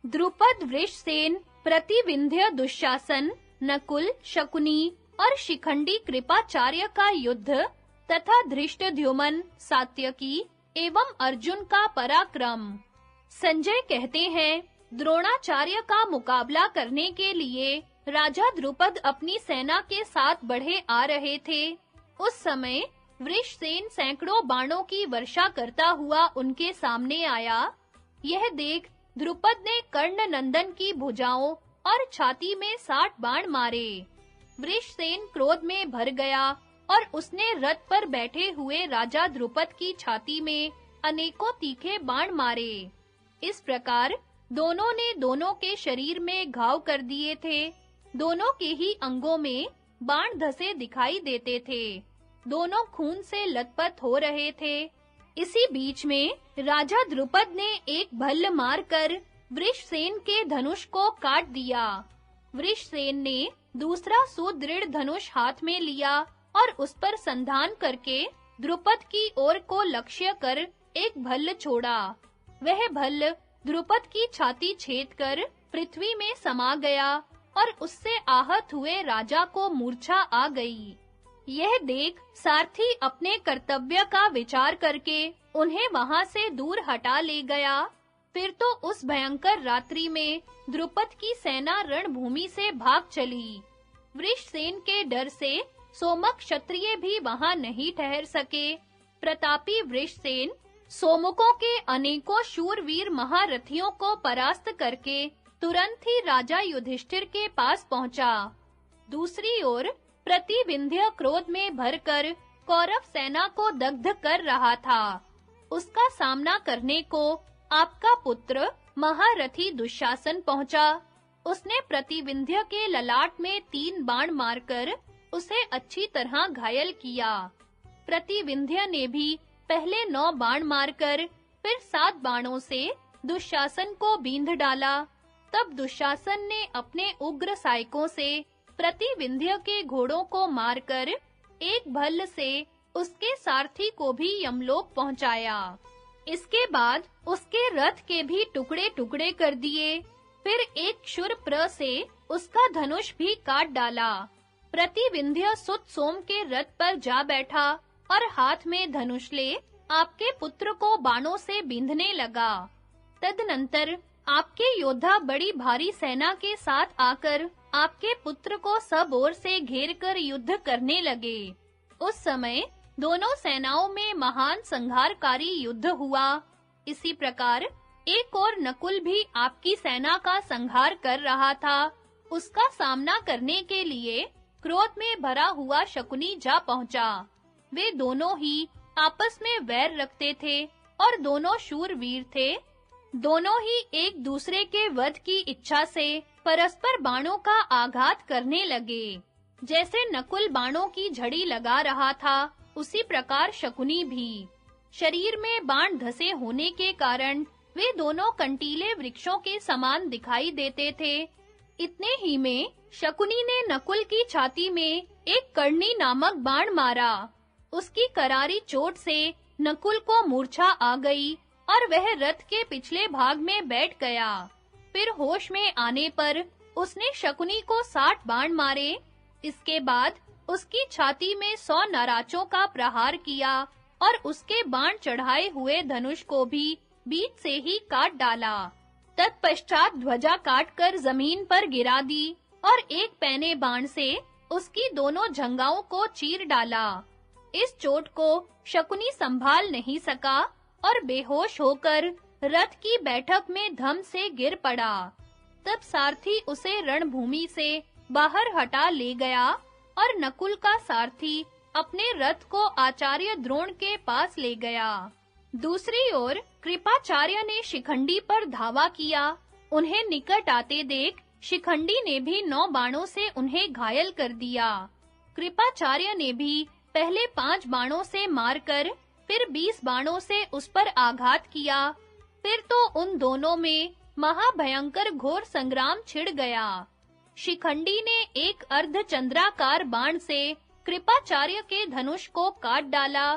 द्रुपद, वृषसेन, प्रतिविंध्य, दुशासन, नकुल, शकुनी और शिखंडी कृपाचार्य का युद्ध तथा धृष्टद्युम्न, सात्यकी एवं अर्जुन का पराक्रम। संजय कहते हैं, द्रोणाचार्य का मुकाबला करने के लिए राजा द्रुपद अपनी सेना के साथ बढ़े आ रहे थे। उस समय वृषसेन सैकड़ों बाणों की वर्षा करता हुआ उनके सामने आया। यह देख द्रुपद ने कर्ण नंदन की भुजाओं और छाती में 60 बाण मारे। वृषसेन क्रोध में भर गया और उसने रथ पर बैठे हुए राजा द्रुपद की छाती में अनेकों तीखे बाण मारे। इस प्रकार दोनों ने दोनों के शरीर में घाव कर दिए थे। दोनों के ही अंगों में बाण धसे दिखाई देते थे। दोनों खून से लथपथ हो रहे थे। इसी बीच में राजा द्रुपद ने एक भल्ल मारकर वृषसेन के धनुष को काट दिया। वृषसेन ने दूसरा सुदृढ़ धनुष हाथ में लिया और उस पर संधान करके द्रुपद की ओर को लक्ष्य कर एक भल्ल छोड़ा। वह भल्ल द्रुपद की छाती छेदकर पृथ्वी में समा गया और उससे आहत हुए राजा को मूर्छा आ गई। यह देख सारथी अपने कर्तव्य का विचार करके उन्हें वहां से दूर हटा ले गया। फिर तो उस भयंकर रात्रि में द्रुपद की सेना रणभूमि से भाग चली। वृषसेन के डर से सोमक क्षत्रिय भी वहां नहीं ठहर सके। प्रतापी वृषसेन सोमकों के अनेकों शूरवीर महारथियों को परास्त करके तुरंत ही राजा युधिष्ठिर के पास पहुंचा। दूसरी ओर प्रतिविंध्य क्रोध में भरकर कौरव सेना को दग्ध कर रहा था। उसका सामना करने को आपका पुत्र महारथी दुशासन पहुंचा। उसने प्रतिविंध्य के ललाट में 3 बाण मारकर उसे अच्छी तरह घायल किया। प्रतिविंध्य ने भी पहले 9 बाण मारकर फिर 7 बाणों से दुशासन को बींध डाला। तब दुशासन ने अपने उग्र सायकों से प्रतिविंध्य के घोड़ों को मारकर एक भल्ल से उसके सारथी को भी यमलोक पहुंचाया। इसके बाद उसके रथ के भी टुकड़े-टुकड़े कर दिए। फिर एक शूरप्र से उसका धनुष भी काट डाला। प्रतिविंध्य सुत सोम के रथ पर जा बैठा और हाथ में धनुष ले आपके पुत्र को बाणों से बींधने लगा। तदनंतर आपके योद्धा बड़ी भारी सेना के साथ आकर आपके पुत्र को सब ओर से घेरकर युद्ध करने लगे। उस समय दोनों सेनाओं में महान संहारकारी युद्ध हुआ। इसी प्रकार एक और नकुल भी आपकी सेना का संहार कर रहा था। उसका सामना करने के लिए क्रोध में भरा हुआ शकुनी जा पहुंचा। वे दोनों ही आपस में वैर रखते थे और दोनों शूरवीर थे। दोनों ही एक दूसरे के वध की इच्छा से परस्पर बाणों का आघात करने लगे। जैसे नकुल बाणों की झड़ी लगा रहा था, उसी प्रकार शकुनी भी। शरीर में बाण धसे होने के कारण वे दोनों कंटीले वृक्षों के समान दिखाई देते थे। इतने ही में शकुनी ने नकुल की छाती में एक कर्णी नामक बाण मारा। उसकी करारी चोट से नकुल को मूर्छा आ गई और वह रथ के पिछले भाग में बैठ गया। फिर होश में आने पर उसने शकुनी को 60 बाण मारे। इसके बाद उसकी छाती में 100 नराचों का प्रहार किया और उसके बाण चढ़ाए हुए धनुष को भी बीच से ही काट डाला। तत्पश्चात ध्वजा काटकर जमीन पर गिरा दी और एक पैने बाण से उसकी दोनों जंघाओं को चीर डाला। इस चोट को शकुनी संभाल नहीं सका और बेहोश होकर रथ की बैठक में धम से गिर पड़ा। तब सारथी उसे रणभूमि से बाहर हटा ले गया और नकुल का सारथी अपने रथ को आचार्य द्रोण के पास ले गया। दूसरी ओर कृपाचार्य ने शिखंडी पर धावा किया। उन्हें निकट आते देख शिखंडी ने भी 9 बाणों से उन्हें घायल कर दिया। कृपाचार्य ने भी पहले 5 बाणों से मारकर फिर 20 बाणों से उस पर आघात किया। फिर तो उन दोनों में महाभयंकर घोर संग्राम छिड़ गया। शिखंडी ने एक अर्धचंद्राकार बाण से कृपाचार्य के धनुष को काट डाला।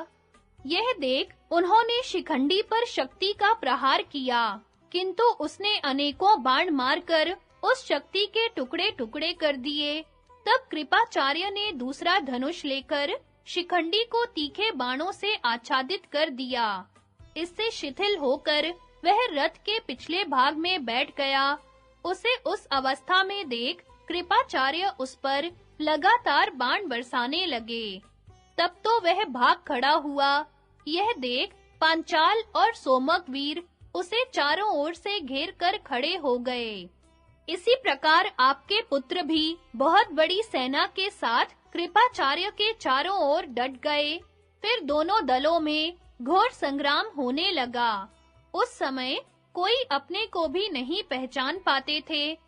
यह देख उन्होंने शिखंडी पर शक्ति का प्रहार किया। किंतु उसने अनेकों बाण मारकर उस शक्ति के टुकड़े-टुकड़े कर दिए। तब कृपाचार्य ने दूसरा धनुष लेकर शिखंडी को तीखे बाणों से आच्छादित कर दिया। इससे शिथिल होकर वह रथ के पिछले भाग में बैठ गया। उसे उस अवस्था में देख कृपाचार्य उस पर लगातार बाण बरसाने लगे। तब तो वह भाग खड़ा हुआ। यह देख पांचाल और सोमक वीर उसे चारों ओर से घेर कर खड़े हो गए। इसी प्रकार आपके पुत्र भी बहुत बड़ी सेना के साथ कृपाचार्य के चारों ओर डट गए। फिर दोनों दलों में घोर संग्राम होने लगा। उस समय कोई अपने को भी नहीं पहचान पाते थे।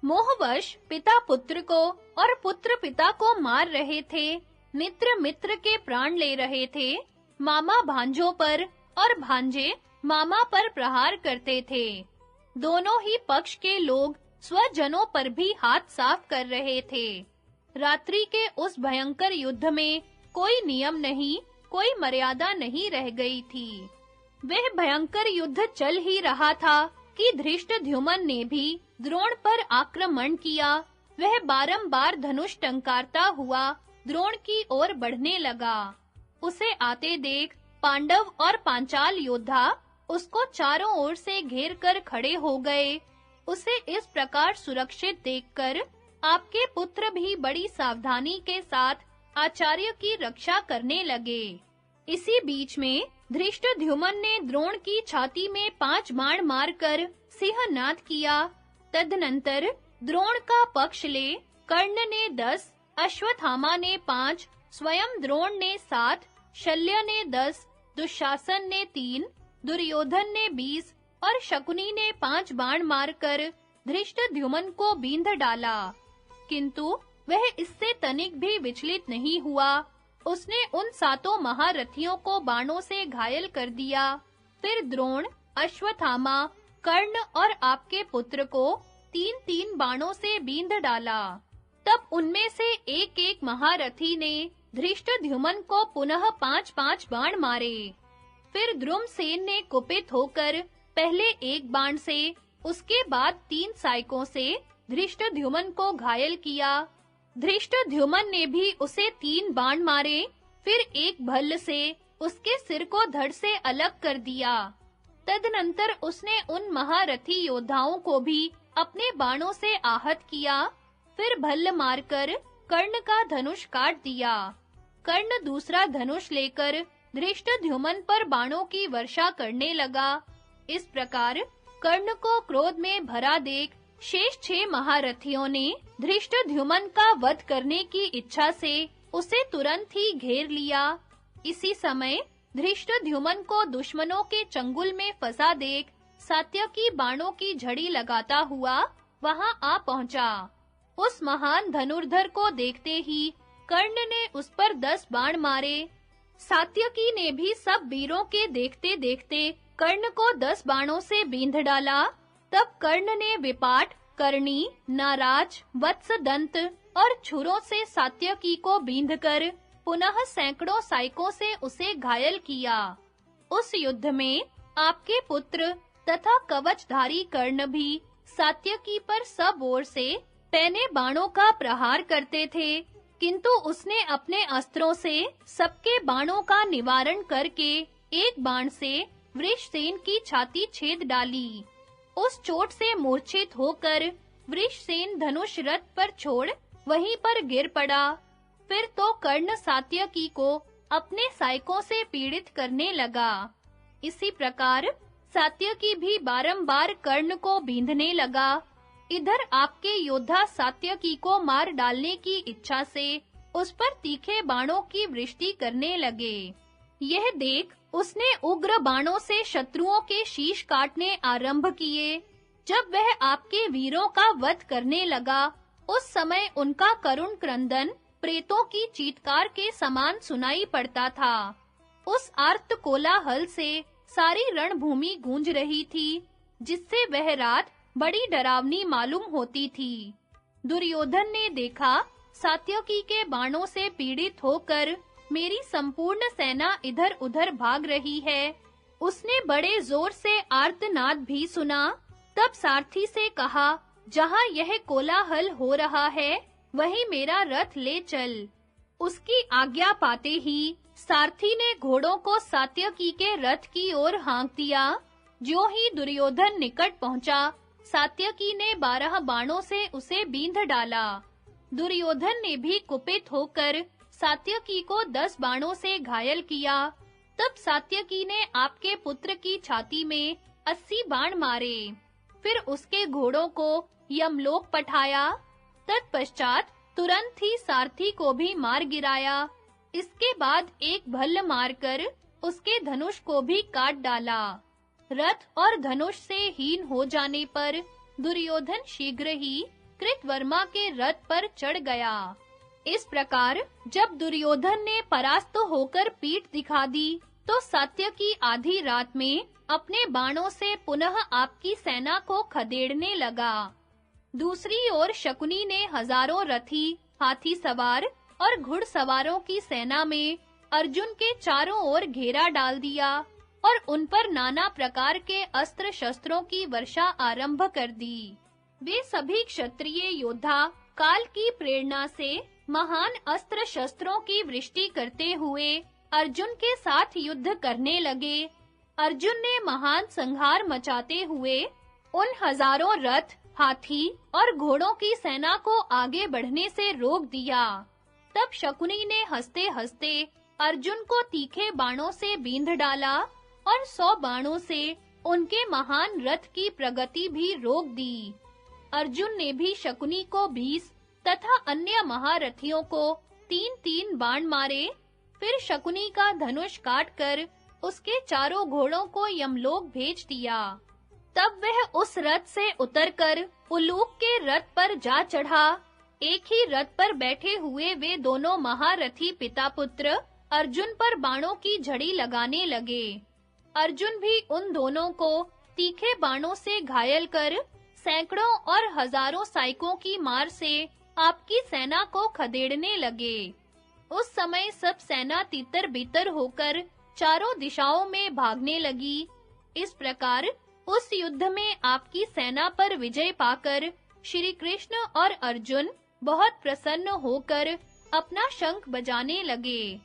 मोहवश पिता पुत्र को और पुत्र पिता को मार रहे थे। मित्र मित्र के प्राण ले रहे थे। मामा भांजों पर और भांजे मामा पर प्रहार करते थे। दोनों ही पक्ष के लोग स्वजनों पर भी हाथ साफ कर रहे थे। रात्रि के उस भयंकर युद्ध में कोई नियम नहीं, कोई मर्यादा नहीं रह गई थी। वह भयंकर युद्ध चल ही रहा था कि धृष्टद्युम्न ने भी द्रोण पर आक्रमण किया। वह बारंबार धनुष टंकारता हुआ द्रोण की ओर बढ़ने लगा। उसे आते देख पांडव और पांचाल योद्धा उसको चारों ओर से घेर कर खड़े हो गए। उसे इस प्रकार सुरक्षित देखकर आपके पुत्र भी बड़ी सावधानी के साथ आचार्य की रक्षा करने लगे। इसी बीच में धृष्टद्युम्न ने द्रोण की छाती में 5 बाण मारकर सिंहनाद किया। तदनंतर द्रोण का पक्ष ले कर्ण ने 10, अश्वत्थामा ने 5, स्वयं द्रोण ने 7, शल्य ने 10, दुशासन ने 3, दुर्योधन ने 20 और शकुनी ने 5 बाण मारकर धृष्टद्युम्न को बींध डाला। किंतु वह इससे तनिक भी विचलित नहीं हुआ। उसने उन 7 महारथियों को बाणों से घायल कर दिया। फिर द्रोण, अश्वत्थामा, कर्ण और आपके पुत्र को 3-3 बाणों से बींध डाला। तब उनमें से एक-एक महारथी ने धृष्टद्युम्न को पुनः 5-5 बाण मारे। फिर द्रुमसेन ने कुपित होकर पहले 1 बाण से, उसके बाद 3 सायकों से धृष्टद्युम्न को घायल किया। धृष्टद्युम्न ने भी उसे 3 बाण मारे। फिर एक भल्ल से उसके सिर को धड़ से अलग कर दिया। तदनंतर उसने उन महारथी योद्धाओं को भी अपने बाणों से आहत किया। फिर भल्ल मारकर कर्ण का धनुष काट दिया। कर्ण दूसरा धनुष लेकर धृष्टद्युम्न पर बाणों की वर्षा करने लगा। इस प्रकार कर्ण को क्रोध में भरा देख शेष 6 महारथियों ने धृष्टद्युम्न का वध करने की इच्छा से उसे तुरंत ही घेर लिया। इसी समय धृष्टद्युम्न को दुश्मनों के चंगुल में फंसा देख सात्यकी बाणों की झड़ी लगाता हुआ वहां आ पहुंचा। उस महान धनुर्धर को देखते ही कर्ण ने उस पर 10 बाण मारे। सात्यकी ने भी सब वीरों के देखते-देखते कर्ण को 10 बाणों से बींध डाला। तब कर्ण ने विपाट, कर्णी, नाराज, वत्सदंत और छुरों से सात्यकी को बींधकर पुनः सैकड़ों सायकों से उसे घायल किया। उस युद्ध में आपके पुत्र तथा कवचधारी कर्ण भी सात्यकी पर सब ओर से पैने बाणों का प्रहार करते थे, किंतु उसने अपने अस्त्रों से सबके बाणों का निवारण करके एक बाण से वृषसेन की छाती छेद डाली। उस चोट से मूर्छित होकर वृषसेन धनुष रथ पर छोड़ वहीं पर गिर पड़ा। फिर तो कर्ण सात्यकी को अपने सायकों से पीड़ित करने लगा। इसी प्रकार सात्यकी भी बारंबार कर्ण को बींधने लगा। इधर आपके योद्धा सात्यकी को मार डालने की इच्छा से उस पर तीखे बाणों की वृष्टि करने लगे। यह देख उसने उग्र बाणों से शत्रुओं के शीश काटने आरंभ किए। जब वह आपके वीरों का वध करने लगा, उस समय उनका करुण क्रंदन प्रेतों की चीत्कार के समान सुनाई पड़ता था। उस आर्त कोलाहल से सारी रणभूमि गूंज रही थी, जिससे वह रात बड़ी डरावनी मालूम होती थी। दुर्योधन ने देखा सात्यकी के बाणों से पीड़ित होकर मेरी संपूर्ण सेना इधर-उधर भाग रही है। उसने बड़े जोर से आर्तनाद भी सुना। तब सारथी से कहा, जहां यह कोलाहल हो रहा है, वहीं मेरा रथ ले चल। उसकी आज्ञा पाते ही सारथी ने घोड़ों को सात्यकी के रथ की ओर हाँक दिया। ज्यों ही दुर्योधन निकट पहुंचा, सात्यकी ने 12 बाणों से उसे बींध डाला। दुर्योधन ने भी कुपित होकर सात्यकी को 10 बाणों से घायल किया। तब सात्यकी ने आपके पुत्र की छाती में 80 बाण मारे। फिर उसके घोड़ों को यमलोक पठाया। तत्पश्चात तुरंत ही सारथी को भी मार गिराया। इसके बाद एक भल्ल मारकर उसके धनुष को भी काट डाला। रथ और धनुष से हीन हो जाने पर दुर्योधन शीघ्र ही कृतवर्मा के रथ पर चढ़ गया। इस प्रकार जब दुर्योधन ने परास्त होकर पीठ दिखा दी, तो सात्यकी आधी रात में अपने बाणों से पुनः आपकी सेना को खदेड़ने लगा। दूसरी ओर शकुनी ने हजारों रथी, हाथी सवार और घुड़सवारों की सेना में अर्जुन के चारों ओर घेरा डाल दिया और उन पर नाना प्रकार के अस्त्र शस्त्रों की वर्षा आरंभ कर दी। वे सभी क्षत्रिय योद्धा काल की प्रेरणा से महान अस्त्र शस्त्रों की वृष्टि करते हुए अर्जुन के साथ युद्ध करने लगे। अर्जुन ने महान संहार मचाते हुए उन हजारों रथ, हाथी और घोड़ों की सेना को आगे बढ़ने से रोक दिया। तब शकुनी ने हंसते-हंसते अर्जुन को तीखे बाणों से बींध डाला और 100 बाणों से उनके महान रथ की प्रगति भी रोक दी। अर्जुन ने भी शकुनी को 20 तथा अन्य महारथियों को 3-3 बाण मारे। फिर शकुनी का धनुष काटकर उसके चारों घोड़ों को यमलोक भेज दिया। तब वह उस रथ से उतरकर उलूक के रथ पर जा चढ़ा। एक ही रथ पर बैठे हुए वे दोनों महारथी पिता पुत्र अर्जुन पर बाणों की झड़ी लगाने लगे। अर्जुन भी उन दोनों को तीखे बाणों से घायल कर सैकड़ों और हजारों साइकों की मार से आपकी सेना को खदेड़ने लगे। उस समय सब सेना तितर-बितर होकर चारों दिशाओं में भागने लगी। इस प्रकार उस युद्ध में आपकी सेना पर विजय पाकर श्री कृष्ण और अर्जुन बहुत प्रसन्न होकर अपना शंख बजाने लगे।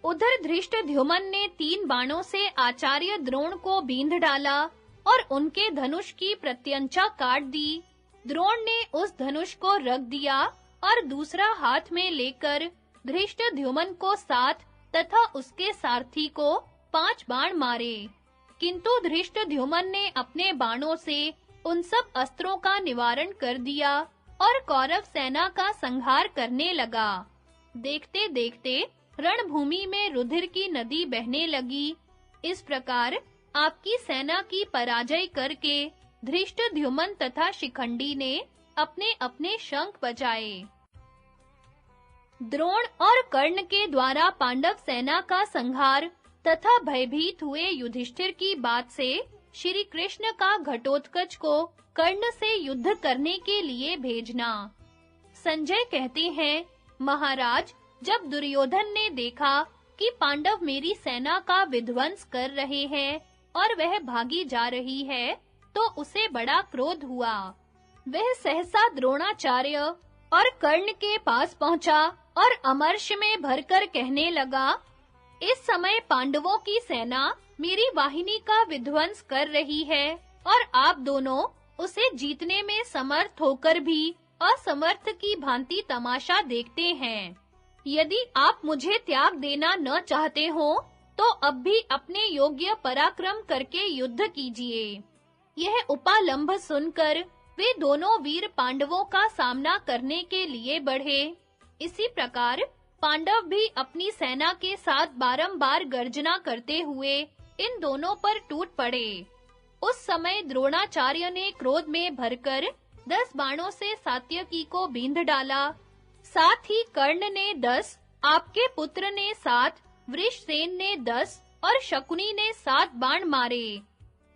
उधर धृष्टद्युम्न ने 3 बाणों से आचार्य द्रोण को बींध डाला और उनके धनुष की प्रत्यंचा काट दी। द्रोण ने उस धनुष को रख दिया और दूसरा हाथ में लेकर धृष्टद्युम्न को 7 तथा उसके सारथी को 5 बाण मारे। किंतु धृष्टद्युम्न ने अपने बाणों से उन सब अस्त्रों का निवारण कर दिया और कौरव सेना का संहार करने लगा। देखते-देखते रणभूमि में रुधिर की नदी बहने लगी। इस प्रकार आपकी सेना की पराजय करके धृष्टद्युम्न तथा शिखंडी ने अपने-अपने शंख बजाए। द्रोण और कर्ण के द्वारा पांडव सेना का संहार तथा भयभीत हुए युधिष्ठिर की बात से श्री कृष्ण का घटोत्कच को कर्ण से युद्ध करने के लिए भेजना। संजय कहते हैं, महाराज, जब दुर्योधन ने देखा कि पांडव मेरी सेना का विध्वंस कर रहे हैं और वह भागी जा रही है, तो उसे बड़ा क्रोध हुआ। वह सहसा द्रोणाचार्य और कर्ण के पास पहुंचा और अमर्ष में भरकर कहने लगा, इस समय पांडवों की सेना मेरी वाहिनी का विध्वंस कर रही है और आप दोनों उसे जीतने में समर्थ होकर भी असमर्थ की भांति तमाशा देखते हैं। यदि आप मुझे त्याग देना न चाहते हो, तो अब भी अपने योग्य पराक्रम करके युद्ध कीजिए। यह उपालंभ सुनकर वे दोनों वीर पांडवों का सामना करने के लिए बढ़े। इसी प्रकार पांडव भी अपनी सेना के साथ बारंबार गर्जना करते हुए इन दोनों पर टूट पड़े। उस समय द्रोणाचार्य ने क्रोध में भरकर 10 बाणों से सात्यकी को बींध डाला। साथ ही कर्ण ने 10, आपके पुत्र ने 7, वृषसेन ने 10 और शकुनी ने 7 बाण मारे।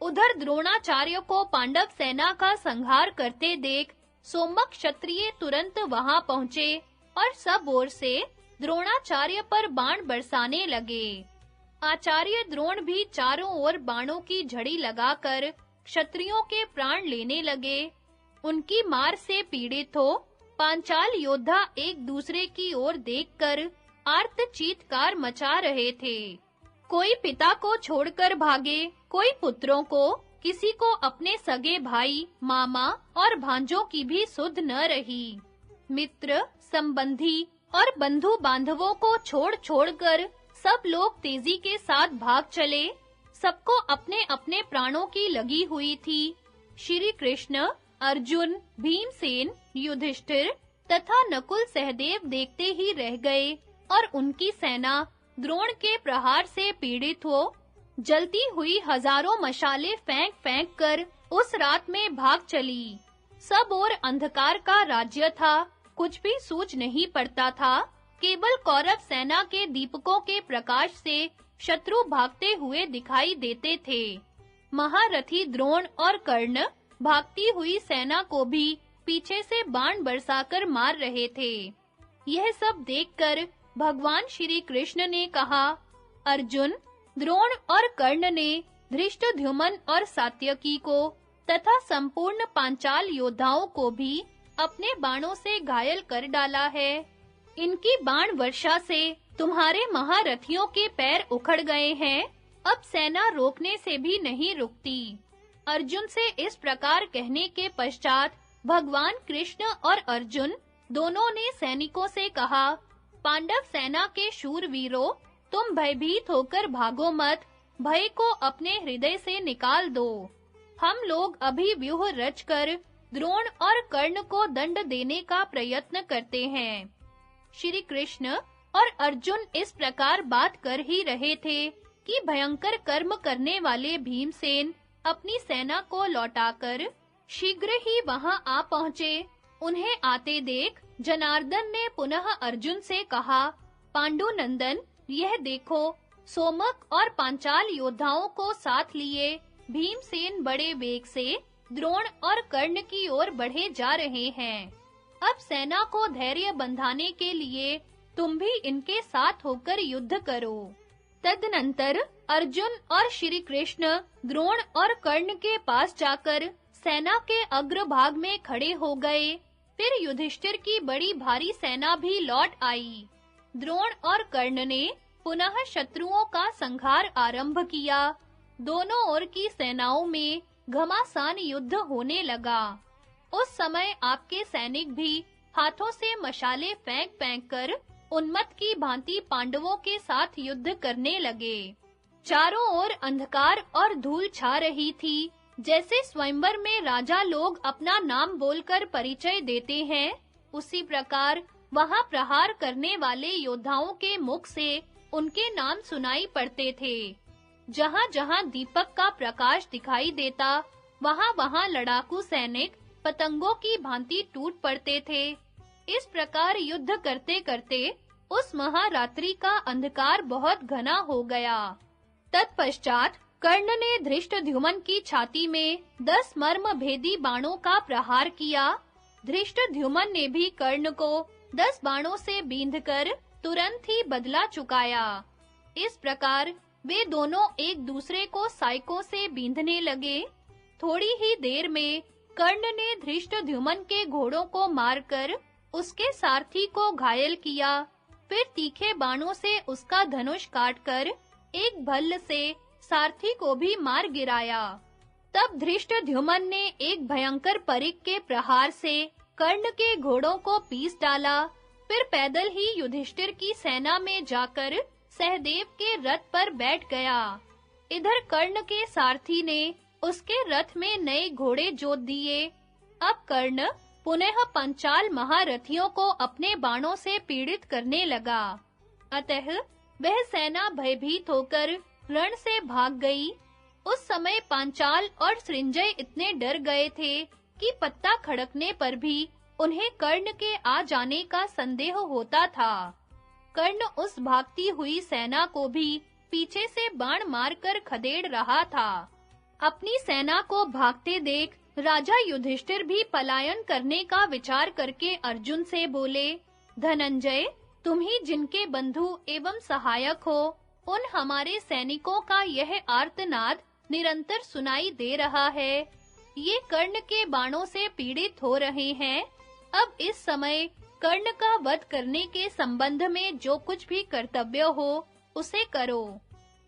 उधर द्रोणाचार्य को पांडव सेना का संहार करते देख सोमक क्षत्रिय तुरंत वहां पहुंचे और सब ओर से द्रोणाचार्य पर बाण बरसाने लगे। आचार्य द्रोण भी चारों ओर बाणों की झड़ी लगाकर क्षत्रियों के प्राण लेने लगे। उनकी मार से पीड़ित हो पांचाल योद्धा एक दूसरे की ओर देखकर आर्त चीत्कार मचा रहे थे। कोई पिता को छोड़कर भागे, कोई पुत्रों को, किसी को अपने सगे भाई, मामा और भांजों की भी सुध न रही। मित्र, संबंधी और बंधु बांधवों को छोड़-छोड़कर सब लोग तेजी के साथ भाग चले। सबको अपने-अपने प्राणों की लगी हुई थी। श्री कृष्ण, अर्जुन, भीमसेन, युधिष्ठिर तथा नकुल सहदेव देखते ही रह गए और उनकी सेना द्रोण के प्रहार से पीड़ित हो जलती हुई हजारों मशाले फेंक-फेंक कर उस रात में भाग चली। सब ओर अंधकार का राज्य था, कुछ भी सूझ नहीं पड़ता था। केवल कौरव सेना के दीपकों के प्रकाश से शत्रु भागते हुए दिखाई देते थे। महारथी द्रोण और कर्ण भागती हुई सेना को भी पीछे से बाण बरसाकर मार रहे थे। यह सब देखकर भगवान श्री कृष्ण ने कहा, अर्जुन, द्रोण और कर्ण ने धृष्टद्युम्न और सात्यकी को तथा संपूर्ण पांचाल योद्धाओं को भी अपने बाणों से घायल कर डाला है। इनकी बाण वर्षा से तुम्हारे महारथियों के पैर उखड़ गए हैं। अब सेना रोकने से भी नहीं रुकती। अर्जुन से इस प्रकार कहने के पश्चात भगवान कृष्ण और अर्जुन दोनों ने सैनिकों से कहा, पांडव सेना के शूरवीरों, तुम भयभीत होकर भागो मत, भय को अपने हृदय से निकाल दो। हम लोग अभी व्यूह रचकर द्रोण और कर्ण को दंड देने का प्रयत्न करते हैं। श्री कृष्ण और अर्जुन इस प्रकार बात कर ही रहे थे कि भयंकर कर्म करने वाले भीमसेन अपनी सेना को लौटाकर शीघ्र ही वहां आ पहुंचे। उन्हें आते देख जनार्दन ने पुनः अर्जुन से कहा, पांडुनंदन, यह देखो, सोमक और पांचाल योद्धाओं को साथ लिए भीमसेन बड़े वेग से द्रोण और कर्ण की ओर बढ़े जा रहे हैं। अब सेना को धैर्य बंधाने के लिए तुम भी इनके साथ होकर युद्ध करो। तदनंतर अर्जुन और श्री कृष्ण द्रोण और कर्ण के पास जाकर सेना के अग्रभाग में खड़े हो गए। फिर युधिष्ठिर की बड़ी भारी सेना भी लौट आई। द्रोण और कर्ण ने पुनः शत्रुओं का संहार आरंभ किया। दोनों ओर की सेनाओं में घमासान युद्ध होने लगा। उस समय आपके सैनिक भी हाथों से मशाले फेंक-फेंक कर उन्मत्त की भांति पांडवों के साथ युद्ध करने लगे। चारों ओर अंधकार और धूल छा रही थी। जैसे स्वयंवर में राजा लोग अपना नाम बोलकर परिचय देते हैं, उसी प्रकार वहां प्रहार करने वाले योद्धाओं के मुख से उनके नाम सुनाई पड़ते थे। जहां-जहां दीपक का प्रकाश दिखाई देता, वहां-वहां लड़ाकू सैनिक पतंगों की भांति टूट पड़ते थे। इस प्रकार युद्ध करते-करते उस महारात्रि का अंधकार बहुत घना हो गया। तत्पश्चात कर्ण ने धृष्टद्युम्न की छाती में 10 मर्म भेदी बाणों का प्रहार किया। धृष्टद्युम्न ने भी कर्ण को 10 बाणों से बींधकर तुरंत ही बदला चुकाया। इस प्रकार वे दोनों एक दूसरे को सायकों से बींधने लगे। थोड़ी ही देर में कर्ण ने धृष्टद्युम्न के घोड़ों को मारकर उसके सारथी को घायल किया। फिर तीखे बाणों से उसका धनुष काटकर एक भल्ल से सारथी को भी मार गिराया। तब धृष्टद्युम्न ने एक भयंकर परिघ के प्रहार से कर्ण के घोड़ों को पीस डाला। फिर पैदल ही युधिष्ठिर की सेना में जाकर सहदेव के रथ पर बैठ गया। इधर कर्ण के सारथी ने उसके रथ में नए घोड़े जोत दिए। अब कर्ण पुनः पंचाल महारथियों को अपने बाणों से पीड़ित करने लगा। अतः वह सेना भयभीत होकर रण से भाग गई। उस समय पांचाल और सृंजय इतने डर गए थे कि पत्ता खड़कने पर भी उन्हें कर्ण के आ जाने का संदेह होता था। कर्ण उस भागती हुई सेना को भी पीछे से बाण मारकर खदेड़ रहा था। अपनी सेना को भागते देख राजा युधिष्ठिर भी पलायन करने का विचार करके अर्जुन से बोले, धनंजय, तुम ही जिनके बंधु एवं सहायक हो, उन हमारे सैनिकों का यह आर्तनाद निरंतर सुनाई दे रहा है। ये कर्ण के बाणों से पीड़ित हो रहे हैं। अब इस समय कर्ण का वध करने के संबंध में जो कुछ भी कर्तव्य हो उसे करो।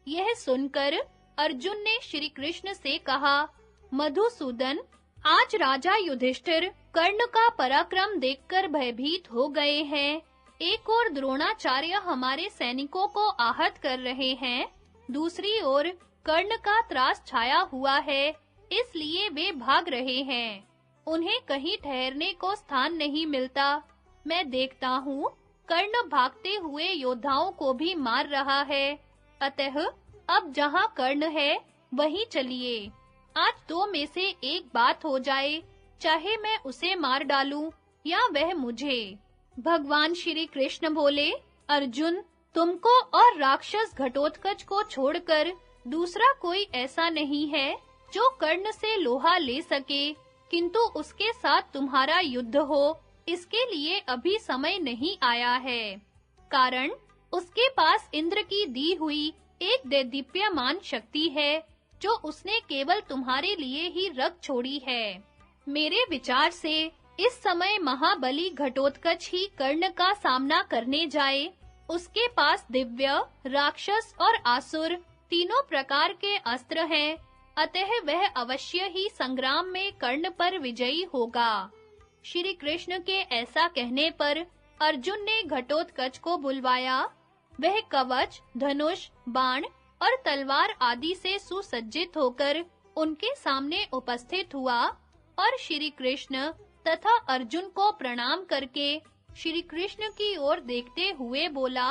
यह सुनकर अर्जुन ने श्री कृष्ण से कहा, मधुसूदन, आज राजा युधिष्ठिर कर्ण का पराक्रम देखकर भयभीत हो गए हैं। एक ओर द्रोणाचार्य हमारे सैनिकों को आहत कर रहे हैं, दूसरी ओर कर्ण का त्रास छाया हुआ है, इसलिए वे भाग रहे हैं। उन्हें कहीं ठहरने को स्थान नहीं मिलता। मैं देखता हूँ कर्ण भागते हुए योद्धाओं को भी मार रहा है। अतः अब जहाँ कर्ण है वहीं चलिए। आज दो में से एक बात हो जाए, चाहे मैं उसे मार डालूं या वह मुझे। भगवान श्री कृष्ण बोले, अर्जुन, तुमको और राक्षस घटोत्कच को छोड़कर दूसरा कोई ऐसा नहीं है जो कर्ण से लोहा ले सके, किंतु उसके साथ तुम्हारा युद्ध हो, इसके लिए अभी समय नहीं आया है। कारण उसके पास इंद्र की दी हुई एक दैदीप्यमान शक्ति है, जो उसने केवल तुम्हारे लिए ही रख छोड़ी है। मेरे विचार से इस समय महाबली घटोत्कच ही कर्ण का सामना करने जाए। उसके पास दिव्य, राक्षस और आसुर तीनों प्रकार के अस्त्र हैं, अतः वह अवश्य ही संग्राम में कर्ण पर विजयी होगा। श्री कृष्ण के ऐसा कहने पर अर्जुन ने घटोत्कच को बुलवाया। वह कवच, धनुष, बाण और तलवार आदि से सुसज्जित होकर उनके सामने उपस्थित हुआ और श्री कृष्ण तथा अर्जुन को प्रणाम करके श्री कृष्ण की ओर देखते हुए बोला,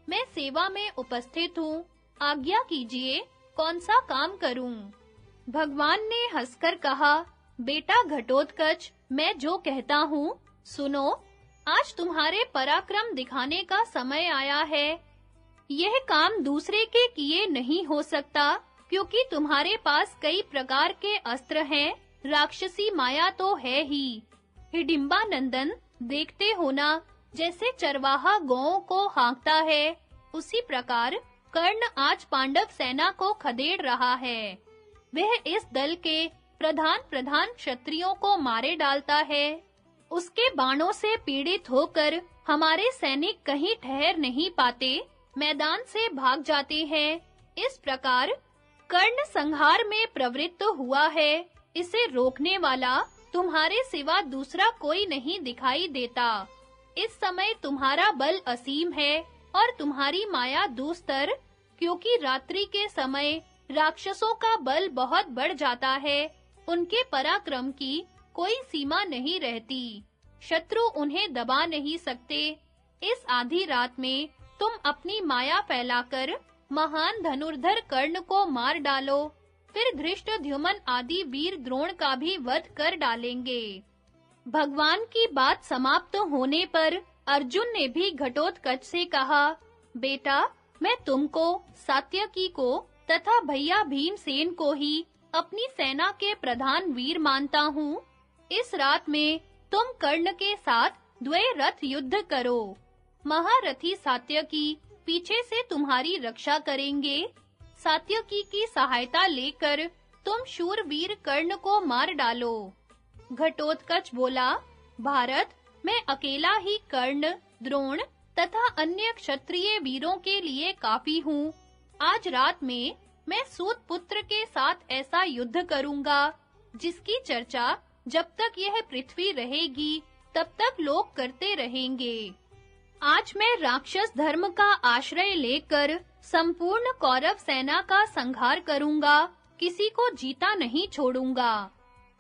मैं सेवा में उपस्थित हूँ, आज्ञा कीजिए, कौन सा काम करूँ? भगवान ने हंसकर कहा, बेटा घटोत्कच, मैं जो कहता हूँ सुनो। आज तुम्हारे पराक्रम दिखाने का समय आया है। यह काम दूसरे के किए नहीं हो सकता, क्योंकि तुम्हारे पास कई प्रकार के अस्त्र हैं, राक्षसी माया तो है ही। हिडिंबा नंदन, देखते हो ना, जैसे चरवाहा गौओं को हाँकता है, उसी प्रकार कर्ण आज पांडव सेना को खदेड़ रहा है। वह इस दल के प्रधान क्षत्रियों को मारे डालता है। उसके बाणों से पीड़ित होकर हमारे सैनिक कहीं ठहर नहीं पाते, मैदान से भाग जाते हैं। इस प्रकार कर्ण संहार में प्रवृत्त हुआ है। इसे रोकने वाला तुम्हारे सिवा दूसरा कोई नहीं दिखाई देता। इस समय तुम्हारा बल असीम है और तुम्हारी माया दुस्तर, क्योंकि रात्रि के समय राक्षसों का बल बहुत बढ़ जाता है। उनके पराक्रम की कोई सीमा नहीं रहती, शत्रु उन्हें दबा नहीं सकते। इस आधी रात में तुम अपनी माया फैलाकर महान धनुर्धर कर्ण को मार डालो, फिर धृष्टद्युम्न आदि वीर द्रोण का भी वध कर डालेंगे। भगवान की बात समाप्त होने पर अर्जुन ने भी घटोत्कच से कहा, बेटा, मैं तुमको, सात्यकी को तथा भैया भीमसेन को ही अपनी सेना के प्रधान वीर मानता हूँ। इस रात में तुम कर्ण के साथ द्वय रथ युद्ध करो। महारथी सात्यकी पीछे से तुम्हारी रक्षा करेंगे। सात्यकी की सहायता लेकर तुम शूरवीर कर्ण को मार डालो। घटोत्कच बोला, भारत, मैं अकेला ही कर्ण, द्रोण तथा अन्य क्षत्रिय वीरों के लिए काफी हूँ। आज रात में मैं सूत पुत्र के साथ ऐसा युद्ध करूंगा, जिसकी चर्चा जब तक यह पृथ्वी रहेगी तब तक लोग करते रहेंगे। आज मैं राक्षस धर्म का आश्रय लेकर संपूर्ण कौरव सेना का संहार करूंगा, किसी को जीता नहीं छोड़ूंगा।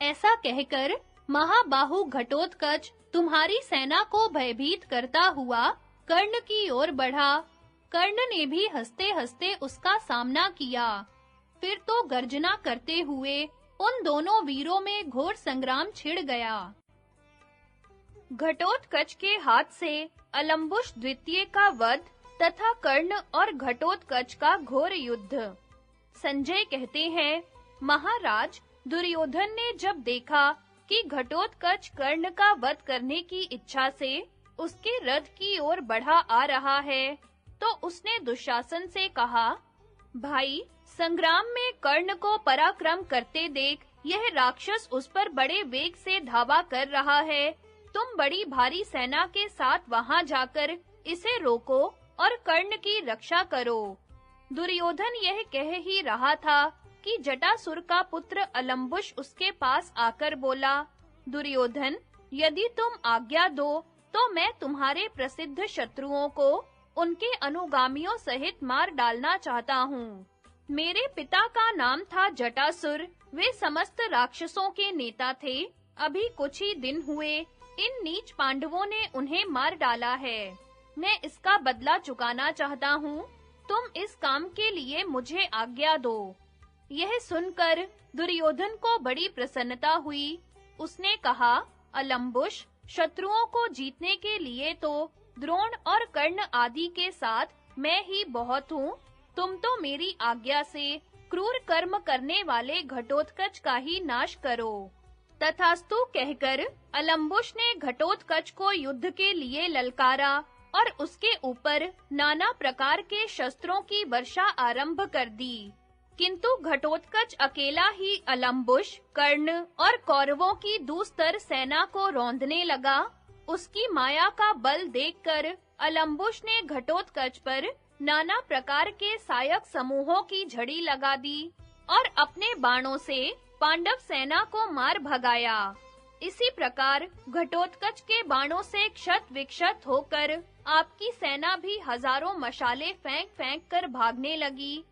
ऐसा कहकर महाबाहु घटोत्कच तुम्हारी सेना को भयभीत करता हुआ कर्ण की ओर बढ़ा। कर्ण ने भी हंसते-हंसते उसका सामना किया। फिर तो गर्जना करते हुए उन दोनों वीरों में घोर संग्राम छिड़ गया। घटोत्कच के हाथ से अलम्बुश द्वितीय का वध तथा कर्ण और घटोत्कच का घोर युद्ध। संजय कहते हैं, महाराज, दुर्योधन ने जब देखा कि घटोत्कच कर्ण का वध करने की इच्छा से उसके रथ की ओर बढ़ा आ रहा है, तो उसने दुशासन से कहा, भाई, संग्राम में कर्ण को पराक्रम करते देख यह राक्षस उस पर बड़े वेग से धावा कर रहा है। तुम बड़ी भारी सेना के साथ वहां जाकर इसे रोको और कर्ण की रक्षा करो। दुर्योधन यह कह ही रहा था कि जटासुर का पुत्र अलम्बुश उसके पास आकर बोला, दुर्योधन, यदि तुम आज्ञा दो तो मैं तुम्हारे प्रसिद्ध शत्रुओं को उनके अनुगामियों सहित मार डालना चाहता हूँ। मेरे पिता का नाम था जटासुर, वे समस्त राक्षसों के नेता थे। अभी कुछ ही दिन हुए इन नीच पांडवों ने उन्हें मार डाला है। मैं इसका बदला चुकाना चाहता हूँ। तुम इस काम के लिए मुझे आज्ञा दो। यह सुनकर दुर्योधन को बड़ी प्रसन्नता हुई। उसने कहा, अलम्बुश, शत्रुओं को जीतने के लिए तो द्रोण और कर्ण आदि के साथ मैं ही बहुत हूँ। तुम तो मेरी आज्ञा से क्रूर कर्म करने वाले घटोत्कच का ही नाश करो। तथास्तु कहकर अलम्बुश ने घटोत्कच को युद्ध के लिए ललकारा और उसके ऊपर नाना प्रकार के शस्त्रों की वर्षा आरंभ कर दी। किंतु घटोत्कच अकेला ही अलम्बुश, कर्ण और कौरवों की दूस्तर सेना को रौंदने लगा। उसकी माया का बल देखकर अलम्बुश ने घटोत्कच पर नाना प्रकार के सायक समूहों की झड़ी लगा दी और अपने बाणों से पांडव सेना को मार भगाया। इसी प्रकार घटोत्कच के बाणों से क्षत विक्षत होकर आपकी सेना भी हजारों मशाले फेंक-फेंक कर भागने लगी।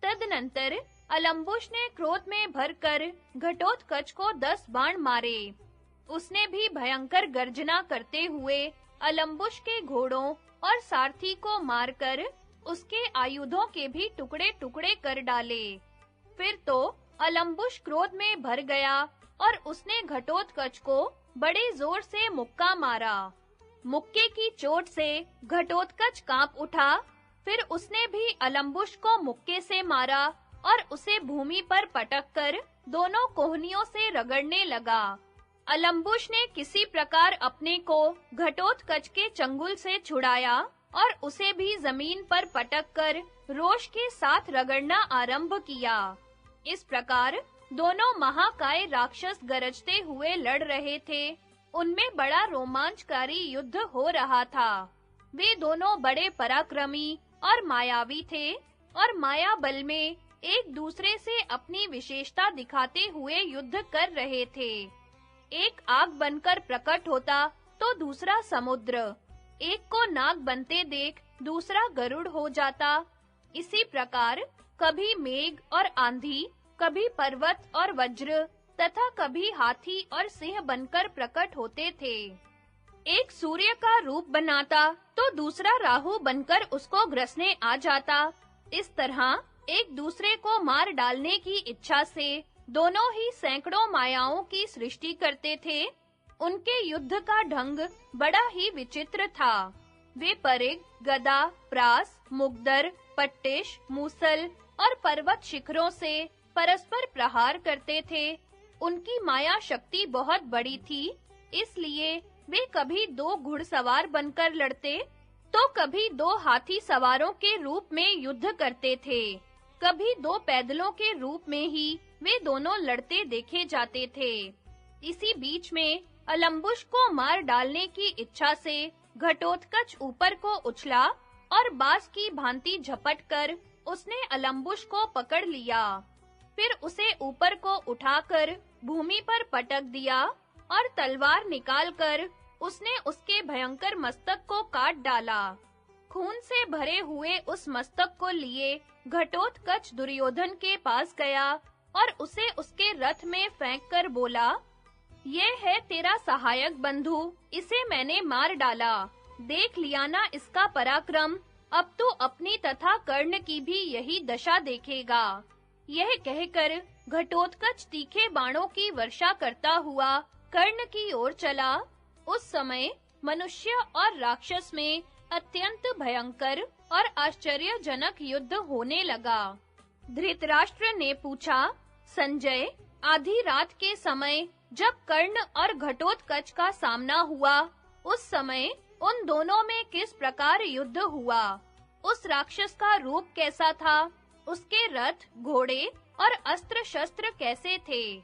तदनंतर अलम्बुश ने क्रोध में भरकर घटोत्कच को 10 बाण मारे। उसने भी भयंकर गर्जना करते हुए अलम्बुश के घोड़ों और सारथी को मारकर उसके आयुधों के भी टुकड़े-टुकड़े कर डाले। फिर तो अलम्बुश क्रोध में भर गया और उसने घटोत्कच को बड़े जोर से मुक्का मारा। मुक्के की चोट से घटोत्कच कांप उठा। फिर उसने भी अलम्बुश को मुक्के से मारा और उसे भूमि पर पटककर दोनों कोहनियों से रगड़ने लगा। अलम्बुश ने किसी प्रकार अपने को घटोत्कच के चंगुल से छुड़ाया और उसे भी जमीन पर पटककर रोष के साथ रगड़ना आरंभ किया। इस प्रकार दोनों महाकाय राक्षस गरजते हुए लड़ रहे थे। उनमें बड़ा रोमांचकारी युद्ध हो रहा था। वे दोनों बड़े पराक्रमी और मायावी थे और माया बल में एक दूसरे से अपनी विशेषता दिखाते हुए युद्ध कर रहे थे। एक आग बनकर प्रकट होता तो दूसरा समुद्र, एक को नाग बनते देख दूसरा गरुड़ हो जाता। इसी प्रकार कभी मेघ और आंधी, कभी पर्वत और वज्र तथा कभी हाथी और सिंह बनकर प्रकट होते थे। एक सूर्य का रूप बनाता तो दूसरा राहु बनकर उसको ग्रसने आ जाता। इस तरह एक दूसरे को मार डालने की इच्छा से दोनों ही सैकड़ों मायाओं की सृष्टि करते थे। उनके युद्ध का ढंग बड़ा ही विचित्र था। वे परिग, गदा, प्रास, मुग्दर, पट्टिश, मूसल और पर्वत शिखरों से परस्पर प्रहार करते थे। उनकी माया शक्ति बहुत बड़ी थी, इसलिए वे कभी 2 घुड़सवार बनकर लड़ते, तो कभी 2 हाथी सवारों के रूप में युद्ध करते थे। कभी 2 पैदलों के रूप में ही वे दोनों लड़ते देखे जाते थे। इसी बीच में अलम्बुश को मार डालने की इच्छा से घटोत्कच ऊपर को उछला और बाज की भांति झपटकर उसने अलम्बुश को पकड़ लिया। फिर उसे ऊपर को उठाकर भूमि पर पटक दिया और तलवार निकालकर उसने उसके भयंकर मस्तक को काट डाला। खून से भरे हुए उस मस्तक को लिए घटोत्कच दुर्योधन के पास गया और उसे उसके रथ में फेंककर बोला, "यह है तेरा सहायक बंधु, इसे मैंने मार डाला। देख लिया ना इसका पराक्रम, अब तो अपनी तथा कर्ण की भी यही दशा देखेगा।" यह कहकर घटोत्कच तीखे बाणों की वर्षा करता हुआ कर्ण की ओर चला। उस समय मनुष्य और राक्षस में अत्यंत भयंकर और आश्चर्यजनक युद्ध होने लगा। धृतराष्ट्र ने पूछा, संजय, आधी रात के समय जब कर्ण और घटोत्कच का सामना हुआ, उस समय उन दोनों में किस प्रकार युद्ध हुआ? उस राक्षस का रूप कैसा था, उसके रथ, घोड़े और अस्त्र शस्त्र कैसे थे?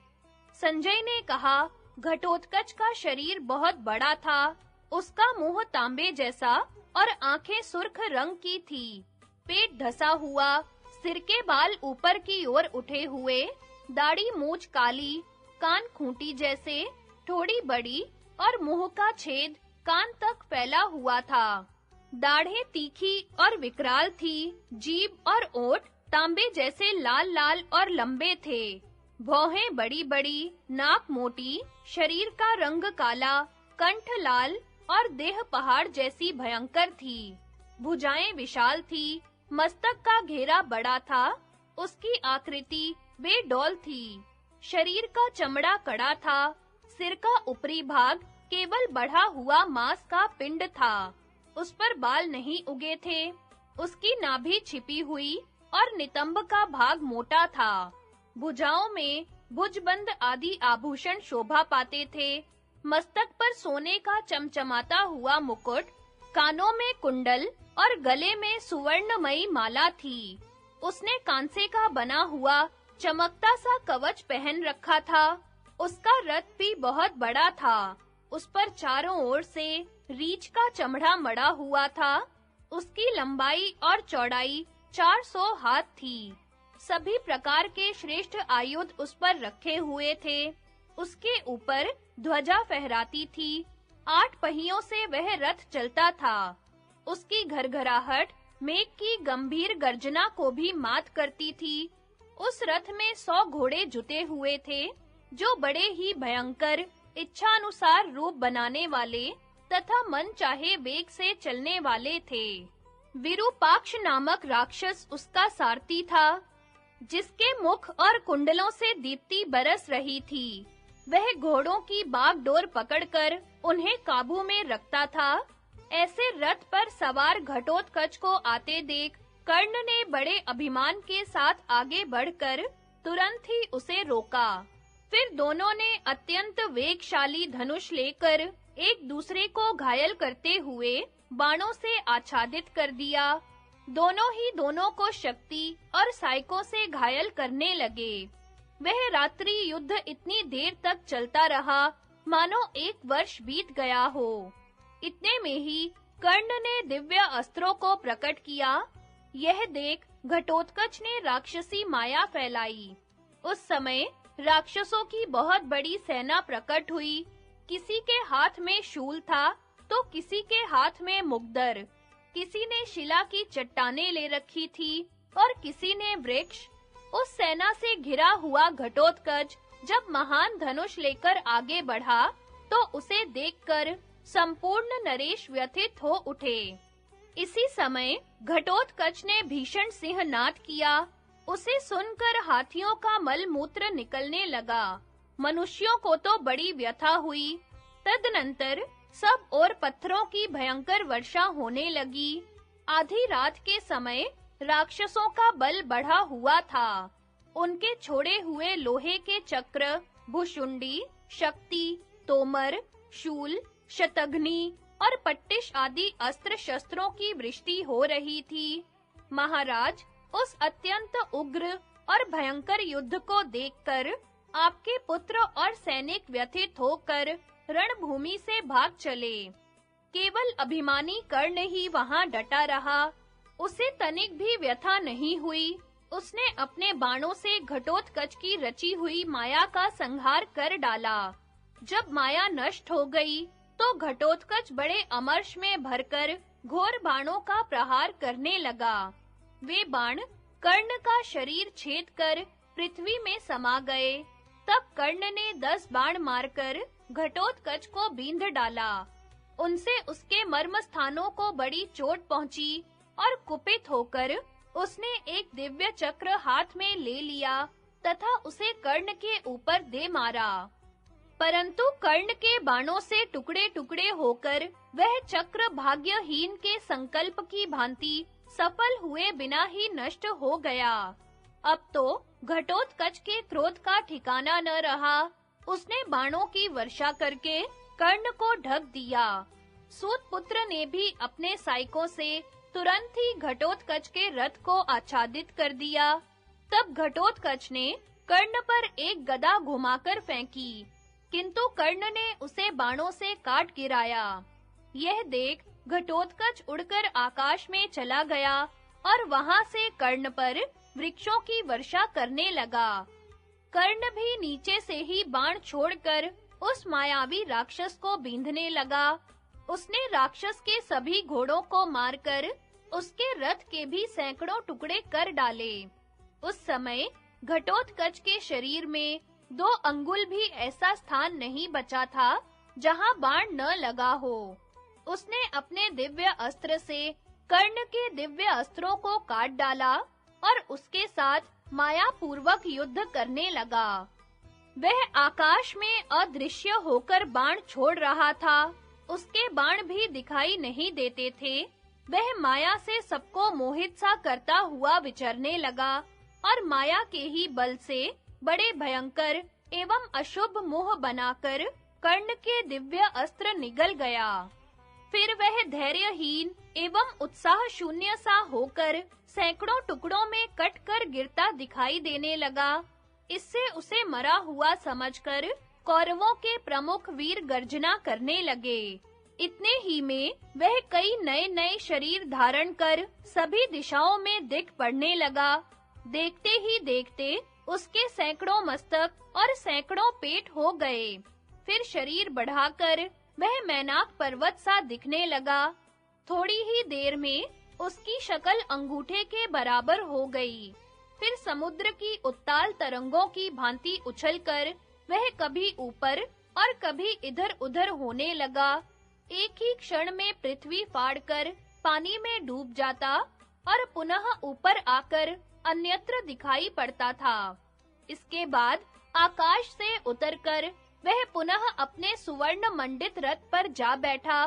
संजय ने कहा, घटोत्कच का शरीर बहुत बड़ा था, उसका मुंह तांबे जैसा और आंखें सुर्ख रंग की थी। पेट धसा हुआ, सिर के बाल ऊपर की ओर उठे हुए, दाढ़ी मूंछ काली, कान खूंटी जैसे, थोड़ी बड़ी और मुंह का छेद कान तक फैला हुआ था। दाढ़ें तीखी और विकराल थी, जीभ और ओठ तांबे जैसे लाल-लाल और लंबे थे। भौहें बड़ी-बड़ी, नाक मोटी, शरीर का रंग काला, कंठ लाल और देह पहाड़ जैसी भयंकर थी। भुजाएं विशाल थी, मस्तक का घेरा बड़ा था, उसकी आकृति बेडौल थी। शरीर का चमड़ा कड़ा था, सिर का ऊपरी भाग केवल बढ़ा हुआ मांस का पिंड था। उस पर बाल नहीं उगे थे, उसकी नाभि छिपी हुई और नितंब का भाग मोटा था। भुजाओं में भुजबंद आदि आभूषण शोभा पाते थे। मस्तक पर सोने का चमचमाता हुआ मुकुट, कानों में कुंडल और गले में सुवर्णमयी माला थी। उसने कांसे का बना हुआ चमकता सा कवच पहन रखा था। उसका रथ भी बहुत बड़ा था। उस पर चारों ओर से रीछ का चमड़ा मड़ा हुआ था। उसकी लंबाई और चौड़ाई 400 हाथ थी। सभी प्रकार के श्रेष्ठ आयुध उस पर रखे हुए थे। उसके ऊपर ध्वजा फहराती थी। 8 पहियों से वह रथ चलता था। उसकी घरघराहट मेघ की गंभीर गर्जना को भी मात करती थी। उस रथ में 100 घोड़े जुटे हुए थे, जो बड़े ही भयंकर, इच्छानुसार रूप बनाने वाले तथा मन चाहे वेग से चलने वाले थे। विरूपाक्ष नामक राक्षस उसका सारथी था, जिसके मुख और कुंडलों से दीप्ति बरस रही थी। वह घोड़ों की बागडोर पकड़कर उन्हें काबू में रखता था। ऐसे रथ पर सवार घटोत्कच को आते देख कर्ण ने बड़े अभिमान के साथ आगे बढ़कर तुरंत ही उसे रोका। फिर दोनों ने अत्यंत वेगशाली धनुष लेकर एक दूसरे को घायल करते हुए बाणों से आच्छादित कर दिया। दोनों ही दोनों को शक्ति और सायकों से घायल करने लगे। वह रात्रि युद्ध इतनी देर तक चलता रहा, मानो 1 वर्ष बीत गया हो। इतने में ही कर्ण ने दिव्य अस्त्रों को प्रकट किया। यह देख घटोत्कच ने राक्षसी माया फैलाई। उस समय राक्षसों की बहुत बड़ी सेना प्रकट हुई। किसी के हाथ में शूल था, तो किसी के हाथ में मुग्दर। किसी ने शिला की चट्टानें ले रखी थी और किसी ने वृक्ष। उस सेना से घिरा हुआ घटोत्कच जब महान धनुष लेकर आगे बढ़ा, तो उसे देखकर संपूर्ण नरेश व्यथित हो उठे। इसी समय घटोत्कच ने भीषण सिंहनाद किया। उसे सुनकर हाथियों का मल मूत्र निकलने लगा। मनुष्यों को तो बड़ी व्यथा हुई। तदनंतर सब ओर पत्थरों की भयंकर वर्षा होने लगी। आधी रात के समय राक्षसों का बल बढ़ा हुआ था। उनके छोड़े हुए लोहे के चक्र, भुशुंडी, शक्ति, तोमर, शूल, शतघ्नी और पट्टिश आदि अस्त्र शस्त्रों की वृष्टि हो रही थी। महाराज, उस अत्यंत उग्र और भयंकर युद्ध को देखकर आपके पुत्र और सैनिक व्यथित होकर रणभूमि से भाग चले। केवल अभिमानी कर्ण ही वहां डटा रहा। उसे तनिक भी व्यथा नहीं हुई। उसने अपने बाणों से घटोत्कच की रची हुई माया का संहार कर डाला। जब माया नष्ट हो गई, तो घटोत्कच बड़े अमर्ष में भरकर घोर बाणों का प्रहार करने लगा। वे बाण कर्ण का शरीर छेद कर पृथ्वी में समा गए। तब कर्ण ने 10 बाण मारकर घटोत्कच को बींध डाला। उनसे उसके मर्म स्थानों को बड़ी चोट पहुंची और कुपित होकर उसने एक दिव्य चक्र हाथ में ले लिया तथा उसे कर्ण के ऊपर दे मारा। परंतु कर्ण के बाणों से टुकड़े-टुकड़े होकर वह चक्र भाग्यहीन के संकल्प की भांति सफल हुए बिना ही नष्ट हो गया। अब तो घटोत्कच के क्रोध का ठिकाना न रहा। उसने बाणों की वर्षा करके कर्ण को ढक दिया। सूत पुत्र ने भी अपने सायकों से तुरंत ही घटोत्कच के रथ को आच्छादित कर दिया। तब घटोत्कच ने कर्ण पर एक गदा घुमाकर फेंकी, किंतु कर्ण ने उसे बाणों से काट गिराया। यह देख घटोत्कच उड़कर आकाश में चला गया और वहां से कर्ण पर वृक्षों की वर्षा करने लगा। कर्ण भी नीचे से ही बाण छोड़कर उस मायावी राक्षस को बींधने लगा। उसने राक्षस के सभी घोड़ों को मारकर उसके रथ के भी सैकड़ों टुकड़े कर डाले। उस समय घटोत्कच के शरीर में 2 अंगुल भी ऐसा स्थान नहीं बचा था जहां बाण न लगा हो। उसने अपने दिव्य अस्त्र से कर्ण के दिव्य अस्त्रों को काट डाला और उसके साथ माया पूर्वक युद्ध करने लगा। वह आकाश में अदृश्य होकर बाण छोड़ रहा था। उसके बाण भी दिखाई नहीं देते थे। वह माया से सबको मोहित सा करता हुआ विचरने लगा और माया के ही बल से बड़े भयंकर एवं अशुभ मोह बनाकर कर्ण के दिव्य अस्त्र निगल गया। फिर वह धैर्यहीन एवं उत्साह शून्य सा होकर सैकड़ों टुकड़ों में कटकर गिरता दिखाई देने लगा। इससे उसे मरा हुआ समझकर कौरवों के प्रमुख वीर गर्जना करने लगे। इतने ही में वह कई नए-नए शरीर धारण कर सभी दिशाओं में दिख पड़ने लगा। देखते ही देखते उसके सैकड़ों मस्तक और सैकड़ों पेट हो गए। फिर शरीर बढ़ाकर वह मैनाक पर्वत सा दिखने लगा। थोड़ी ही देर में उसकी शक्ल अंगूठे के बराबर हो गई। फिर समुद्र की उत्ताल तरंगों की भांति उछलकर वह कभी ऊपर और कभी इधर-उधर होने लगा। एक ही क्षण में पृथ्वी फाड़कर पानी में डूब जाता और पुनः ऊपर आकर अन्यत्र दिखाई पड़ता था। इसके बाद आकाश से उतरकर वह पुनः अपने सुवर्ण मंडित रथ पर जा बैठा।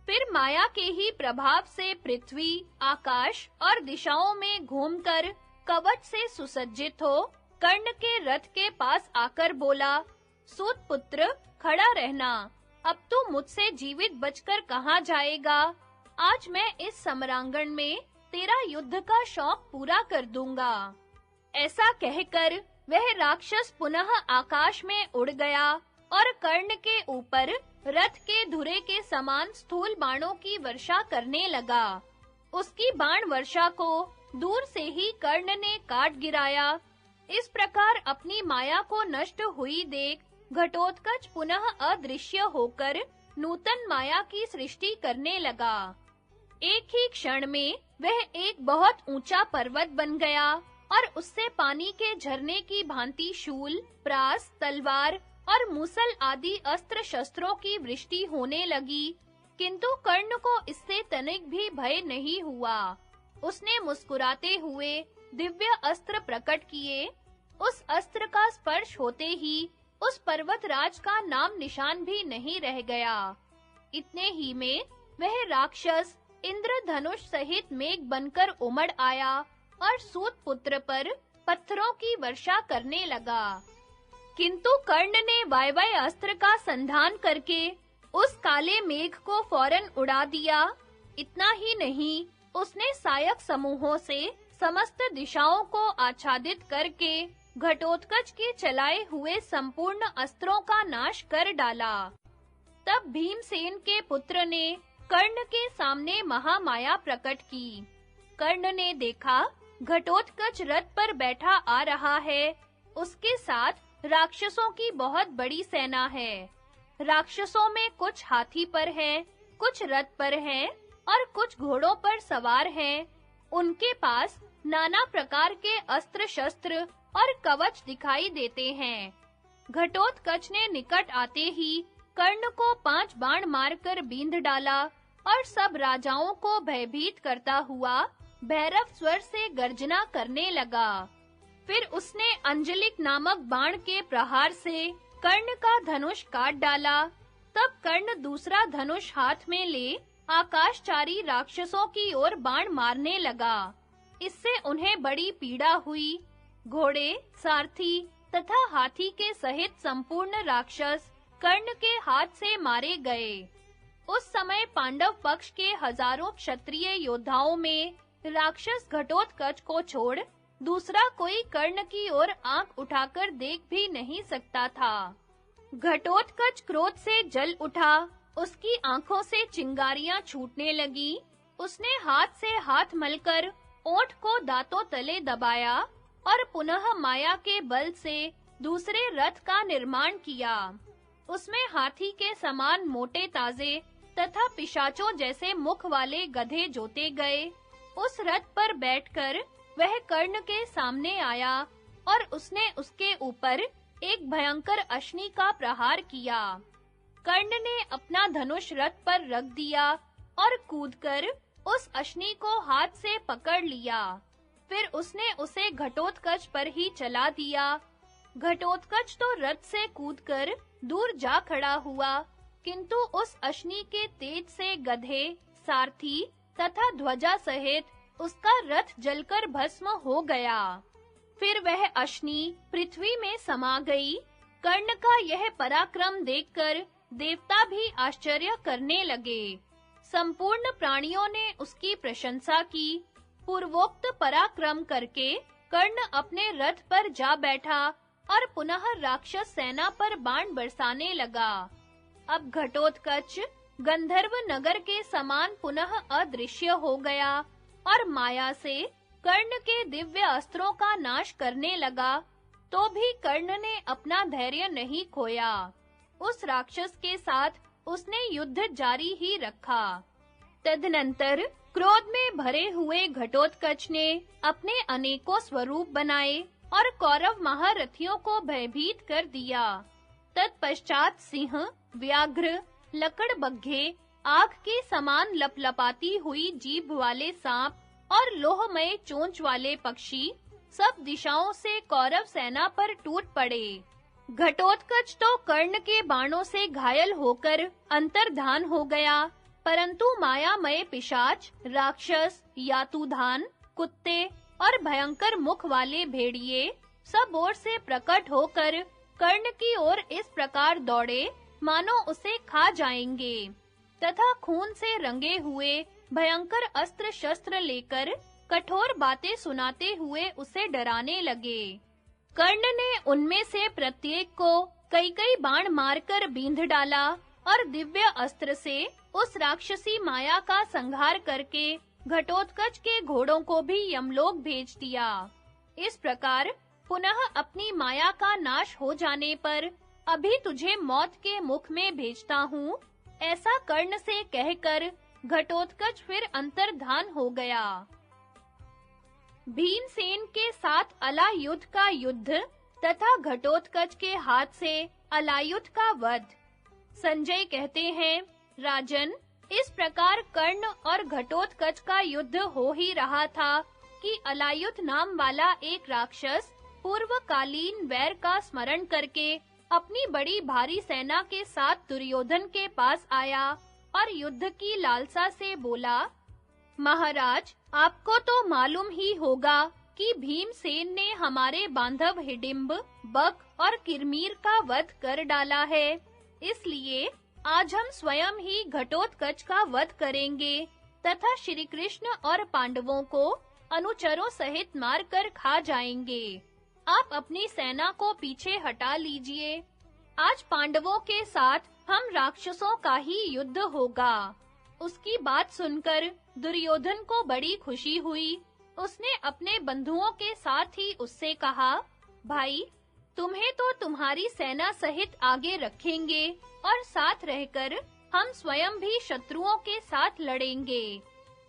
फिर माया के ही प्रभाव से पृथ्वी, आकाश और दिशाओं में घूमकर कवच से सुसज्जित हो कर्ण के रथ के पास आकर बोला, सूत पुत्र, खड़ा रहना। अब तू मुझसे जीवित बचकर कहाँ जाएगा? आज मैं इस समरांगण में तेरा युद्ध का शौक पूरा कर दूंगा। ऐसा कहकर वह राक्षस पुनः आकाश में उड़ गया और कर्ण के ऊपर रथ के धुरे के समान स्थूल बाणों की वर्षा करने लगा। उसकी बाण वर्षा को दूर से ही कर्ण ने काट गिराया। इस प्रकार अपनी माया को नष्ट हुई देख घटोत्कच पुनः अदृश्य होकर नूतन माया की सृष्टि करने लगा। एक ही क्षण में वह एक बहुत ऊंचा पर्वत बन गया और उससे पानी के झरने की भांति शूल, प्रास, तलवार और मूसल आदि अस्त्र शस्त्रों की वृष्टि होने लगी। किंतु कर्ण को इससे तनिक भी भय नहीं हुआ। उसने मुस्कुराते हुए दिव्य अस्त्र प्रकट किए। उस अस्त्र का स्पर्श होते ही उस पर्वतराज का नाम निशान भी नहीं रह गया। इतने ही में वह राक्षस इंद्रधनुष सहित मेघ बनकर उमड़ आया और सूत पुत्र पर पत्थरों की वर्षा करने लगा। किंतु कर्ण ने वायव्य अस्त्र का संधान करके उस काले मेघ को फौरन उड़ा दिया। इतना ही नहीं, उसने सायक समूहों से समस्त दिशाओं को आच्छादित करके घटोत्कच के चलाए हुए संपूर्ण अस्त्रों का नाश कर डाला। तब भीमसेन के पुत्र ने कर्ण के सामने महामाया प्रकट की। कर्ण ने देखा घटोत्कच रथ पर बैठा आ रहा है। उसके साथ राक्षसों की बहुत बड़ी सेना है। राक्षसों में कुछ हाथी पर है, कुछ रथ पर है और कुछ घोड़ों पर सवार हैं। उनके पास नाना प्रकार के अस्त्र शस्त्र और कवच दिखाई देते हैं। घटोत्कच ने निकट आते ही कर्ण को 5 बाण मारकर बींध डाला और सब राजाओं को भयभीत करता हुआ भैरव स्वर से गर्जना करने लगा। फिर उसने अंजलिक नामक बाण के प्रहार से कर्ण का धनुष काट डाला। तब कर्ण दूसरा धनुष हाथ में ले आकाशचारी राक्षसों की ओर बाण मारने लगा। इससे उन्हें बड़ी पीड़ा हुई। घोड़े, सारथी तथा हाथी के सहित संपूर्ण राक्षस कर्ण के हाथ से मारे गए। उस समय पांडव पक्ष के हजारों क्षत्रिय योद्धाओं में राक्षस घटोत्कच को छोड़ दूसरा कोई कर्ण की ओर आंख उठाकर देख भी नहीं सकता था। घटोत्कच क्रोध से जल उठा, उसकी आंखों से चिंगारियां छूटने लगी। उसने हाथ से हाथ मलकर ओंठ को दांतों तले दबाया और पुनः माया के बल से दूसरे रथ का निर्माण किया। उसमें हाथी के समान मोटे ताजे तथा पिशाचों जैसे मुख वाले गधे जोते गए। उस रथ पर बैठकर वह कर्ण के सामने आया और उसने उसके ऊपर एक भयंकर अश्नि का प्रहार किया। कर्ण ने अपना धनुष रथ पर रख दिया और कूदकर उस अश्नि को हाथ से पकड़ लिया। फिर उसने उसे घटोत्कच पर ही चला दिया। घटोत्कच तो रथ से कूदकर दूर जा खड़ा हुआ, किंतु उस अश्नि के तेज से गधे, सारथी तथा ध्वजा सहित उसका रथ जलकर भस्म हो गया। फिर वह अश्नि पृथ्वी में समा गई। कर्ण का यह पराक्रम देखकर देवता भी आश्चर्य करने लगे। संपूर्ण प्राणियों ने उसकी प्रशंसा की। पूर्वोक्त पराक्रम करके कर्ण अपने रथ पर जा बैठा और पुनः राक्षस सेना पर बाण बरसाने लगा। अब घटोत्कच गंधर्व नगर के समान पुनः अदृश्य हो गया और माया से कर्ण के दिव्य अस्त्रों का नाश करने लगा। तो भी कर्ण ने अपना धैर्य नहीं खोया। उस राक्षस के साथ उसने युद्ध जारी ही रखा। तदनंतर क्रोध में भरे हुए घटोत्कच ने अपने अनेकों स्वरूप बनाए और कौरव महारथियों को भयभीत कर दिया। तत्पश्चात सिंह, व्याघ्र, लकड़बग्घे, आग के समान लपलपाती हुई जीभ वाले सांप और लोहमय चोंच वाले पक्षी सब दिशाओं से कौरव सेना पर टूट पड़े। घटोत्कच तो कर्ण के बाणों से घायल होकर अंतर्धान हो गया, परंतु मायामय पिशाच, राक्षस, यातुधान, कुत्ते और भयंकर मुख वाले भेड़िए सब ओर से प्रकट होकर कर्ण की ओर इस प्रकार दौड़े मानो उसे खा जाएंगे, तथा खून से रंगे हुए भयंकर अस्त्र शस्त्र लेकर कठोर बातें सुनाते हुए उसे डराने लगे। कर्ण ने उनमें से प्रत्येक को कई-कई बाण मारकर बींध डाला और दिव्य अस्त्र से उस राक्षसी माया का संहार करके घटोत्कच के घोड़ों को भी यमलोक भेज दिया। इस प्रकार पुनः अपनी माया का नाश हो जाने पर अभी तुझे मौत के मुख में भेजता हूँ, ऐसा कर्ण से कहकर घटोत्कच फिर अंतर्धान हो गया। भीमसेन के साथ अलायुध का युद्ध तथा घटोत्कच के हाथ से अलायुध का वध। संजय कहते हैं, राजन, इस प्रकार कर्ण और घटोत्कच का युद्ध हो ही रहा था कि अलायुध नाम वाला एक राक्षस पूर्वकालीन वैर का स्मरण करके अपनी बड़ी भारी सेना के साथ दुर्योधन के पास आया और युद्ध की लालसा से बोला, महाराज, आपको तो मालूम ही होगा कि भीमसेन ने हमारे बांधव हिडिंब, बक और किरमीर का वध कर डाला है। इसलिए आज हम स्वयं ही घटोत्कच का वध करेंगे तथा श्री कृष्ण और पांडवों को अनुचरों सहित मारकर खा जाएंगे। आप अपनी सेना को पीछे हटा लीजिए। आज पांडवों के साथ हम राक्षसों का ही युद्ध होगा। उसकी बात सुनकर दुर्योधन को बड़ी खुशी हुई। उसने अपने बंधुओं के साथ ही उससे कहा, भाई, तुम्हें तो तुम्हारी सेना सहित आगे रखेंगे और साथ रहकर हम स्वयं भी शत्रुओं के साथ लड़ेंगे।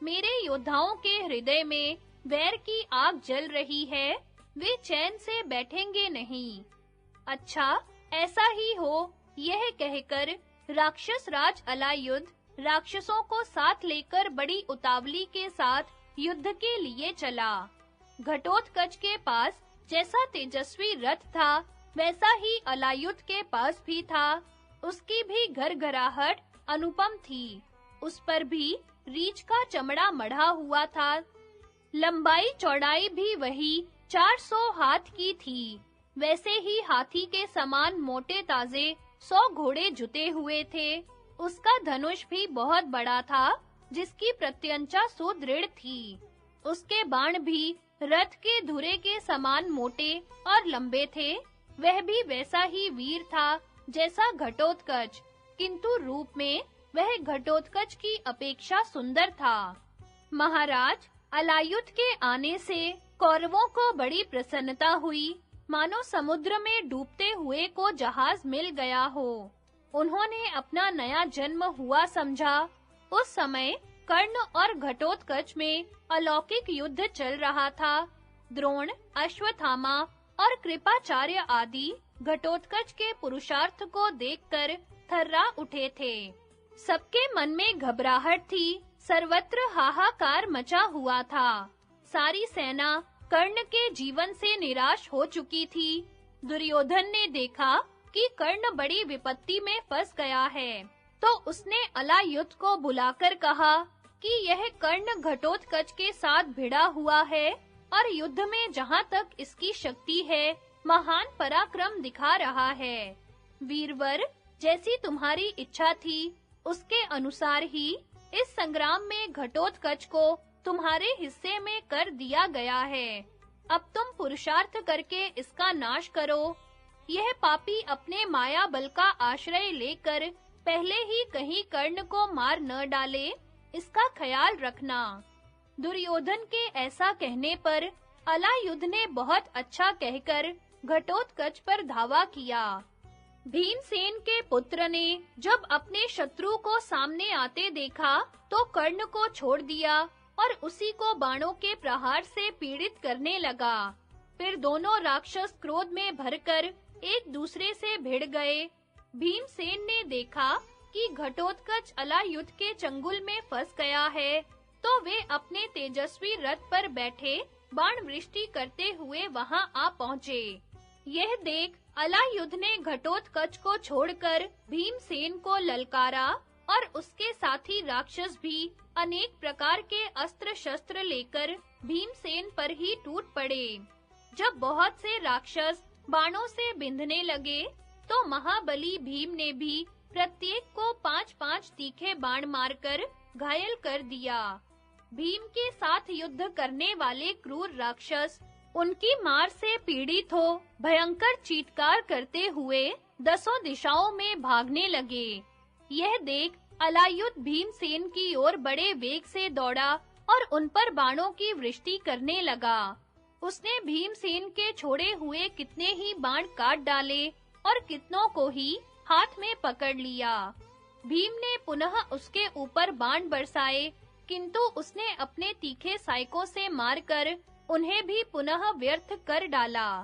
मेरे योद्धाओं के हृदय में वैर की आग जल रही है, वे चैन से बैठेंगे नहीं। अच्छा, ऐसा ही हो, यह कहकर राक्षस राज अलायुध राक्षसों को साथ लेकर बड़ी उतावली के साथ युद्ध के लिए चला। घटोत्कच के पास जैसा तेजस्वी रथ था, वैसा ही अलायुध के पास भी था। उसकी भी घरघराहट अनुपम थी। उस पर भी रीछ का चमड़ा मढ़ा हुआ था। लंबाई चौड़ाई भी वही 400 हाथ की थी। वैसे ही हाथी के समान मोटे ताजे 100 घोड़े जुटे हुए थे। उसका धनुष भी बहुत बड़ा था, जिसकी प्रत्यंचा सुदृढ़ थी। उसके बाण भी रथ के धुरे के समान मोटे और लंबे थे। वह भी वैसा ही वीर था जैसा घटोत्कच, किंतु रूप में वह घटोत्कच की अपेक्षा सुंदर था। महाराज, अलायुध के आने से कौरवों को बड़ी प्रसन्नता हुई, मानो समुद्र में डूबते हुए को जहाज मिल गया हो। उन्होंने अपना नया जन्म हुआ समझा। उस समय कर्ण और घटोत्कच में अलौकिक युद्ध चल रहा था। द्रोण, अश्वत्थामा और कृपाचार्य आदि घटोत्कच के पुरुषार्थ को देखकर थर्रा उठे थे। सबके मन में घबराहट थी, सर्वत्र हाहाकार मचा हुआ था। सारी सेना कर्ण के जीवन से निराश हो चुकी थी। दुर्योधन ने देखा कि कर्ण बड़ी विपत्ति में फंस गया है, तो उसने अलायुध को बुलाकर कहा कि यह कर्ण घटोत्कच के साथ भिड़ा हुआ है और युद्ध में जहां तक इसकी शक्ति है, महान पराक्रम दिखा रहा है। वीरवर, जैसी तुम्हारी इच्छा थी, उसके अनुसार ही इस संग्राम में घटोत्कच को तुम्हारे हिस्से में कर दिया गया है। अब तुम पुरुषार्थ करके इसका नाश करो। यह पापी अपने माया बल का आश्रय लेकर पहले ही कहीं कर्ण को मार न डाले, इसका ख्याल रखना। दुर्योधन के ऐसा कहने पर अलायुध ने बहुत अच्छा कहकर घटोत्कच पर धावा किया। भीमसेन के पुत्र ने जब अपने शत्रु को सामने आते देखा, तो कर्ण को छोड़ दिया और उसी को बाणों के प्रहार से पीड़ित करने लगा। फिर दोनों राक्षस क्रोध में भरकर एक दूसरे से भिड़ गए। भीमसेन ने देखा कि घटोत्कच अलायुध के चंगुल में फंस गया है, तो वे अपने तेजस्वी रथ पर बैठे बाण वृष्टि करते हुए वहां आ पहुंचे। यह देख अलायुध ने घटोत्कच को छोड़कर भीमसेन को ललकारा और उसके साथी राक्षस भी अनेक प्रकार के अस्त्र शस्त्र लेकर भीमसेन पर ही टूट पड़े। जब बहुत से राक्षस बाणों से बिंधने लगे, तो महाबली भीम ने भी प्रत्येक को 5-5 तीखे बाण मारकर घायल कर दिया। भीम के साथ युद्ध करने वाले क्रूर राक्षस उनकी मार से पीड़ित हो भयंकर चीत्कार करते हुए दसों दिशाओं में भागने लगे। यह देख अलायुध भीमसेन की ओर बड़े वेग से दौड़ा और उन पर बाणों की वृष्टि करने लगा। उसने भीमसेन के छोड़े हुए कितने ही बाण काट डाले और कितनों को ही हाथ में पकड़ लिया। भीम ने पुनः उसके ऊपर बाण बरसाए, किंतु उसने अपने तीखे सायकों से मारकर उन्हें भी पुनः व्यर्थ कर डाला।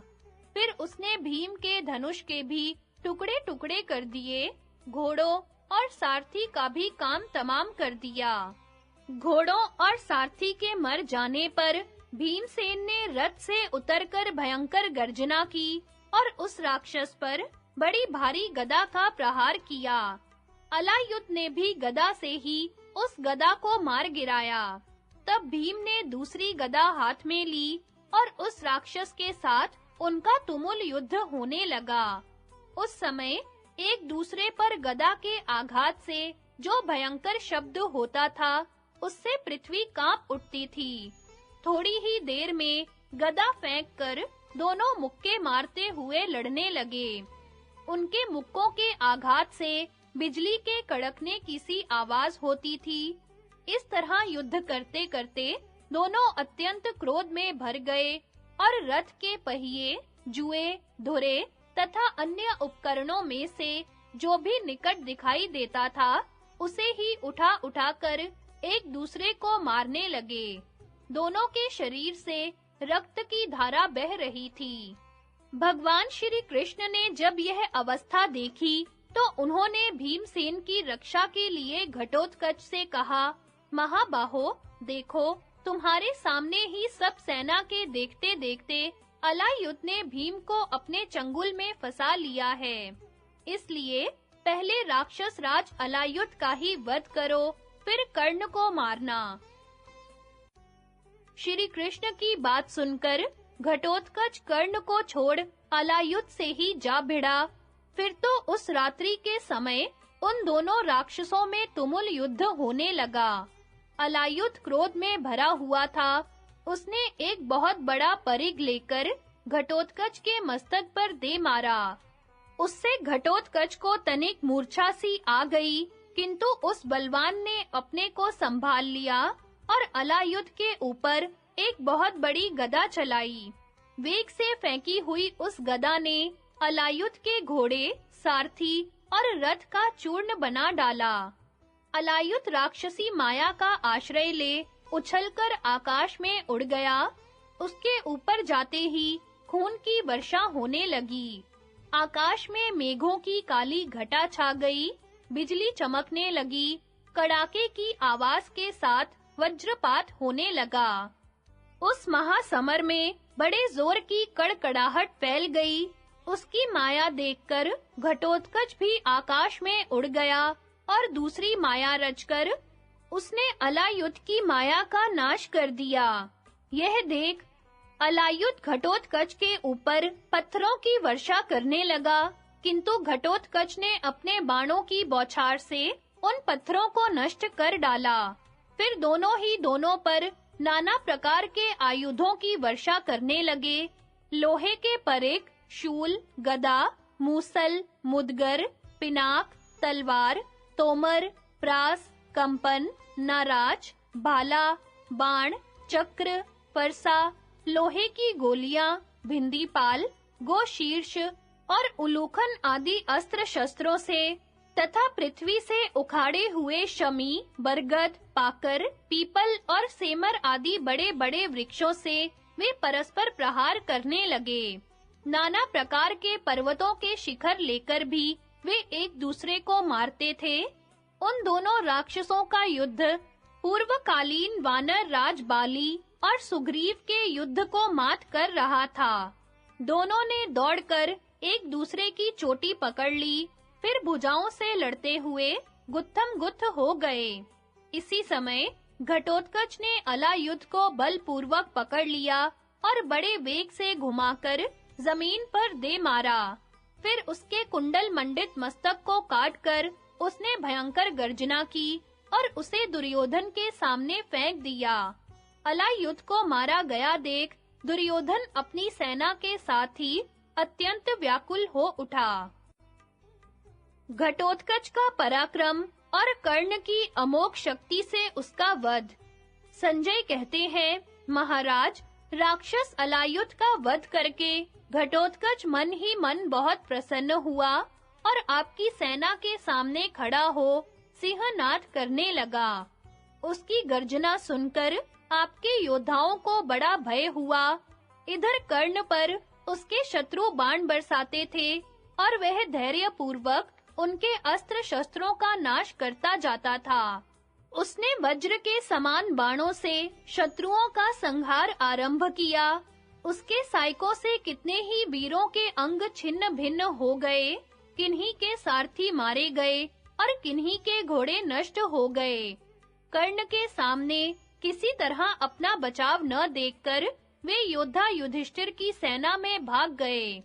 फिर उसने भीम के धनुष के भी टुकड़े-टुकड़े कर दिए, घोड़ों और सारथी का भी काम तमाम कर दिया। घोड़ों और सारथी के मर जाने पर भीमसेन ने रथ से उतरकर भयंकर गर्जना की और उस राक्षस पर बड़ी भारी गदा का प्रहार किया। अलायुध ने भी गदा से ही उस गदा को मार गिराया। तब भीम ने दूसरी गदा हाथ में ली और उस राक्षस के साथ उनका तुमुल युद्ध होने लगा। उस समय एक दूसरे पर गदा के आघात से जो भयंकर शब्द होता था, उससे पृथ्वी कांप उठती थी। थोड़ी ही देर में गदा फेंककर दोनों मुक्के मारते हुए लड़ने लगे। उनके मुक्कों के आघात से बिजली के कड़कने की सी आवाज होती थी। इस तरह युद्ध करते-करते दोनों अत्यंत क्रोध में भर गए और रथ के पहिए, जुए, धुरे तथा अन्य उपकरणों में से जो भी निकट दिखाई देता था, उसे ही उठा-उठाकर एक दूसरे को मारने लगे। दोनों के शरीर से रक्त की धारा बह रही थी। भगवान श्री कृष्ण ने जब यह अवस्था देखी, तो उन्होंने भीमसेन की रक्षा के लिए घटोत्कच से कहा, महाबाहो, देखो, तुम्हारे सामने ही सब सेना के देखते-देखते अलायुध ने भीम को अपने चंगुल में फंसा लिया है। इसलिए पहले राक्षस राज अलायुध का ही वध करो, फिर कर्ण को मारना। श्री कृष्ण की बात सुनकर घटोत्कच कर्ण को छोड़ अलायुध से ही जा भिड़ा। फिर तो उस रात्रि के समय उन दोनों राक्षसों में तुमुल युद्ध होने लगा। अलायुध क्रोध में भरा हुआ था। उसने एक बहुत बड़ा परिघ लेकर घटोत्कच के मस्तक पर दे मारा। उससे घटोत्कच को तनिक मूर्छा सी आ गई, किंतु उस बलवान ने अपने को संभाल लिया और अलायुध के ऊपर एक बहुत बड़ी गदा चलाई। वेग से फेंकी हुई उस गदा ने अलायुध के घोड़े, सारथी और रथ का चूर्ण बना डाला। अलायुध राक्षसी माया का आश्रय ले उछलकर आकाश में उड़ गया। उसके ऊपर जाते ही खून की वर्षा होने लगी। आकाश में मेघों की काली घटा छा गई, बिजली चमकने लगी, कड़ाके की आवाज के साथ वज्रपात होने लगा। उस महासमर में बड़े जोर की कड़कड़ाहट फैल गई। उसकी माया देखकर घटोत्कच भी आकाश में उड़ गया और दूसरी माया रचकर उसने अलायुध की माया का नाश कर दिया। यह देख अलायुध घटोत्कच के ऊपर पत्थरों की वर्षा करने लगा, किंतु घटोत्कच ने अपने बाणों की बौछार से उन पत्थरों को नष्ट कर डाला। फिर दोनों पर नाना प्रकार के आयुधों की वर्षा करने लगे। लोहे के परिघ, शूल, गदा, मूसल, मुदगर, पिनाक, तलवार, तोमर, प्रास, कंपन, नाराज, भाला, बाण, चक्र, फरसा, लोहे की गोलियां, भिंदीपाल, गोशीर्ष और उलूखन आदि अस्त्र शस्त्रों से तथा पृथ्वी से उखाड़े हुए शमी, बरगद, पाकर, पीपल और सेमर आदि बड़े-बड़े वृक्षों से वे परस्पर प्रहार करने लगे। नाना प्रकार के पर्वतों के शिखर लेकर भी वे एक दूसरे को मारते थे। उन दोनों राक्षसों का युद्ध पूर्वकालीन वानर राज बाली और सुग्रीव के युद्ध को मात कर रहा था। दोनों ने दौड़कर एक दूसरे की चोटी पकड़ ली, फिर भुजाओं से लड़ते हुए गुत्थम-गुत्थ हो गए। इसी समय घटोत्कच ने अलायुध को बलपूर्वक पकड़ लिया और बड़े वेग से घुमाकर जमीन पर दे मारा। फिर उसके कुंडल मंडित मस्तक को काटकर उसने भयंकर गर्जना की और उसे दुर्योधन के सामने फेंक दिया। अलायुध को मारा गया देख दुर्योधन अपनी सेना के साथ ही अत्यंत व्याकुल हो उठा। घटोत्कच का पराक्रम और कर्ण की अमोघ शक्ति से उसका वध। संजय कहते हैं, महाराज, राक्षस अलायुध का वध करके घटोत्कच मन ही मन बहुत प्रसन्न हुआ और आपकी सेना के सामने खड़ा हो सिंहनाद करने लगा। उसकी गर्जना सुनकर आपके योद्धाओं को बड़ा भय हुआ। इधर कर्ण पर उसके शत्रु बाण बरसाते थे और वह धैर्य पूर्वक उनके अस्त्र शस्त्रों का नाश करता जाता था। उसने वज्र के समान बाणों से शत्रुओं का संहार आरंभ किया। उसके सायकों से कितने ही वीरों के अंग छिन्न भिन्न हो गए, किन्हीं के सारथी मारे गए और किन्हीं के घोड़े नष्ट हो गए। कर्ण के सामने किसी तरह अपना बचाव न देखकर वे योद्धा युधिष्ठिर की सेना में भाग गए।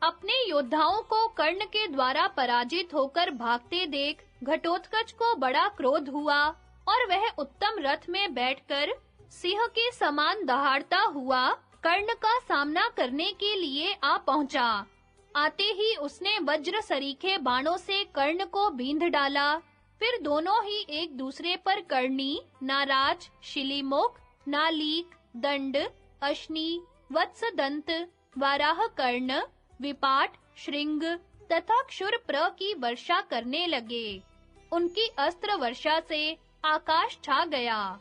अपने योद्धाओं को कर्ण के द्वारा पराजित होकर भागते देख घटोत्कच को बड़ा क्रोध हुआ और वह उत्तम रथ में बैठकर सिंह के समान दहाड़ता हुआ कर्ण का सामना करने के लिए आ पहुंचा। आते ही उसने वज्र सरीखे बाणों से कर्ण को बींध डाला। फिर दोनों ही एक दूसरे पर कर्णी, नाराज, शिलीमुख, नालीक, दंड, अश्नि, वत्सदंत, वाराह कर्ण, विपाट, श्रृंग तथा क्षुरप्र की वर्षा करने लगे। उनकी अस्त्र वर्षा से आकाश छा गया।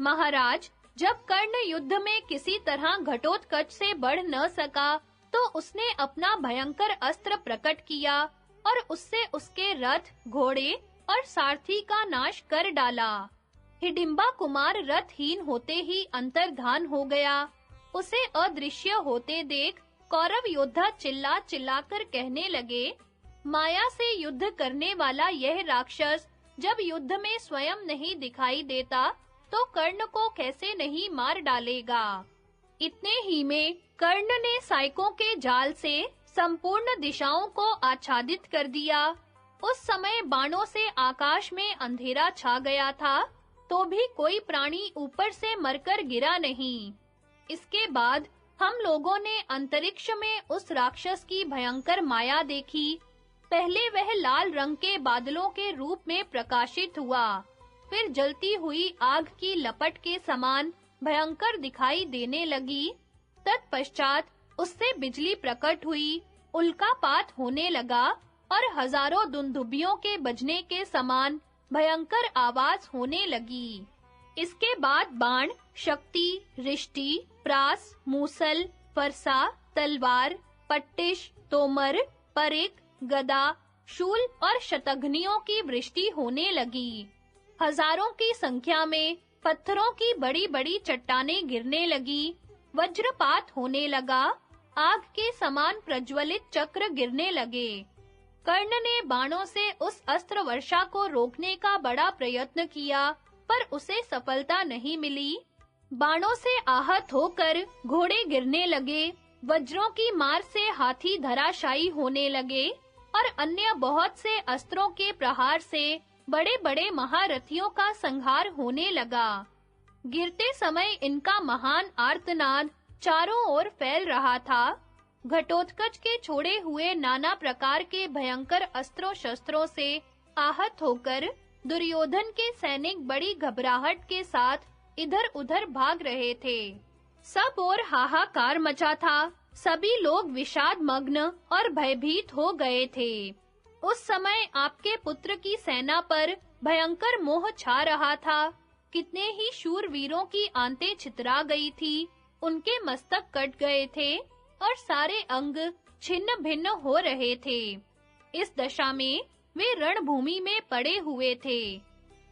महाराज, जब कर्ण युद्ध में किसी तरह घटोत्कच से बढ़ न सका, तो उसने अपना भयंकर अस्त्र प्रकट किया और उससे उसके रथ, घोड़े और सारथी का नाश कर डाला। हिडिंबा कुमार रथहीन होते ही अंतर्धान हो गया। उसे अदृश्य होते देख कौरव योद्धा चिल्ला-चिल्लाकर कहने लगे, माया से युद्ध करने वाला यह राक्षस जब युद्ध में स्वयं नहीं दिखाई देता, तो कर्ण को कैसे नहीं मार डालेगा। इतने ही में कर्ण ने सायकों के जाल से संपूर्ण दिशाओं को आच्छादित कर दिया। उस समय बाणों से आकाश में अंधेरा छा गया था, तो भी कोई प्राणी ऊपर से मरकर गिरा नहीं। इसके बाद हम लोगों ने अंतरिक्ष में उस राक्षस की भयंकर माया देखी। पहले वह लाल रंग के बादलों के रूप में प्रकाशित हुआ, फिर जलती हुई आग की लपट के समान भयंकर दिखाई देने लगी। तत्पश्चात उससे बिजली प्रकट हुई, उल्कापात होने लगा और हजारों दुंदुभियों के बजने के समान भयंकर आवाज होने लगी। इसके बाद बाण, शक्ति, रिष्टि, प्रास, मूसल, फरसा, तलवार, पट्टिश, तोमर, परिक, गदा, शूल और शतघ्नियों की वृष्टि होने लगी। हजारों की संख्या में पत्थरों की बड़ी-बड़ी चट्टानें गिरने लगी, वज्रपात होने लगा, आग के समान प्रज्वलित चक्र गिरने लगे। कर्ण ने बाणों से उस अस्त्र वर्षा को रोकने का बड़ा प्रयत्न किया, पर उसे सफलता नहीं मिली। बाणों से आहत होकर घोड़े गिरने लगे, वज्रों की मार से हाथी धराशायी होने लगे और अन्य बहुत से अस्त्रों के प्रहार से बड़े-बड़े महारथियों का संहार होने लगा। गिरते समय इनका महान आर्तनाद चारों ओर फैल रहा था। घटोत्कच के छोड़े हुए नाना प्रकार के भयंकर अस्त्रों-शस्त्रों से आहत होकर दुर्योधन के सैनिक बड़ी घबराहट के साथ इधर-उधर भाग रहे थे। सब ओर हाहाकार मचा था, सभी लोग विषाद मग्न और भयभीत हो गए थे। उस समय आपके पुत्र की सेना पर भयंकर मोह छा रहा था। कितने ही शूरवीरों की आंतें छितरा गई थी, उनके मस्तक कट गए थे और सारे अंग छिन्न-भिन्न हो रहे थे। इस दशा में वे रणभूमि में पड़े हुए थे।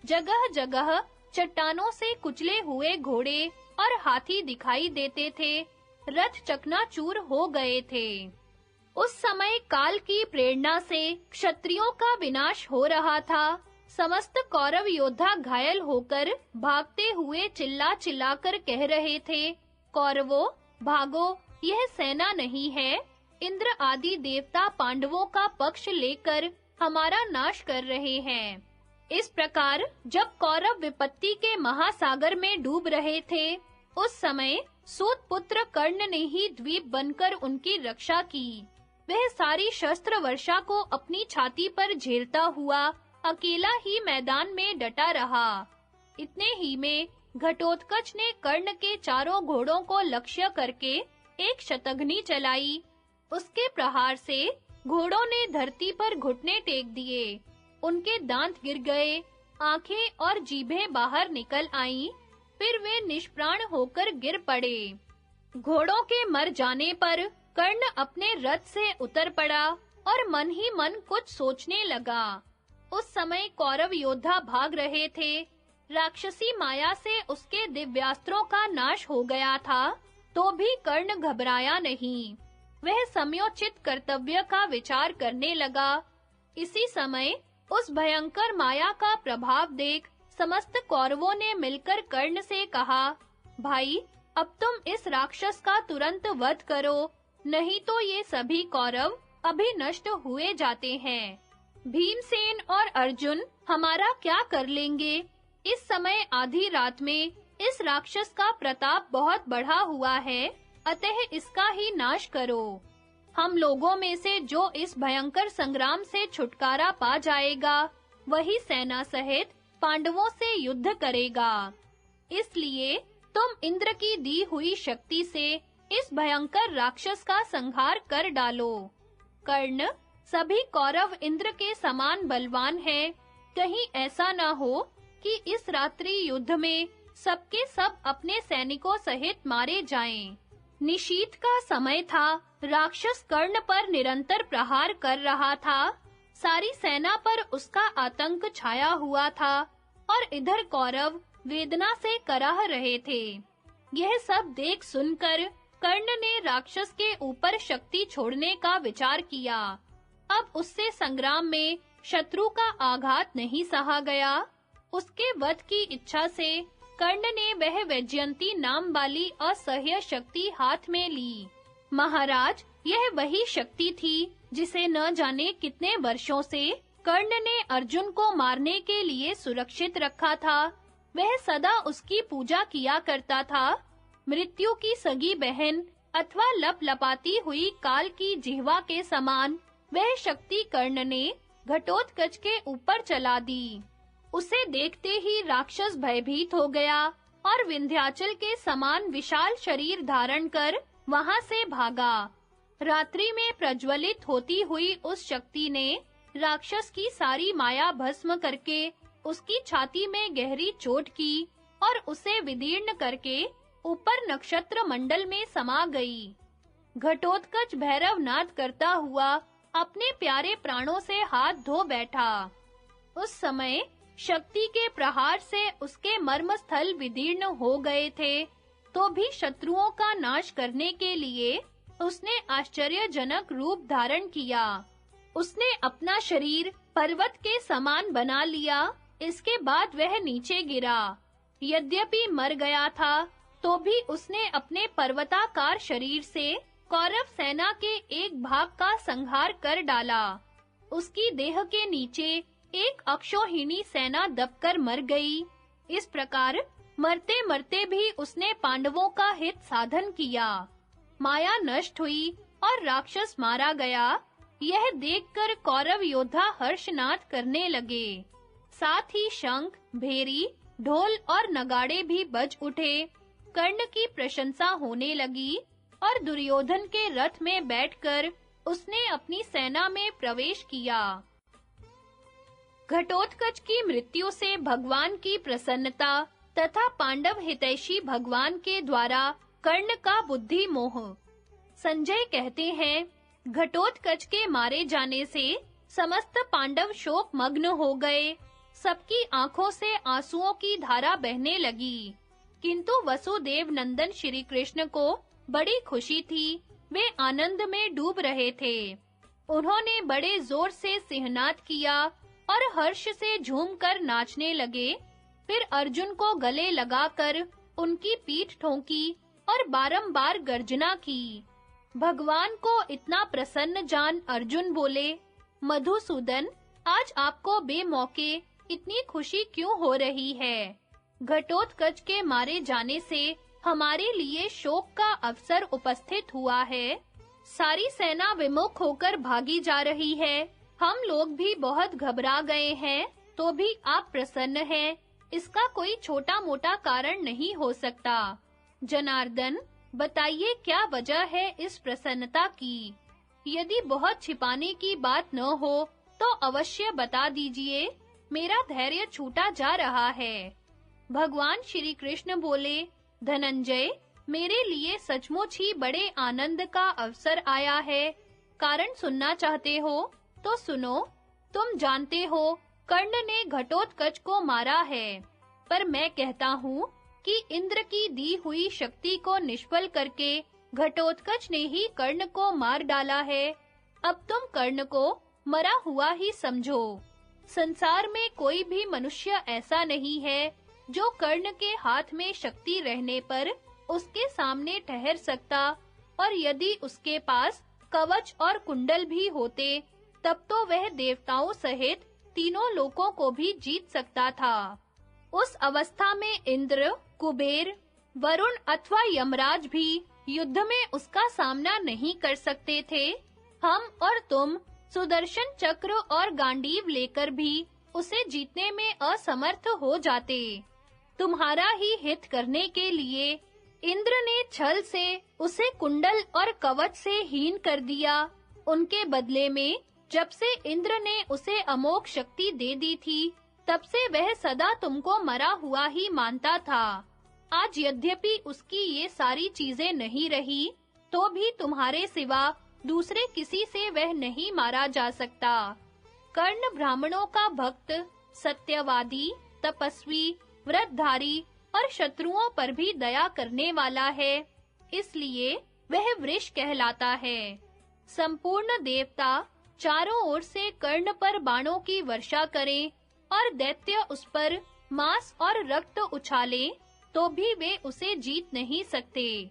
जगह-जगह चट्टानों से कुचले हुए घोड़े और हाथी दिखाई देते थे, रथ चकनाचूर हो गए थे। उस समय काल की प्रेरणा से क्षत्रियों का विनाश हो रहा था। समस्त कौरव योद्धा घायल होकर भागते हुए चिल्ला-चिल्लाकर कह रहे थे, कौरवों, भागो, यह सेना नहीं है। इंद्र आदि देवता पांडवों का पक्ष लेकर हमारा नाश कर रहे हैं। इस प्रकार जब कौरव विपत्ति के महासागर में डूब रहे थे, उस समय सूत पुत्र कर्ण ने ही द्वीप बनकर उनकी रक्षा की। वह सारी शस्त्र वर्षा को अपनी छाती पर झेलता हुआ अकेला ही मैदान में डटा रहा। इतने ही में घटोत्कच ने कर्ण के चारों घोड़ों को लक्ष्य करके एक शतघ्नि चलाई। उसके प्रहार से घोड़ों ने धरती पर घुटने टेक दिए। उनके दांत गिर गए, आंखें और जीभें बाहर निकल आईं, फिर वे निष्प्राण होकर गिर पड़े। घोड़ों के मर जाने पर कर्ण अपने रथ से उतर पड़ा और मन ही मन कुछ सोचने लगा। उस समय कौरव योद्धा भाग रहे थे। राक्षसी माया से उसके दिव्यास्त्रों का नाश हो गया था, तो भी कर्ण घबराया नहीं। वह समयोचित कर्तव्य का विचार करने लगा। इसी समय उस भयंकर माया का प्रभाव देख समस्त कौरवों ने मिलकर कर्ण से कहा, भाई, अब तुम इस राक्षस का तुरंत वध करो, नहीं तो ये सभी कौरव अभी नष्ट हुए जाते हैं। भीमसेन और अर्जुन हमारा क्या कर लेंगे? इस समय आधी रात में इस राक्षस का प्रताप बहुत बढ़ा हुआ है, अतः इसका ही नाश करो। हम लोगों में से जो इस भयंकर संग्राम से छुटकारा पा जाएगा, वही सेना सहित पांडवों से युद्ध करेगा। इसलिए तुम इंद्र की दी हुई शक्ति से इस भयंकर राक्षस का संहार कर डालो। कर्ण, सभी कौरव इंद्र के समान बलवान हैं। कहीं ऐसा ना हो कि इस रात्रि युद्ध में सबके सब अपने सैनिकों सहित मारे जाएं। निशीथ का समय था। राक्षस कर्ण पर निरंतर प्रहार कर रहा था। सारी सेना पर उसका आतंक छाया हुआ था और इधर कौरव वेदना से कराह रहे थे। यह सब देख सुनकर कर्ण ने राक्षस के ऊपर शक्ति छोड़ने का विचार किया। अब उससे संग्राम में शत्रु का आघात नहीं सहा गया। उसके वध की इच्छा से कर्ण ने वह वैजयंती नाम वाली असह्य शक्ति हाथ में ली। महाराज, यह वही शक्ति थी जिसे न जाने कितने वर्षों से कर्ण ने अर्जुन को मारने के लिए सुरक्षित रखा था। वह सदा उसकी पूजा किया करता था। मृत्यु की सगी बहन अथवा लपलपाती हुई काल की जिह्वा के समान वह शक्ति कर्ण ने घटोत्कच के ऊपर चला दी। उसे देखते ही राक्षस भयभीत हो गया और विंध्याचल के समान विशाल शरीर धारण कर वहां से भागा। रात्रि में प्रज्वलित होती हुई उस शक्ति ने राक्षस की सारी माया भस्म करके उसकी छाती में गहरी चोट की और उसे विदीर्ण करके ऊपर नक्षत्र मंडल में समा गई। घटोत्कच भैरव नाद करता हुआ अपने प्यारे प्राणों से हाथ धो बैठा। उस समय शक्ति के प्रहार से उसके मर्मस्थल विदीर्ण हो गए थे, तो भी शत्रुओं का नाश करने के लिए उसने आश्चर्यजनक रूप धारण किया। उसने अपना शरीर पर्वत के समान बना लिया। इसके बाद वह नीचे गिरा। यद्यपि मर गया था, तो भी उसने अपने पर्वताकार शरीर से कौरव सेना के एक भाग का संहार कर डाला। उसकी देह के नीचे एक अक्षौहिणी सेना दबकर मर गई। इस प्रकार मरते-मरते भी उसने पांडवों का हित साधन किया। माया नष्ट हुई और राक्षस मारा गया। यह देखकर कौरव योद्धा हर्षनाद करने लगे। साथ ही शंख, भेरी, ढोल और नगाड़े भी बज उठे। कर्ण की प्रशंसा होने लगी और दुर्योधन के रथ में बैठकर उसने अपनी सेना में प्रवेश किया। घटोत्कच की मृत्यु से भगवान की प्रसन्नता तथा पांडव हितैषी भगवान के द्वारा कर्ण का बुद्धि मोह। संजय कहते हैं, घटोत्कच के मारे जाने से समस्त पांडव शोक मग्न हो गए। सबकी आंखों से आंसुओं की धारा बहने लगी। किंतु वसुदेव नंदन श्री कृष्ण को बड़ी खुशी थी। वे आनंद में डूब रहे थे। उन्होंने बड़े जोर से सिंहनाद किया और हर्ष से झूमकर नाचने लगे। फिर अर्जुन को गले लगाकर उनकी पीठ ठोंकी और बारंबार गर्जना की। भगवान को इतना प्रसन्न जान अर्जुन बोले, मधुसूदन, आज आपको बेमौके इतनी खुशी क्यों हो रही है? घटोत्कच के मारे जाने से हमारे लिए शोक का अवसर उपस्थित हुआ है। सारी सेना विमुख होकर भागी जा रही है। हम लोग भी बहुत घबरा गए हैं, तो भी आप प्रसन्न हैं। इसका कोई छोटा-मोटा कारण नहीं हो सकता। जनार्दन, बताइए क्या वजह है इस प्रसन्नता की? यदि बहुत छिपाने की बात न हो, तो अवश्य बता दीजिए। मेरा धैर्य छूटा जा रहा है। भगवान श्री कृष्ण बोले, धनंजय, मेरे लिए सचमुच ही बड़े आनंद का अवसर आया है। कारण सुनना चाहते हो तो सुनो। तुम जानते हो कर्ण ने घटोत्कच को मारा है, पर मैं कहता हूँ कि इंद्र की दी हुई शक्ति को निष्फल करके घटोत्कच ने ही कर्ण को मार डाला है। अब तुम कर्ण को मरा हुआ ही समझो। संसार में कोई भी मनुष्य ऐसा नहीं है जो कर्ण के हाथ में शक्ति रहने पर उसके सामने ठहर सकता, और यदि उसके पास कवच और कुंडल भी होते, तब तो वह देवताओं सहित तीनों लोकों को भी जीत सकता था। उस अवस्था में इंद्र, कुबेर, वरुण अथवा यमराज भी युद्ध में उसका सामना नहीं कर सकते थे। हम और तुम सुदर्शन चक्र और गांडीव लेकर भी उसे जीतने में असमर्थ हो जाते। तुम्हारा ही हित करने के लिए इंद्र ने छल से उसे कुंडल और कवच से हीन कर दिया। उनके बदले में जब से इंद्र ने उसे अमोघ शक्ति दे दी थी, तब से वह सदा तुमको मरा हुआ ही मानता था। आज यद्यपि उसकी ये सारी चीजें नहीं रही, तो भी तुम्हारे सिवा दूसरे किसी से वह नहीं मारा जा सकता। कर्ण ब्राह्मणों का भक्त, सत्यवादी, तपस्वी, व्रतधारी और शत्रुओं पर भी दया करने वाला है। इसलिए वह वृष कहलाता है। संपूर्ण देवता चारों ओर से कर्ण पर बाणों की वर्षा करें और दैत्य उस पर मांस और रक्त उछाले, तो भी वे उसे जीत नहीं सकते।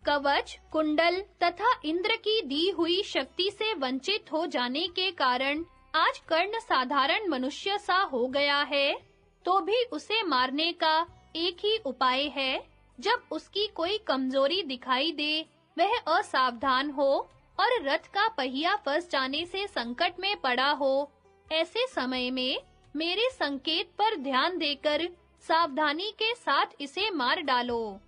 कवच, कुंडल तथा इंद्र की दी हुई शक्ति से वंचित हो जाने के कारण आज कर्ण साधारण मनुष्य सा हो गया है, तो भी उसे मारने का एक ही उपाय है। जब उसकी कोई कमजोरी दिखाई दे, वह असावधान हो और रथ का पहिया फंस जाने से संकट में पड़ा हो, ऐसे समय में मेरे संकेत पर ध्यान देकर सावधानी के साथ इसे मार डालो।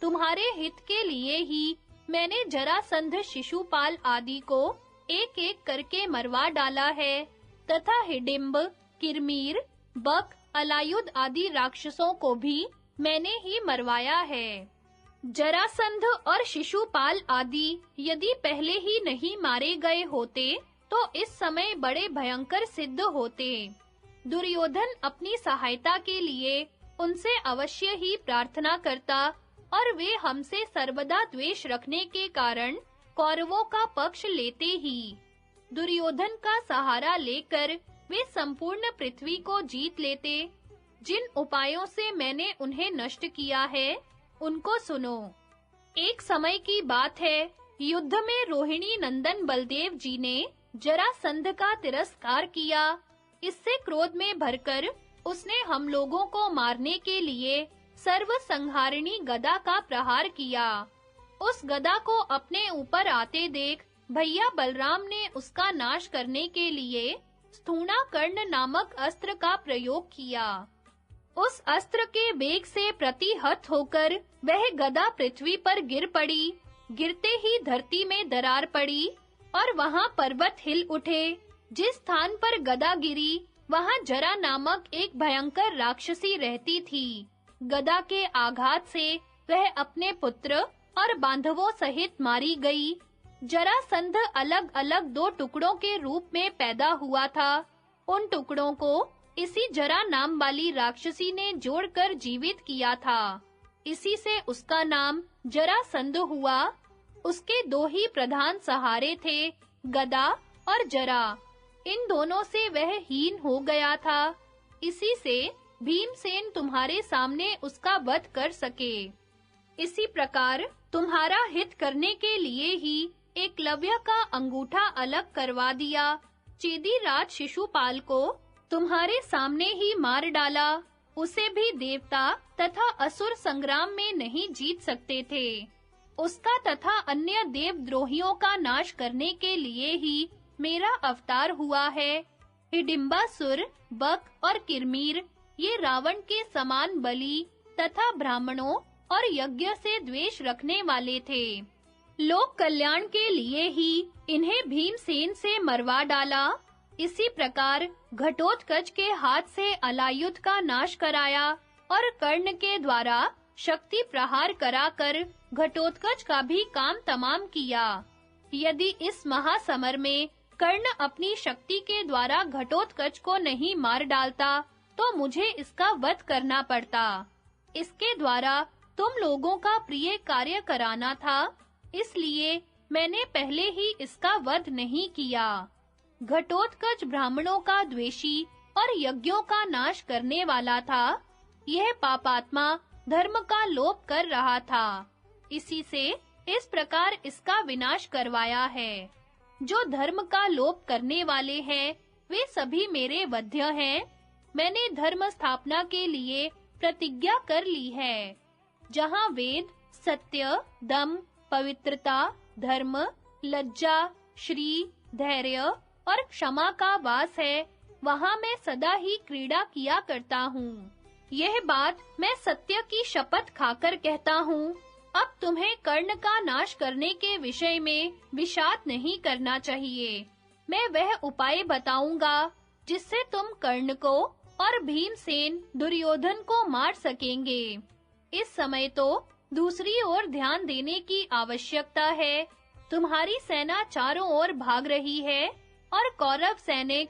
तुम्हारे हित के लिए ही मैंने जरासंध, शिशुपाल आदि को एक-एक करके मरवा डाला है, तथा हिडिंब, किरमीर, बक, अलायुध आदि राक्षसों को भी मैंने ही मरवाया है। जरासंध और शिशुपाल आदि यदि पहले ही नहीं मारे गए होते, तो इस समय बड़े भयंकर सिद्ध होते। दुर्योधन अपनी सहायता के लिए उनसे अवश्य ही प्रार्थना करता, और वे हमसे सर्वदा द्वेष रखने के कारण कौरवों का पक्ष लेते ही। दुर्योधन का सहारा लेकर वे संपूर्ण पृथ्वी को जीत लेते। जिन उपायों से मैंने उन्हें नष्ट किया है, उनको सुनो। एक समय की बात है, युद्ध में रोहिणी नंदन बलदेव जी ने जरासंध का तिरस्कार किया। इससे क्रोध में भरकर उसने हम लोगों को मारने के लिए सर्वसंहारिणी गदा का प्रहार किया। उस गदा को अपने ऊपर आते देख भैया बलराम ने उसका नाश करने के लिए स्थूणाकर्ण नामक अस्त्र का प्रयोग किया। उस अस्त्र के वेग से प्रतिहत होकर वह गदा पृथ्वी पर गिर पड़ी। गिरते ही धरती में दरार पड़ी और वहां पर्वत हिल उठे। जिस स्थान पर गदा गिरी, वहां जरा नामक एक भयंकर राक्षसी रहती थी। गदा के आघात से वह अपने पुत्र और बांधवों सहित मारी गई। जरासंध अलग-अलग 2 टुकड़ों के रूप में पैदा हुआ था। उन टुकड़ों को इसी जरा नाम वाली राक्षसी ने जोड़कर जीवित किया था। इसी से उसका नाम जरासंध हुआ। उसके 2 ही प्रधान सहारे थे, गदा और जरा। इन दोनों से वह हीन हो गया था। इसी से भीमसेन तुम्हारे सामने उसका वध कर सके। इसी प्रकार तुम्हारा हित करने के लिए ही एकलव्य का अंगूठा अलग करवा दिया। चेदीराज शिशुपाल को तुम्हारे सामने ही मार डाला। उसे भी देवता तथा असुर संग्राम में नहीं जीत सकते थे। उसका तथा अन्य देवद्रोहियों का नाश करने के लिए ही मेरा अवतार हुआ है। हिडिंबासुर, बक और किरमीर ये रावण के समान बलि तथा ब्राह्मणों और यज्ञ से द्वेष रखने वाले थे। लोक कल्याण के लिए ही इन्हें भीमसेन से मरवा डाला। इसी प्रकार घटोत्कच के हाथ से अलायुध का नाश कराया और कर्ण के द्वारा शक्ति प्रहार कराकर घटोत्कच का भी काम तमाम किया। यदि इस महासमर में कर्ण अपनी शक्ति के द्वारा घटोत्कच को नहीं मार डालता, तो मुझे इसका वध करना पड़ता। इसके द्वारा तुम लोगों का प्रिय कार्य कराना था, इसलिए मैंने पहले ही इसका वध नहीं किया। घटोत्कच ब्राह्मणों का द्वेषी और यज्ञों का नाश करने वाला था। यह पापात्मा धर्म का लोप कर रहा था। इसी से इस प्रकार इसका विनाश करवाया है। जो धर्म का लोप करने वाले हैं, वे सभी मेरे वध्य हैं। मैंने धर्म स्थापना के लिए प्रतिज्ञा कर ली है। जहाँ वेद, सत्य, दम, पवित्रता, धर्म, लज्जा, श्री, धैर्य और क्षमा का वास है, वहाँ मैं सदा ही क्रीड़ा किया करता हूँ। यह बात मैं सत्य की शपथ खाकर कहता हूँ। अब तुम्हें कर्ण का नाश करने के विषय में विषाद नहीं करना चाहिए। मैं वह उपाय बताऊंगा जिससे तुम कर्ण को और भीमसेन, दुर्योधन को मार सकेंगे। इस समय तो दूसरी ओर ध्यान देने की आवश्यकता है। तुम्हारी सेना चारों ओर भाग रही है और कौरव सैनिक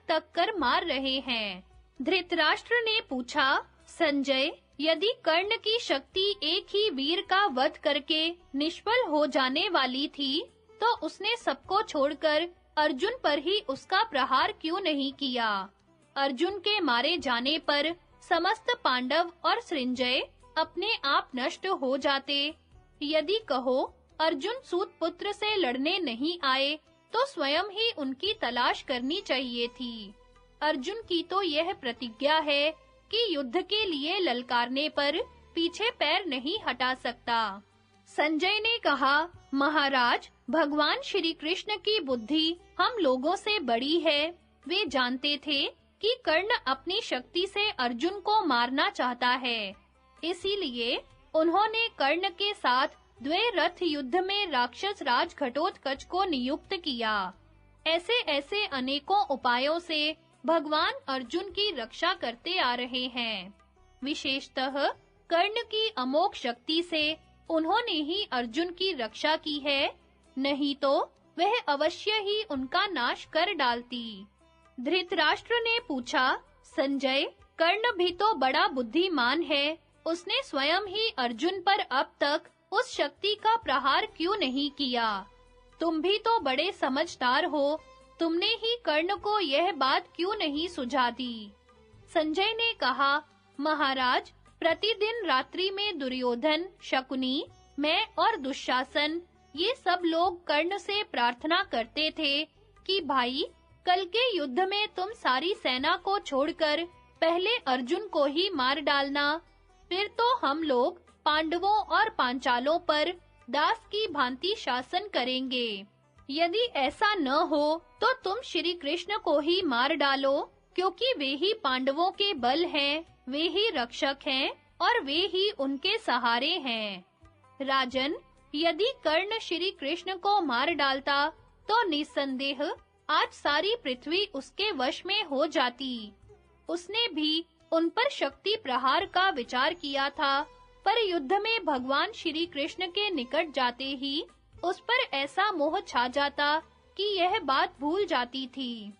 तक कर मार रहे हैं। धृतराष्ट्र ने पूछा, संजय, यदि कर्ण की शक्ति एक ही वीर का वध करके निष्फल हो जाने वाली थी, तो उसने सबको छोड़कर अर्जुन पर ही उसका प्रहार क्यों नहीं किया? अर्जुन के मारे जाने पर समस्त पांडव और सृंजय अपने आप नष्ट हो जाते। यदि कहो अर्जुन सूत पुत्र से लड़ने नहीं आए, तो स्वयं ही उनकी तलाश करनी चाहिए थी। अर्जुन की तो यह प्रतिज्ञा है कि युद्ध के लिए ललकारने पर पीछे पैर नहीं हटा सकता। संजय ने कहा, महाराज, भगवान श्री कृष्ण की बुद्धि हम लोगों से बड़ी है। वे जानते थे कि कर्ण अपनी शक्ति से अर्जुन को मारना चाहता है। इसीलिए उन्होंने कर्ण के साथ द्वैरथ युद्ध में राक्षस राज घटोत्कच को नियुक्त किया। ऐसे अनेकों उपायों से भगवान अर्जुन की रक्षा करते आ रहे हैं। विशेषतः कर्ण की अमोघ शक्ति से उन्होंने ही अर्जुन की रक्षा की है, नहीं तो वह अवश्य ही उनका नाश कर डालती। धृतराष्ट्र ने पूछा, संजय, कर्ण भी तो बड़ा बुद्धिमान है, उसने स्वयं ही अर्जुन पर अब तक उस शक्ति का प्रहार क्यों नहीं किया? तुम भी तो बड़े समझदार हो, तुमने ही कर्ण को यह बात क्यों नहीं सुझा दी? संजय ने कहा, महाराज, प्रतिदिन रात्रि में दुर्योधन, शकुनी, मैं और दुशासन ये सब लोग कर्ण से प्रार्थना करते थे कि भाई, कल के युद्ध में तुम सारी सेना को छोड़कर पहले अर्जुन को ही मार डालना, फिर तो हम लोग पांडवों और पांचालों पर दास की भांति शासन करेंगे। यदि ऐसा न हो तो तुम श्री कृष्ण को ही मार डालो, क्योंकि वे ही पांडवों के बल हैं, वे ही रक्षक हैं और वे ही उनके सहारे हैं। राजन, यदि कर्ण श्री कृष्ण को मार डालता तो निस्संदेह आज सारी पृथ्वी उसके वश में हो जाती। उसने भी उन पर शक्ति प्रहार का विचार किया था, पर युद्ध में भगवान श्री कृष्ण के निकट जाते ही उस पर ऐसा मोह छा जाता कि यह बात भूल जाती थी।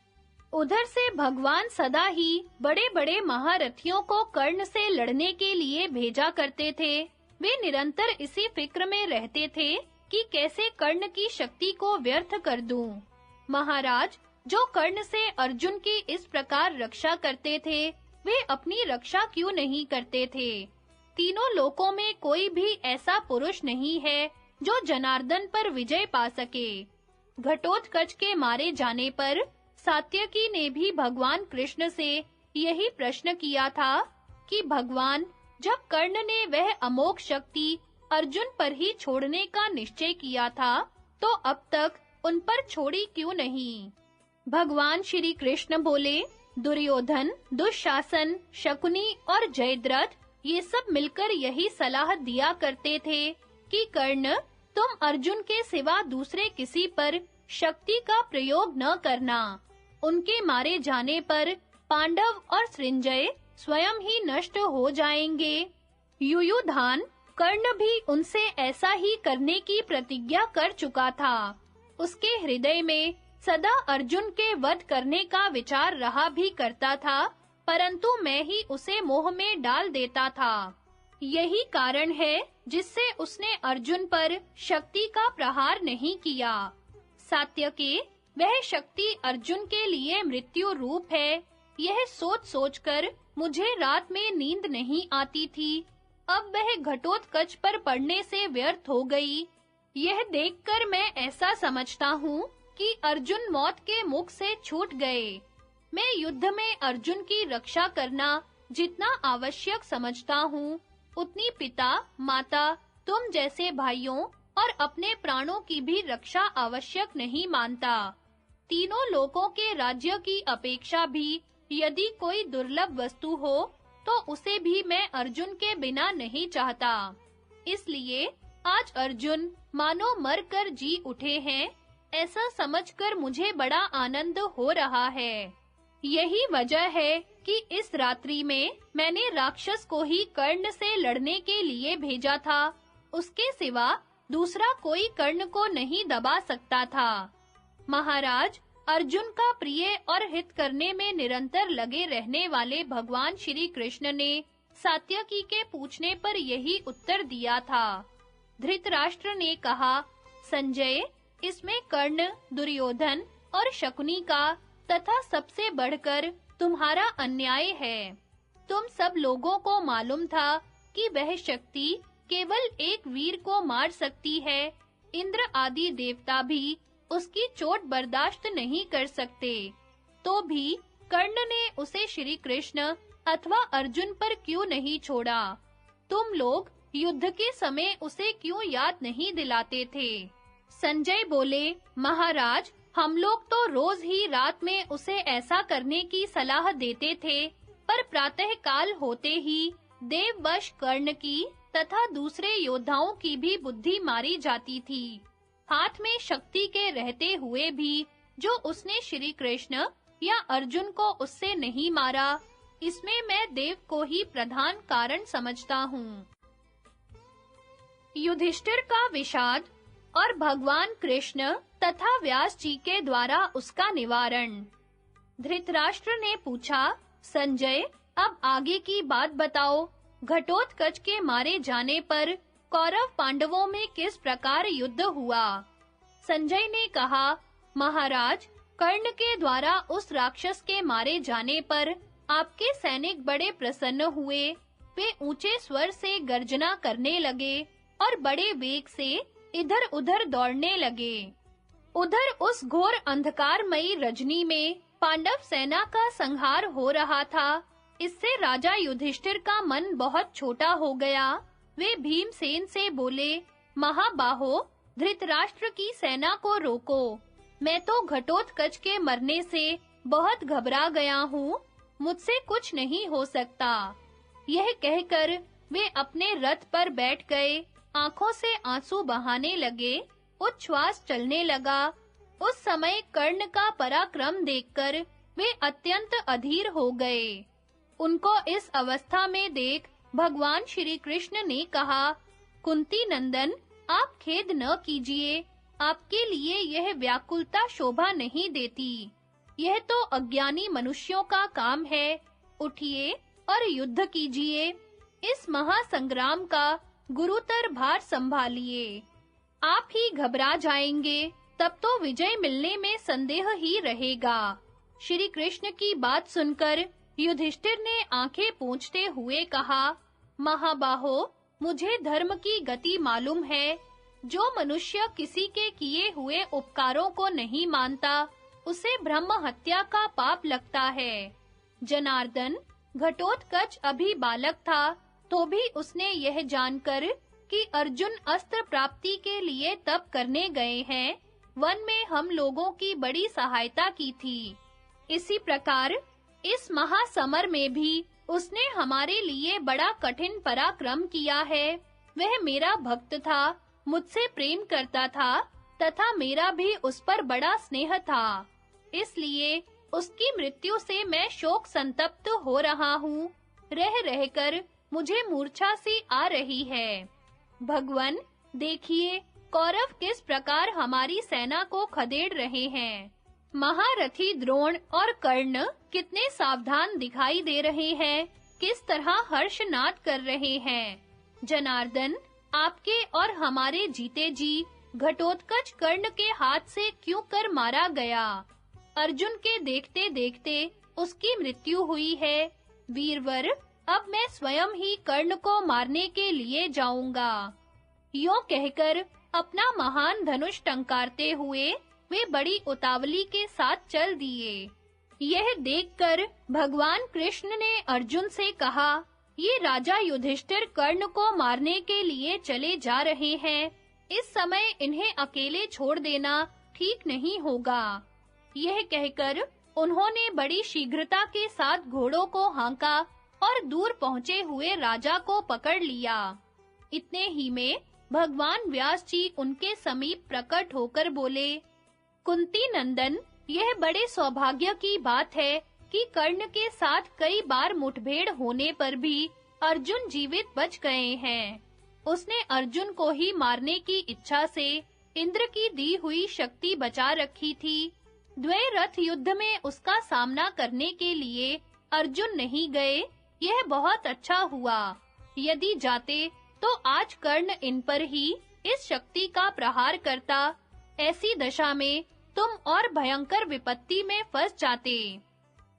उधर से भगवान सदा ही बड़े-बड़े महारथियों को कर्ण से लड़ने के लिए भेजा करते थे। वे निरंतर इसी फिक्र में रहते थे कि कैसे कर्ण की शक्ति को व्यर्थ कर दूं। महाराज, जो कर्ण से अर्जुन की इस प्रकार रक्षा करते थे, वे अपनी रक्षा क्यों नहीं करते थे? तीनों लोकों में कोई भी ऐसा पुरुष नहीं है जो जनार्दन पर विजय पा सके। घटोत्कच के मारे जाने पर सात्यकी ने भी भगवान कृष्ण से यही प्रश्न किया था कि भगवान, जब कर्ण ने वह अमोघ शक्ति अर्जुन पर ही छोड़ने का निश्चय किया था, तो अब तक उन पर छोड़ी क्यों नहीं? भगवान श्री कृष्ण बोले, दुर्योधन, दुशासन, शकुनी और जयद्रथ ये सब मिलकर यही सलाह दिया करते थे कि कर्ण, तुम अर्जुन के सिवा दूसरे किसी पर शक्ति का प्रयोग न करना। उनके मारे जाने पर पांडव और सृंजय स्वयं ही नष्ट हो जाएंगे। युयुधान, कर्ण भी उनसे ऐसा ही करने की प्रतिज्ञा कर चुका था। उसके हृदय में सदा अर्जुन के वध करने का विचार रहा भी करता था, परंतु मैं ही उसे मोह में डाल देता था। यही कारण है जिससे उसने अर्जुन पर शक्ति का प्रहार नहीं किया। सात्यकी, वह शक्ति अर्जुन के लिए मृत्यु रूप है, यह सोच-सोचकर मुझे रात में नींद नहीं आती थी। अब वह घटोत्कच पर पड़ने से व्यर्थ हो गई। यह देखकर मैं ऐसा समझता हूँ कि अर्जुन मौत के मुख से छूट गए। मैं युद्ध में अर्जुन की रक्षा करना जितना आवश्यक समझता हूँ, उतनी पिता, माता, तुम जैसे भाइयों और अपने प्राणों की भी रक्षा आवश्यक नहीं मानता। तीनों लोकों के राज्य की अपेक्षा भी यदि कोई दुर्लभ वस्तु हो, तो उसे भी मैं अर्जुन के बिना नहीं चाहता। इसलिए आज अर्जुन मानो मर कर जी उठे हैं, ऐसा समझकर मुझे बड़ा आनंद हो रहा है। यही वजह है कि इस रात्रि में मैंने राक्षस को ही कर्ण से लड़ने के लिए भेजा था। उसके सिवा दूसरा कोई कर्ण को नहीं दबा सकता था। महाराज, अर्जुन का प्रिय और हित करने में निरंतर लगे रहने वाले भगवान श्री कृष्ण ने सात्यकी के पूछने पर यही उत्तर दिया था। धृतराष्ट्र ने कहा, संजय, इसमें कर्ण, दुर्योधन और शकुनी का तथा सबसे बढ़कर तुम्हारा अन्याय है। तुम सब लोगों को मालूम था कि वह शक्ति केवल एक वीर को मार सकती है। इंद्र आदि देवता भी उसकी चोट बर्दाश्त नहीं कर सकते, तो भी कर्ण ने उसे श्री कृष्ण अथवा अर्जुन पर क्यों नहीं छोड़ा? तुम लोग युद्ध के समय उसे क्यों याद नहीं दिलाते थे? संजय बोले, महाराज, हम लोग तो रोज ही रात में उसे ऐसा करने की सलाह देते थे, पर प्रातः काल होते ही देववश कर्ण की तथा दूसरे योद्धाओं की भी बुद्धि मारी जाती थी। हाथ में शक्ति के रहते हुए भी जो उसने श्री कृष्ण या अर्जुन को उससे नहीं मारा, इसमें मैं देव को ही प्रधान कारण समझता हूँ। युधिष्ठिर का विषाद और भगवान कृष्ण तथा व्यास जी के द्वारा उसका निवारण। धृतराष्ट्र ने पूछा, संजय, अब आगे की बात बताओ। घटोत्कच के मारे जाने पर कौरव पांडवों में किस प्रकार युद्ध हुआ? संजय ने कहा, महाराज, कर्ण के द्वारा उस राक्षस के मारे जाने पर आपके सैनिक बड़े प्रसन्न हुए। वे ऊंचे स्वर से गर्जना करने लगे और बड़े वेग से इधर-उधर दौड़ने लगे। उधर उस घोर अंधकारमयी रजनी में पांडव सेना का संहार हो रहा था। इससे राजा युधिष्ठिर का मन बहुत छोटा हो गया। वे भीमसेन से बोले, महाबाहो, धृतराष्ट्र की सेना को रोको। मैं तो घटोत्कच के मरने से बहुत घबरा गया हूँ। मुझसे कुछ नहीं हो सकता। यह कहकर वे अपने रथ पर बैठ गए। आंखों से आंसू बहाने लगे। उच्छ्वास चलने लगा। उस समय कर्ण का पराक्रम देखकर वे अत्यंत अधीर हो गए। उनको इस अवस्था में देख भगवान श्री कृष्ण ने कहा, कुंती नंदन, आप खेद न कीजिए। आपके लिए यह व्याकुलता शोभा नहीं देती। यह तो अज्ञानी मनुष्यों का काम है। उठिए और युद्ध कीजिए। इस महासंग्राम का गुरुतर भार संभालिए। आप ही घबरा जाएंगे, तब तो विजय मिलने में संदेह ही रहेगा। श्री कृष्ण की बात सुनकर युधिष्ठिर ने आंखें पोंछते हुए कहा, महाबाहो, मुझे धर्म की गति मालूम है। जो मनुष्य किसी के किए हुए उपकारों को नहीं मानता, उसे ब्रह्म हत्या का पाप लगता है। जनार्दन, घटोत्कच अभी बालक था, तो भी उसने यह जानकर कि अर्जुन अस्त्र प्राप्ति के लिए तप करने गए हैं, वन में हम लोगों की बड़ी सहायता की थी। इसी प्रकार इस महासमर में भी उसने हमारे लिए बड़ा कठिन पराक्रम किया है। वह मेरा भक्त था, मुझसे प्रेम करता था तथा मेरा भी उस पर बड़ा स्नेह था। इसलिए उसकी मृत्यु से मैं शोक संतप्त हो रहा हूँ। रह रहकर मुझे मूर्छा सी आ रही है। भगवन, देखिए कौरव किस प्रकार हमारी सेना को खदेड़ रहे हैं। महारथी द्रोण और कर्ण कितने सावधान दिखाई दे रहे हैं, किस तरह हर्षनाद कर रहे हैं। जनार्दन, आपके और हमारे जीते जी घटोत्कच कर्ण के हाथ से क्यों कर मारा गया? अर्जुन के देखते-देखते उसकी मृत्यु हुई है। वीरवर, अब मैं स्वयं ही कर्ण को मारने के लिए जाऊंगा। यों कहकर अपना महान धनुष टंकारते हुए वे बड़ी उतावली के साथ चल दिए। यह देखकर भगवान कृष्ण ने अर्जुन से कहा, ये राजा युधिष्ठिर कर्ण को मारने के लिए चले जा रहे हैं। इस समय इन्हें अकेले छोड़ देना ठीक नहीं होगा। यह कहकर उन्होंने बड़ी शीघ्रता के साथ घोड़ों को हाँका और दूर पहुंचे हुए राजा को पकड़ लिया। इतने ही में भगवान व्यास जी उनके समीप प्रकट होकर बोले, कुंती नंदन, यह बड़े सौभाग्य की बात है कि कर्ण के साथ कई बार मुठभेड़ होने पर भी अर्जुन जीवित बच गए हैं। उसने अर्जुन को ही मारने की इच्छा से इंद्र की दी हुई शक्ति बचा रखी थी। द्वै रथ युद्ध में उसका सामना करने के लिए अर्जुन नहीं गए, यह बहुत अच्छा हुआ। यदि जाते तो आज कर्ण इन पर ही इस शक्ति का प्रहार करता। ऐसी दशा में तुम और भयंकर विपत्ति में फंस जाते।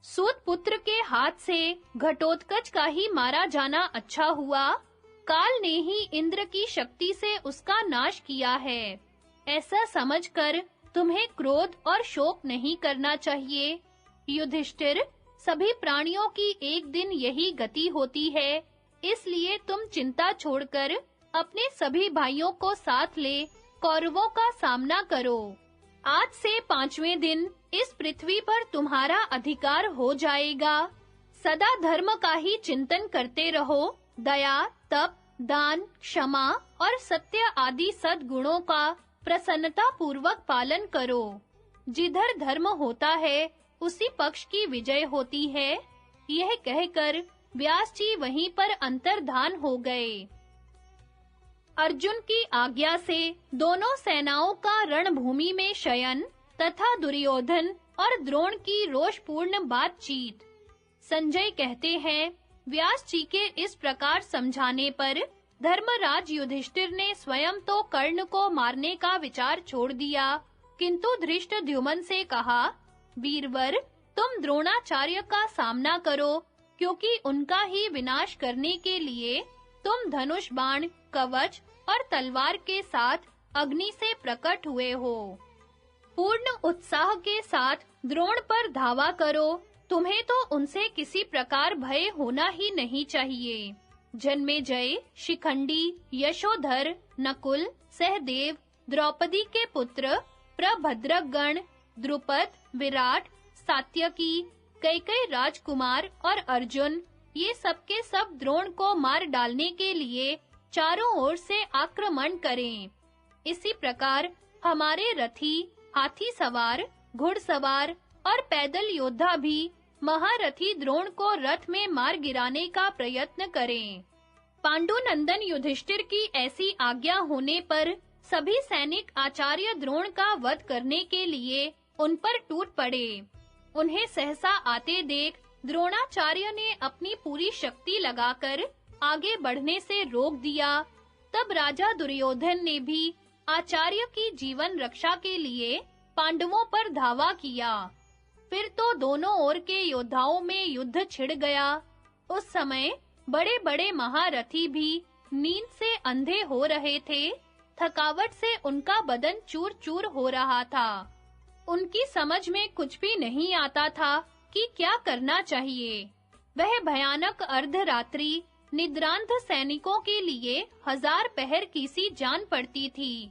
सूत पुत्र के हाथ से घटोत्कच का ही मारा जाना अच्छा हुआ। काल ने ही इंद्र की शक्ति से उसका नाश किया है। ऐसा समझकर तुम्हें क्रोध और शोक नहीं करना चाहिए। युधिष्ठिर, सभी प्राणियों की एक दिन यही गति होती है, इसलिए तुम चिंता छोड़कर अपने सभी भाइयों को साथ ले कौरवों का सामना करो। आज से 5वें दिन इस पृथ्वी पर तुम्हारा अधिकार हो जाएगा। सदा धर्म का ही चिंतन करते रहो, दया, तप, दान, क्षमा और सत्य आदि सद्गुणों का प्रसन्नता पूर्वक पालन करो। जिधर धर्म होता है, उसी पक्ष की विजय होती है। यह कहकर व्यास जी वहीं पर अंतर्धान हो गए। अर्जुन की आज्ञा से दोनों सेनाओं का रणभूमि में शयन तथा दुर्योधन और द्रोण की रोषपूर्ण बातचीत। संजय कहते हैं, व्यास जी के इस प्रकार समझाने पर धर्मराज युधिष्ठिर ने स्वयं तो कर्ण को मारने का विचार छोड़ दिया, किंतु धृष्टद्युम्न से कहा, वीरवर, तुम द्रोणाचार्य का सामना करो, क्योंकि उनका ही विनाश करने के लिए तुम धनुष बाण, कवच और तलवार के साथ अग्नि से प्रकट हुए हो। पूर्ण उत्साह के साथ द्रोण पर धावा करो, तुम्हें तो उनसे किसी प्रकार भय होना ही नहीं चाहिए। जन्मेजय, शिखंडी, यशोधर, नकुल, सहदेव, द्रौपदी के पुत्र, प्रभद्रगण, द्रुपद, विराट, सात्यकी, कई राजकुमार और अर्जुन, ये सब के सब द्रोण को मार डालने के लिए चारों ओर से आक्रमण करें। इसी प्रकार हमारे रथी, हाथी सवार, घुड़सवार और पैदल योद्धा भी महारथी द्रोण को रथ में मार गिराने का प्रयत्न करें। पांडुनंदन युधिष्ठिर की ऐसी आज्ञा होने पर सभी सैनिक आचार्य द्रोण का वध करने के लिए उन पर टूट पड़े। उन्हें सहसा आते देख द्रोणाचार्य ने अपनी पूरी शक्ति लगाकर आगे बढ़ने से रोक दिया। तब राजा दुर्योधन ने भी आचार्य की जीवन रक्षा के लिए पांडवों पर धावा किया। फिर तो दोनों ओर के योद्धाओं में युद्ध छिड़ गया। उस समय बड़े-बड़े महारथी भी नींद से अंधे हो रहे थे। थकावट से उनका बदन चूर-चूर हो रहा था। उनकी समझ में कुछ भी नहीं आता था कि क्या करना चाहिए। वह भयानक अर्धरात्रि निद्रांत सैनिकों के लिए 1000 पहर की सी जान पड़ती थी।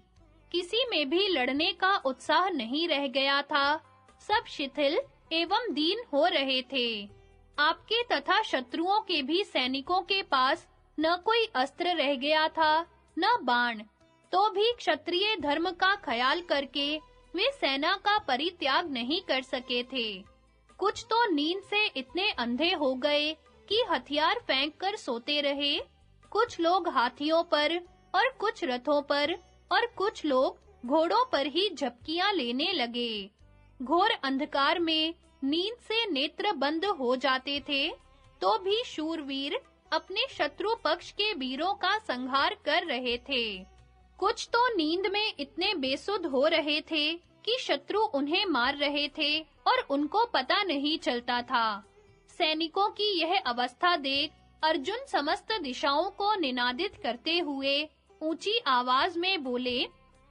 किसी में भी लड़ने का उत्साह नहीं रह गया था। सब शिथिल एवं दीन हो रहे थे। आपके तथा शत्रुओं के भी सैनिकों के पास न कोई अस्त्र रह गया था, न बाण। तो भी क्षत्रिय धर्म का ख्याल करके वे सेना का परित्याग नहीं कर सके थे। कुछ तो नींद से इतने अंधे हो गए कि हथियार फेंक कर सोते रहे। कुछ लोग हाथियों पर और कुछ रथों पर और कुछ लोग घोड़ों पर ही झपकियां लेने लगे। घोर अंधकार में नींद से नेत्र बंद हो जाते थे, तो भी शूरवीर अपने शत्रु पक्ष के वीरों का संहार कर रहे थे। कुछ तो नींद में इतने बेसुध हो रहे थे कि शत्रु उन्हें मार रहे थे और उनको पता नहीं चलता था। सैनिकों की यह अवस्था देख अर्जुन समस्त दिशाओं को निनादित करते हुए ऊंची आवाज में बोले,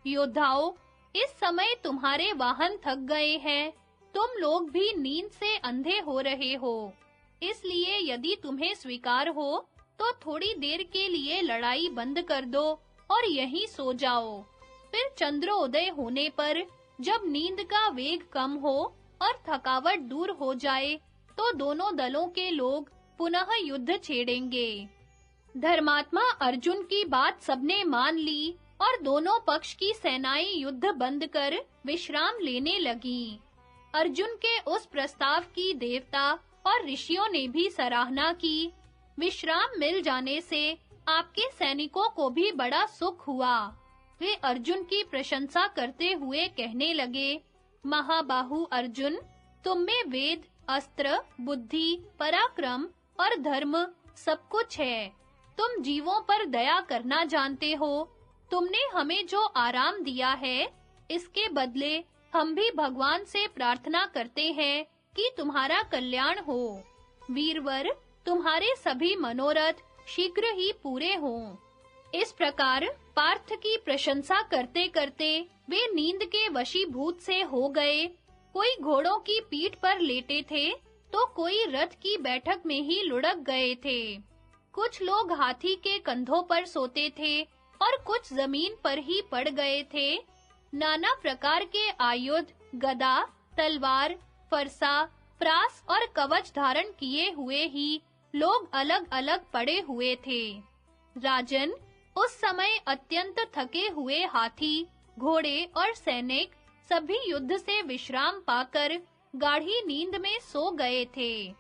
योद्धाओं, इस समय तुम्हारे वाहन थक गए हैं। तुम लोग भी नींद से अंधे हो रहे हो। इसलिए यदि तुम्हें स्वीकार हो तो थोड़ी देर के लिए लड़ाई बंद कर दो और यहीं सो जाओ। फिर चंद्रोदय होने पर जब नींद का वेग कम हो और थकावट दूर हो जाए तो दोनों दलों के लोग पुनः युद्ध छेड़ेंगे। धर्मात्मा अर्जुन की बात सबने मान ली और दोनों पक्ष की सेनाएं युद्ध बंद कर विश्राम लेने लगीं। अर्जुन के उस प्रस्ताव की देवता और ऋषियों ने भी सराहना की। विश्राम मिल जाने से आपके सैनिकों को भी बड़ा सुख हुआ। वे अर्जुन की प्रशंसा करते हुए कहने लगे, महाबाहु अर्जुन, तुम में वेद, अस्त्र, बुद्धि, पराक्रम और धर्म सब कुछ है। तुम जीवों पर दया करना जानते हो। तुमने हमें जो आराम दिया है, इसके बदले हम भी भगवान से प्रार्थना करते हैं कि तुम्हारा कल्याण हो। वीरवर, तुम्हारे सभी मनोरथ शीघ्र ही पूरे हों। इस प्रकार पार्थ की प्रशंसा करते-करते वे नींद के वशीभूत से हो गए। कोई घोड़ों की पीठ पर लेटे थे, तो कोई रथ की बैठक में ही लुढ़क गए थे। कुछ लोग हाथी के कंधों पर सोते थे और कुछ जमीन पर ही पड़ गए थे। नाना प्रकार के आयुध, गदा, तलवार, फरसा, प्रास और कवच धारण किए हुए ही लोग अलग-अलग पड़े हुए थे। राजन, उस समय अत्यंत थके हुए हाथी, घोड़े और सैनिक सभी युद्ध से विश्राम पाकर गाढ़ी नींद में सो गए थे।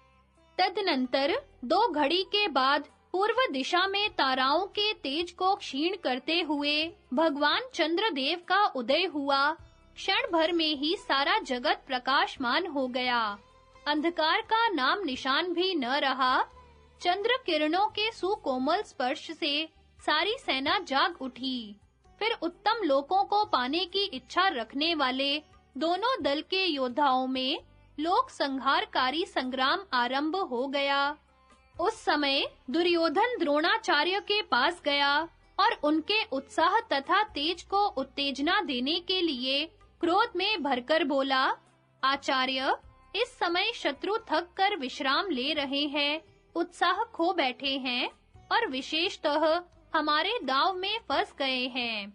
तदनंतर 2 घड़ी के बाद पूर्व दिशा में ताराओं के तेज को क्षीण करते हुए भगवान चंद्रदेव का उदय हुआ। क्षण भर में ही सारा जगत प्रकाशमान हो गया। अंधकार का नाम निशान भी न रहा। चंद्र किरणों के सुकोमल स्पर्श से सारी सेना जाग उठी। फिर उत्तम लोकों को पाने की इच्छा रखने वाले दोनों दल के योद्धाओं में लोक संहारकारी संग्राम आरंभ हो गया। उस समय दुर्योधन द्रोणाचार्य के पास गया और उनके उत्साह तथा तेज को उत्तेजना देने के लिए क्रोध में भरकर बोला, आचार्य, इस समय शत्रु थक कर विश्राम ले रहे हैं, उत्साह खो बैठे हैं और विशेषतः हमारे दांव में फंस गए हैं।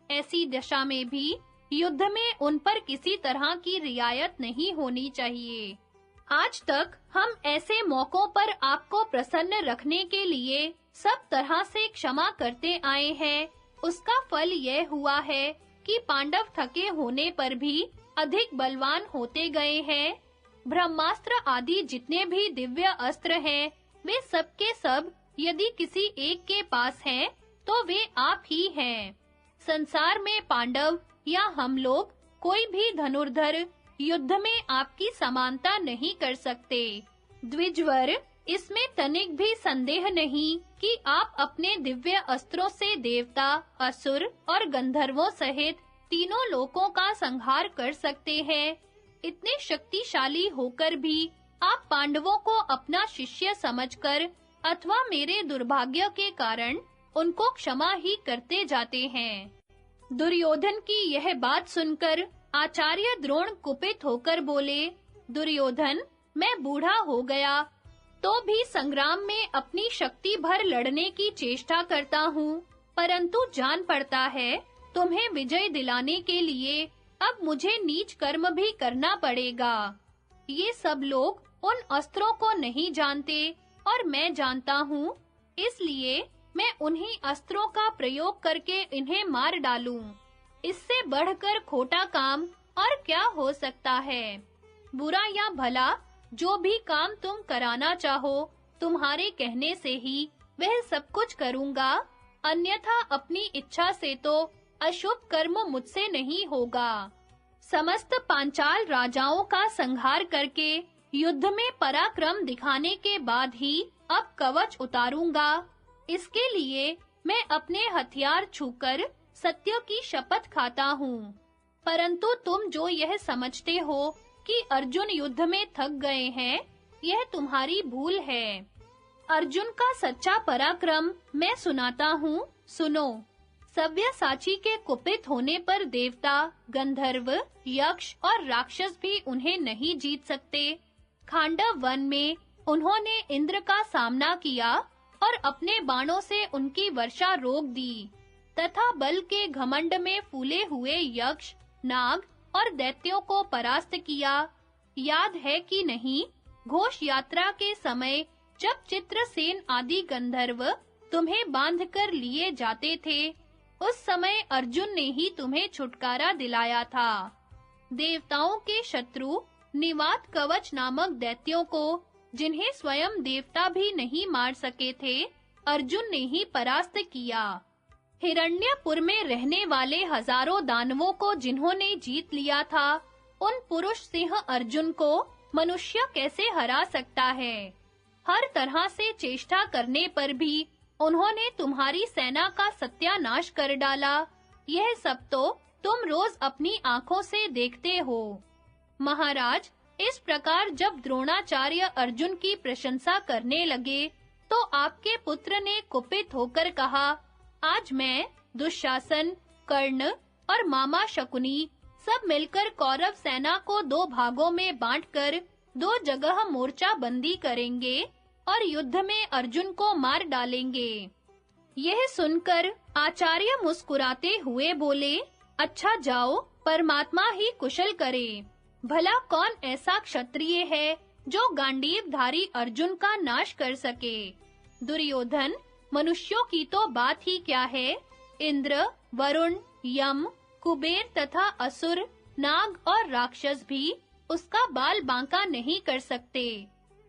ऐसी दशा में भी युद्ध में उन पर किसी तरह की रियायत नहीं होनी चाहिए। आज तक हम ऐसे मौकों पर आपको प्रसन्न रखने के लिए सब तरह से क्षमा करते आए हैं। उसका फल यह हुआ है कि पांडव थके होने पर भी अधिक बलवान होते गए हैं। ब्रह्मास्त्र आदि जितने भी दिव्य अस्त्र हैं, वे सब के सब यदि किसी एक के पास हैं, तो वे आप ही हैं। संसार में पांडव या हम लोग कोई भी धनुर्धर युद्ध में आपकी समानता नहीं कर सकते। द्विजवर, इसमें तनिक भी संदेह नहीं कि आप अपने दिव्य अस्त्रों से देवता, असुर और गंधर्वों सहित तीनों लोकों का संहार कर सकते हैं। इतने शक्तिशाली होकर भी आप पांडवों को अपना शिष्य समझकर अथवा मेरे दुर्भाग्य के कारण उनको क्षमा ही करते जाते हैं। दुर्योधन की यह बात सुनकर आचार्य द्रोण कुपित होकर बोले, दुर्योधन, मैं बूढ़ा हो गया तो भी संग्राम में अपनी शक्ति भर लड़ने की चेष्टा करता हूँ, परंतु जान पड़ता है तुम्हें विजय दिलाने के लिए अब मुझे नीच कर्म भी करना पड़ेगा। ये सब लोग उन अस्त्रों को नहीं जानते और मैं जानता हूँ, इसलिए मैं उन्हीं अस्त्रों का प्रयोग करके इन्हें मार डालूं। इससे बढ़कर खोटा काम और क्या हो सकता है? बुरा या भला, जो भी काम तुम कराना चाहो, तुम्हारे कहने से ही वह सब कुछ करूंगा, अन्यथा अपनी इच्छा से तो अशुभ कर्म मुझसे नहीं होगा। समस्त पांचाल राजाओं का संहार करके युद्ध में पराक्रम दिखाने के बाद ही अब कवच उतारूंगा। इसके लिए मैं अपने हथियार छूकर सत्य की शपथ खाता हूँ। परंतु तुम जो यह समझते हो कि अर्जुन युद्ध में थक गए हैं, यह तुम्हारी भूल है। अर्जुन का सच्चा पराक्रम मैं सुनाता हूँ, सुनो। सव्यसाची के कुपित होने पर देवता, गंधर्व, यक्ष और राक्षस भी उन्हें नहीं जीत सकते। खांडव वन में उन्होंने इंद्र का सामना किया और अपने बाणों से उनकी वर्षा रोक दी, तथा बल के घमंड में फूले हुए यक्ष, नाग और दैत्यों को परास्त किया। याद है कि नहीं, घोष यात्रा के समय जब चित्रसेन आदि गंधर्व तुम्हें बांधकर लिए जाते थे, उस समय अर्जुन ने ही तुम्हें छुटकारा दिलाया था। देवताओं के शत्रु निवात कवच नामक दैत्यों को, जिन्हें स्वयं देवता भी नहीं मार सके थे, अर्जुन ने ही परास्त किया। हिरण्यपुर में रहने वाले हजारों दानवों को जिन्होंने जीत लिया था, उन पुरुष सिंह अर्जुन को मनुष्य कैसे हरा सकता है? हर तरह से चेष्टा करने पर भी उन्होंने तुम्हारी सेना का सत्यानाश कर डाला। यह सब तो तुम रोज अपनी आंखों से देखते हो। महाराज, इस प्रकार जब द्रोणाचार्य अर्जुन की प्रशंसा करने लगे, तो आपके पुत्र ने कुपित होकर कहा, आज मैं, दुशासन, कर्ण और मामा शकुनी सब मिलकर कौरव सेना को 2 भागों में बांटकर 2 जगह मोर्चा बंदी करेंगे और युद्ध में अर्जुन को मार डालेंगे। यह सुनकर आचार्य मुस्कुराते हुए बोले, अच्छा जाओ, परमात्मा ही कुशल करे। भला कौन ऐसा क्षत्रिय है जो गांडीवधारी अर्जुन का नाश कर सके? दुर्योधन, मनुष्यों की तो बात ही क्या है, इंद्र, वरुण, यम, कुबेर तथा असुर, नाग और राक्षस भी उसका बाल बांका नहीं कर सकते।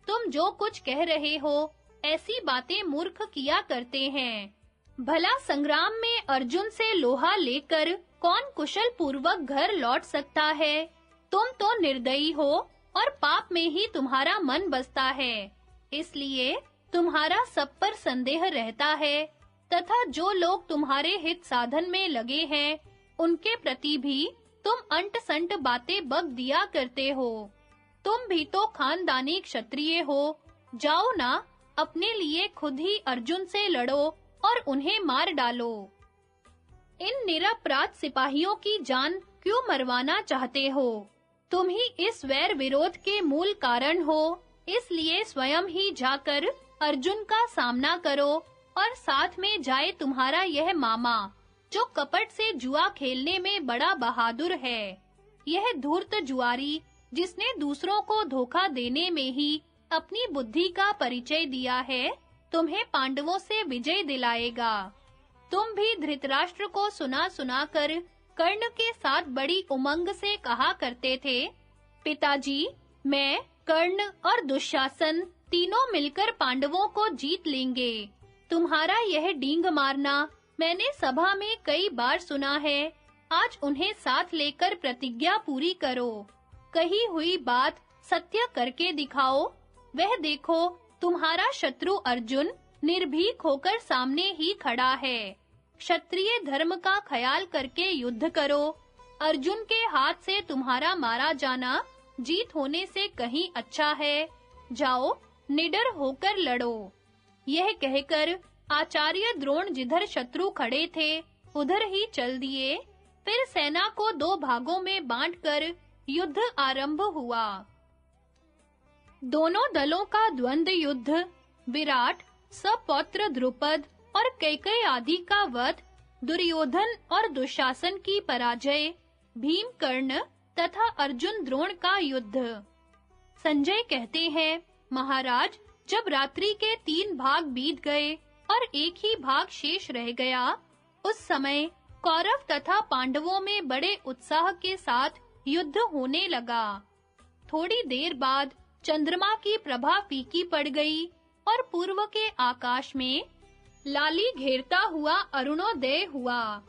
तुम जो कुछ कह रहे हो, ऐसी बातें मूर्ख किया करते हैं। भला संग्राम में अर्जुन से लोहा लेकर कौन कुशल पूर्वक घर लौट सकता है? तुम तो निर्दयी हो और पाप में ही तुम्हारा मन बसता है। इसलिए तुम्हारा सब पर संदेह रहता है तथा जो लोग तुम्हारे हित साधन में लगे हैं, उनके प्रति भी तुम अंट-संट बातें बक दिया करते हो। तुम भी तो खानदानी क्षत्रिय हो। जाओ ना, अपने लिए खुद ही अर्जुन से लड़ो और उन्हें मार डालो। इन निरपराध सिपाहियों की जान क्यों मरवाना चाहते हो? तुम ही इस वैर विरोध के मूल कारण हो। इसलिए स्वयं ही जाकर अर्जुन का सामना करो और साथ में जाए तुम्हारा यह मामा, जो कपट से जुआ खेलने में बड़ा बहादुर है। यह धूर्त जुआरी, जिसने दूसरों को धोखा देने में ही अपनी बुद्धि का परिचय दिया है, तुम्हें पांडवों से विजय दिलाएगा। तुम भी धृतराष्ट्र को सुना कर कर्ण के साथ बड़ी उमंग से कहा करते थे, पिताजी, मैं, कर्ण और दुशासन तीनों मिलकर पांडवों को जीत लेंगे। तुम्हारा यह डींग मारना मैंने सभा में कई बार सुना है। आज उन्हें साथ लेकर प्रतिज्ञा पूरी करो। कही हुई बात सत्य करके दिखाओ। वह देखो, तुम्हारा शत्रु अर्जुन निर्भीक होकर सामने ही खड़ा है। क्षत्रिय धर्म का ख्याल करके युद्ध करो। अर्जुन के हाथ से तुम्हारा मारा जाना जीत होने से कहीं अच्छा है। जाओ, निडर होकर लड़ो। यह कहकर आचार्य द्रोण जिधर शत्रु खड़े थे, उधर ही चल दिए। फिर सेना को 2 भागों में बांटकर युद्ध आरंभ हुआ। दोनों दलों का द्वंद्व युद्ध, विराट, सपौत्र द्रुपद और कैकेयी आदि का वध, दुर्योधन और दुशासन की पराजय, भीम कर्ण तथा अर्जुन द्रोण का युद्ध। संजय कहते हैं, महाराज, जब रात्रि के 3 भाग बीत गए और एक ही भाग शेष रह गया, उस समय कौरव तथा पांडवों में बड़े उत्साह के साथ युद्ध होने लगा। थोड़ी देर बाद चंद्रमा की प्रभा फीकी पड़ गई और पूर्व के आकाश में लाली घेरता हुआ अरुणोदय हुआ।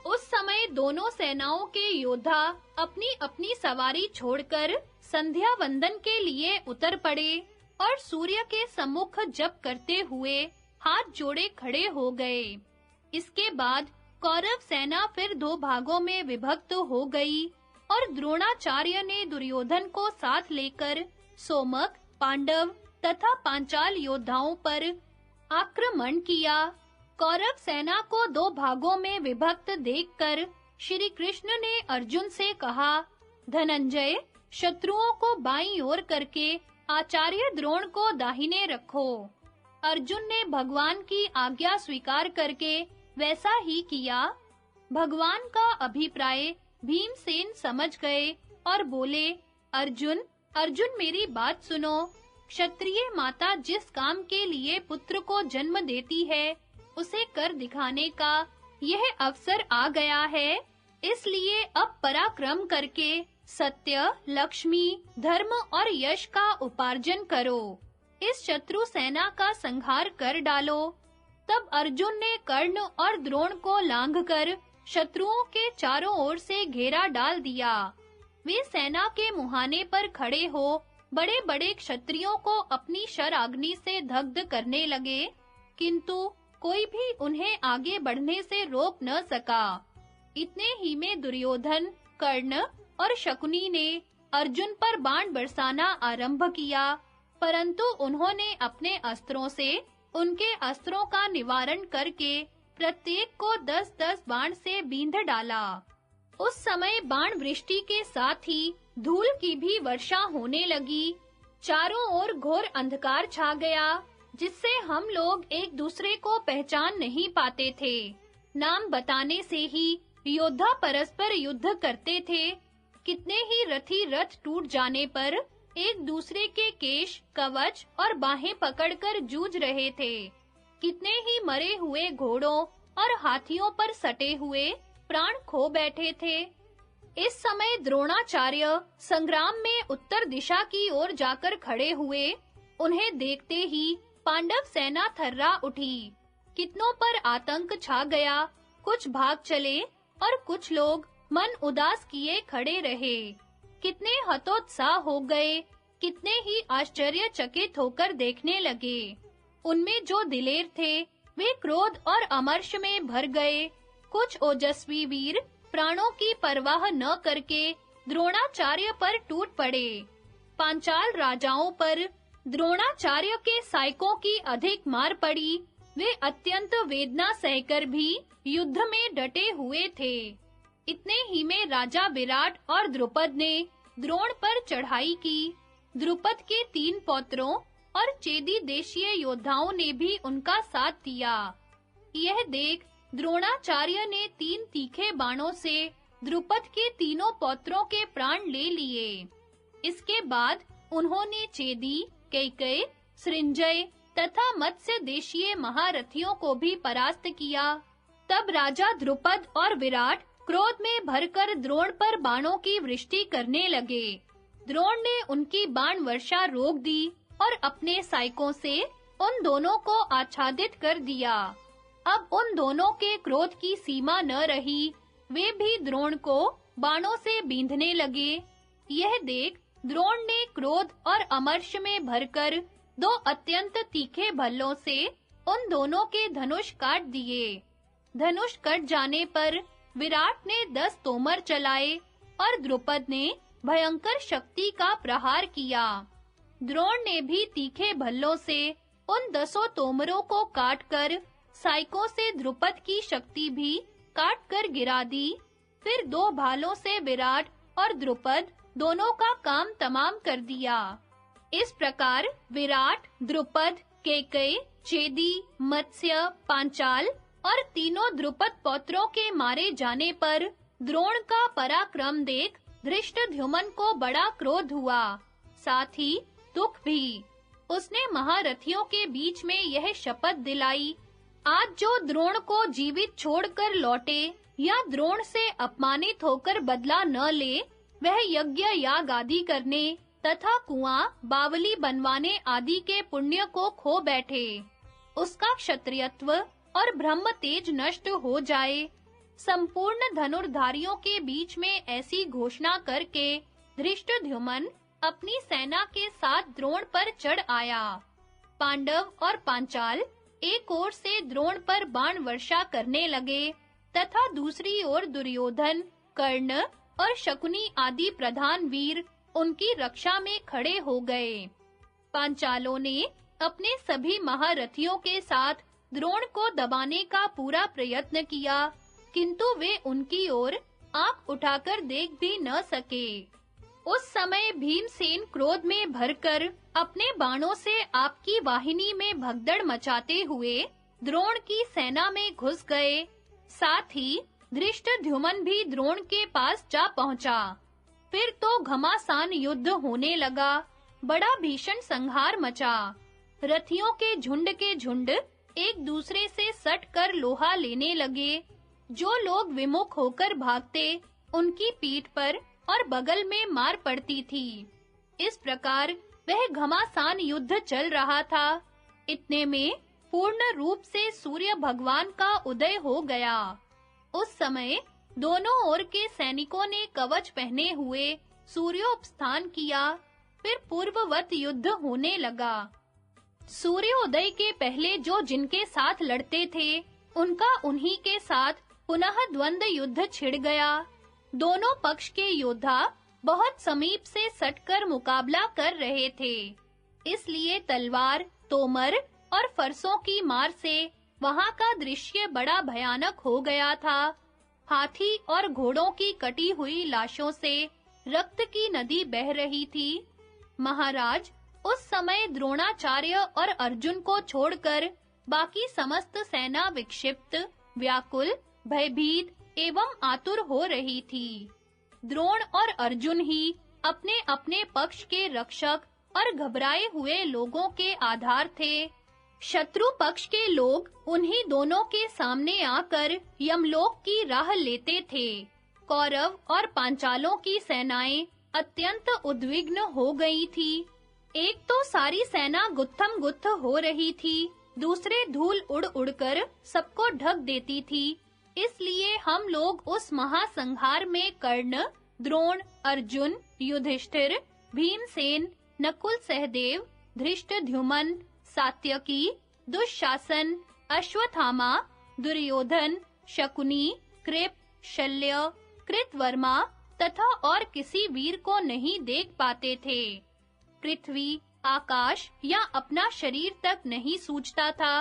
उस समय दोनों सेनाओं के योद्धा अपनी-अपनी सवारी छोड़कर संध्या वंदन के लिए उतर पड़े और सूर्य के सम्मुख जप करते हुए हाथ जोड़े खड़े हो गए। इसके बाद कौरव सेना फिर 2 भागों में विभक्त हो गई और द्रोणाचार्य ने दुर्योधन को साथ लेकर सोमक, पांडव तथा पांचाल योद्धाओं पर आक्रमण किया। कौरव सेना को 2 भागों में विभक्त देखकर श्री कृष्ण ने अर्जुन से कहा, धनंजय, शत्रुओं को बाईं ओर करके आचार्य द्रोण को दाहिने रखो। अर्जुन ने भगवान की आज्ञा स्वीकार करके वैसा ही किया। भगवान का अभिप्राय भीमसेन समझ गए और बोले, अर्जुन, मेरी बात सुनो। क्षत्रिय माता जिस काम के लिए पुत्र को जन्म देती है, उसे कर दिखाने का यह अवसर आ गया है। इसलिए अब पराक्रम करके सत्य, लक्ष्मी, धर्म और यश का उपार्जन करो। इस शत्रु सेना का संहार कर डालो। तब अर्जुन ने कर्ण और द्रोण को लांघकर शत्रुओं के चारों ओर से घेरा डाल दिया। वे सेना के मुहाने पर खड़े हो बड़े-बड़े क्षत्रियों को अपनी शराग्नि से दग्ध करने लगे, किंतु कोई भी उन्हें आगे बढ़ने से रोक न सका। इतने ही में दुर्योधन, कर्ण और शकुनी ने अर्जुन पर बाण बरसाना आरंभ किया, परंतु उन्होंने अपने अस्त्रों से उनके अस्त्रों का निवारण करके प्रत्येक को 10-10 बाण से बींध डाला। उस समय बाण वृष्टि के साथ ही धूल की भी वर्षा होने लगी। चारों ओर घोर अंधकार छा गया, जिससे हम लोग एक दूसरे को पहचान नहीं पाते थे। नाम बताने से ही योद्धा परस्पर युद्ध करते थे। कितने ही रथी रथ टूट जाने पर एक दूसरे के केश, कवच और बाहें पकड़कर जूझ रहे थे। कितने ही मरे हुए घोड़ों और हाथियों पर सटे हुए प्राण खो बैठे थे। इस समय द्रोणाचार्य संग्राम में उत्तर दिशा की ओर जाकर खड़े हुए। उन्हें देखते ही पांडव सेना थर्रा उठी। कितनों पर आतंक छा गया। कुछ भाग चले और कुछ लोग मन उदास किए खड़े रहे। कितने हतोत्साह हो गए, कितने ही आश्चर्यचकित होकर देखने लगे। उनमें जो दिलेर थे, वे क्रोध और अमर्ष में भर गए। कुछ ओजस्वी वीर प्राणों की परवाह न करके द्रोणाचार्य पर टूट पड़े। पांचाल राजाओं पर द्रोणाचार्य के सायकों की अधिक मार पड़ी। वे अत्यंत वेदना सहकर भी युद्ध में डटे हुए थे। इतने ही में राजा विराट और द्रुपद ने द्रोण पर चढ़ाई की। द्रुपद के 3 पौत्रों और चेदी देशीय योद्धाओं ने भी उनका साथ दिया। यह देख द्रोणाचार्य ने 3 तीखे बाणों से द्रुपद के तीनों पौत्रों के प्राण ले लिए। इसके बाद उन्होंने चेदी, कैकेयी, सृंजय तथा मत्स्य देशीय महारथियों को भी परास्त किया। तब राजा द्रुपद और विराट क्रोध में भरकर द्रोण पर बाणों की वृष्टि करने लगे। द्रोण ने उनकी बाण वर्षा रोक दी और अपने सायकों से उन दोनों को आच्छादित कर दिया। अब उन दोनों के क्रोध की सीमा न रही। वे भी द्रोण को बाणों से बींधने लगे। यह देख द्रोण ने क्रोध और अमर्ष में भरकर 2 अत्यंत तीखे भल्लों से उन दोनों के धनुष काट दिए। धनुष कट जाने पर विराट ने 10 तोमर चलाए और द्रुपद ने भयंकर शक्ति का प्रहार किया। द्रोण ने भी तीखे भल्लों से उन 10 तोमरों को काटकर सायकों से द्रुपद की शक्ति भी काटकर गिरा दी। फिर 2 भालों से विराट और द्रुपद दोनों का काम तमाम कर दिया। इस प्रकार विराट, द्रुपद, कैकेयी, चेदी, मत्स्य, पांचाल और तीनों द्रुपद पौत्रों के मारे जाने पर द्रोण का पराक्रम देख धृष्टद्युम्न को बड़ा क्रोध हुआ, साथ ही दुख भी। उसने महारथियों के बीच में यह शपथ दिलाई, आज जो द्रोण को जीवित छोड़कर लौटे या द्रोण से अपमानित होकर बदला न ले, वह यज्ञ याग आदि करने तथा कुआं, बावली बनवाने आदि के पुण्य को खो बैठे। उसका क्षत्रियत्व और ब्रह्म तेज नष्ट हो जाए। संपूर्ण धनुर्धारियों के बीच में ऐसी घोषणा करके धृष्टद्युम्न अपनी सेना के साथ द्रोण पर चढ़ आया। पांडव और पांचाल एक ओर से द्रोण पर बाण वर्षा करने लगे तथा दूसरी ओर दुर्योधन, कर्ण और शकुनी आदि प्रधान वीर उनकी रक्षा में खड़े हो गए। पांचालों ने अपने सभी महारथियों के साथ द्रोण को दबाने का पूरा प्रयत्न किया, किंतु वे उनकी ओर आंख उठाकर देख भी न सके। उस समय भीमसेन क्रोध में भरकर अपने बाणों से आपकी वाहिनी में भगदड़ मचाते हुए द्रोण की सेना में घुस गए। साथ ही धृष्टद्युम्न भी द्रोण के पास जा पहुंचा। फिर तो घमासान युद्ध होने लगा। बड़ा भीषण संहार मचा। रथियों के झुंड एक दूसरे से सट कर लोहा लेने लगे। जो लोग विमुख होकर भागते, उनकी पीठ पर और बगल में मार पड़ती थी। इस प्रकार वह घमासान युद्ध चल रहा था। इतने में पूर्ण रूप से सूर्य भगवान का उदय हो गया। उस समय दोनों ओर के सैनिकों ने कवच पहने हुए सूर्योपस्थान किया। फिर पूर्ववत युद्ध होने लगा। सूर्योदय के पहले जो जिनके साथ लड़ते थे, उनका उन्हीं के साथ पुनः द्वंद्व युद्ध छिड़ गया। दोनों पक्ष के योद्धा बहुत समीप से सटकर मुकाबला कर रहे थे। इसलिए तलवार, तोमर और फरसों की मार से वहां का दृश्य बड़ा भयानक हो गया था। हाथी और घोड़ों की कटी हुई लाशों से रक्त की नदी बह रही थी। महाराज, उस समय द्रोणाचार्य और अर्जुन को छोड़कर बाकी समस्त सेना विक्षिप्त, व्याकुल, भयभीत एवं आतुर हो रही थी। द्रोण और अर्जुन ही अपने-अपने पक्ष के रक्षक और घबराए हुए लोगों के आधार थे। शत्रु पक्ष के लोग उन्हीं दोनों के सामने आकर यमलोक की राह लेते थे। कौरव और पांचालों की सेनाएं अत्यंत उद्विग्न हो गई थी। एक तो सारी सेना गुत्थम-गुत्थ हो रही थी, दूसरे धूल उड़-उड़कर सबको ढक देती थी। इसलिए हम लोग उस महासंहार में कर्ण, द्रोण, अर्जुन, युधिष्ठिर, भीमसेन, नकुल सहदेव, धृष्टद्युम्न, सात्यकी, दुःशासन, अश्वत्थामा, दुर्योधन, शकुनी, कृप, शल्य, कृतवर्मा तथा और किसी वीर को नहीं देख पाते थे। पृथ्वी, आकाश या अपना शरीर तक नहीं सूझता था।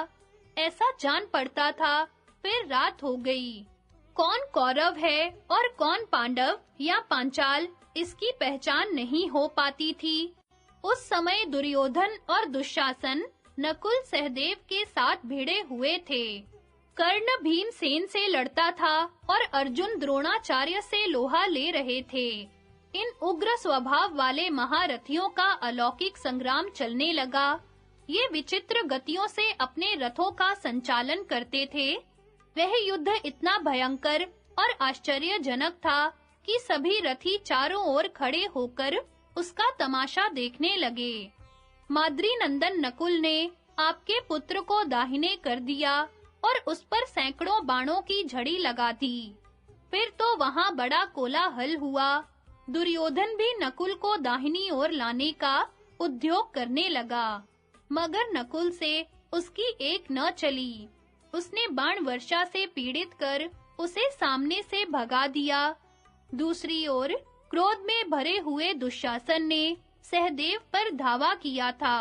ऐसा जान पड़ता था फिर रात हो गई। कौन कौरव है और कौन पांडव या पांचाल, इसकी पहचान नहीं हो पाती थी। उस समय दुर्योधन और दुशासन नकुल सहदेव के साथ भिड़े हुए थे। कर्ण भीमसेन से लड़ता था और अर्जुन द्रोणाचार्य से लोहा ले रहे थे। इन उग्र स्वभाव वाले महारथियों का अलौकिक संग्राम चलने लगा। ये विचित्र गतियों से अपने रथों का संचालन करते थे। वह युद्ध इतना भयंकर और आश्चर्यजनक था कि सभी रथी चारों ओर खड़े होकर उसका तमाशा देखने लगे। माद्री नंदन नकुल ने आपके पुत्र को दाहिने कर दिया और उस पर सैकड़ों बाणों की झड़ी लगा दी। फिर तो वहां बड़ा कोलाहल हुआ। दुर्योधन भी नकुल को दाहिनी ओर लाने का उद्योग करने लगा, मगर नकुल से उसकी एक न चली। उसने बाण वर्षा से पीड़ित कर उसे सामने से भगा दिया। दूसरी ओर क्रोध में भरे हुए दुशासन ने सहदेव पर धावा किया था।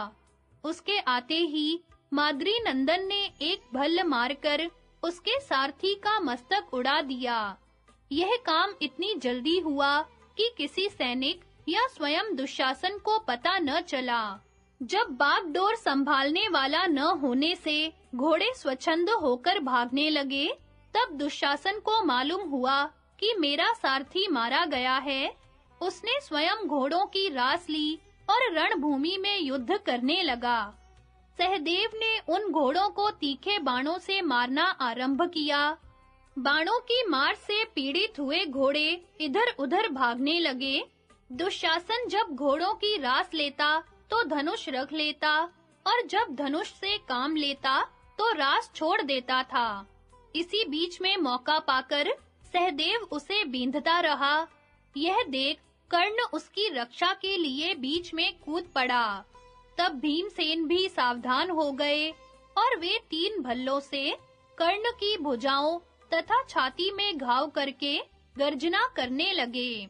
उसके आते ही माद्री नंदन ने एक भल्ल मारकर उसके सारथी का मस्तक उड़ा दिया। यह काम इतनी जल्दी हुआ कि किसी सैनिक या स्वयं दुशासन को पता न चला। जब बागडोर संभालने वाला न होने से घोड़े स्वच्छंद होकर भागने लगे, तब दुशासन को मालूम हुआ कि मेरा सारथी मारा गया है। उसने स्वयं घोड़ों की रास ली और रणभूमि में युद्ध करने लगा। सहदेव ने उन घोड़ों को तीखे बाणों से मारना आरंभ किया। बाणों की मार से पीड़ित हुए घोड़े इधर-उधर भागने लगे। दुशासन जब घोड़ों की रास लेता तो धनुष रख लेता, और जब धनुष से काम लेता तो रास छोड़ देता था। इसी बीच में मौका पाकर सहदेव उसे बींधता रहा। यह देख कर्ण उसकी रक्षा के लिए बीच में कूद पड़ा। तब भीमसेन भी सावधान हो गए और वे 3 भल्लों से कर्ण की भुजाओं तथा छाती में घाव करके गर्जना करने लगे।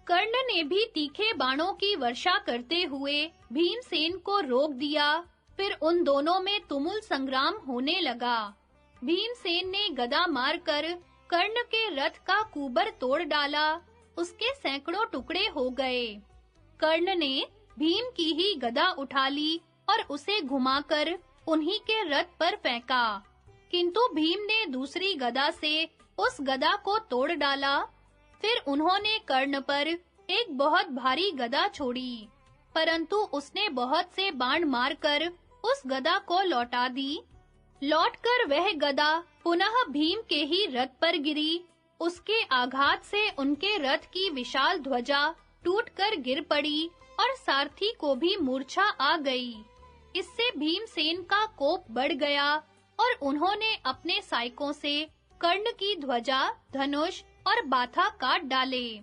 कर्ण ने भी तीखे बाणों की वर्षा करते हुए भीमसेन को रोक दिया। फिर उन दोनों में तुमुल संग्राम होने लगा। भीमसेन ने गदा मारकर कर्ण के रथ का कुबर तोड़ डाला। उसके सैकड़ों टुकड़े हो गए। कर्ण ने भीम की ही गदा उठा ली और उसे घुमाकर उन्हीं के रथ पर फेंका। किंतु भीम ने दूसरी गदा से उस गदा को तोड़ डाला। फिर उन्होंने कर्ण पर एक बहुत भारी गदा छोड़ी, परंतु उसने बहुत से बाण मारकर उस गदा को लौटा दी। लौटकर वह गदा पुनः भीम के ही रथ पर गिरी। उसके आघात से उनके रथ की विशाल ध्वजा टूटकर गिर पड़ी और सारथी को भी मूर्छा आ गई। इससे भीमसेन का कोप बढ़ गया और उन्होंने अपने सायकों से कर्ण की ध्वजा, धनुष और बाथा काट डाले।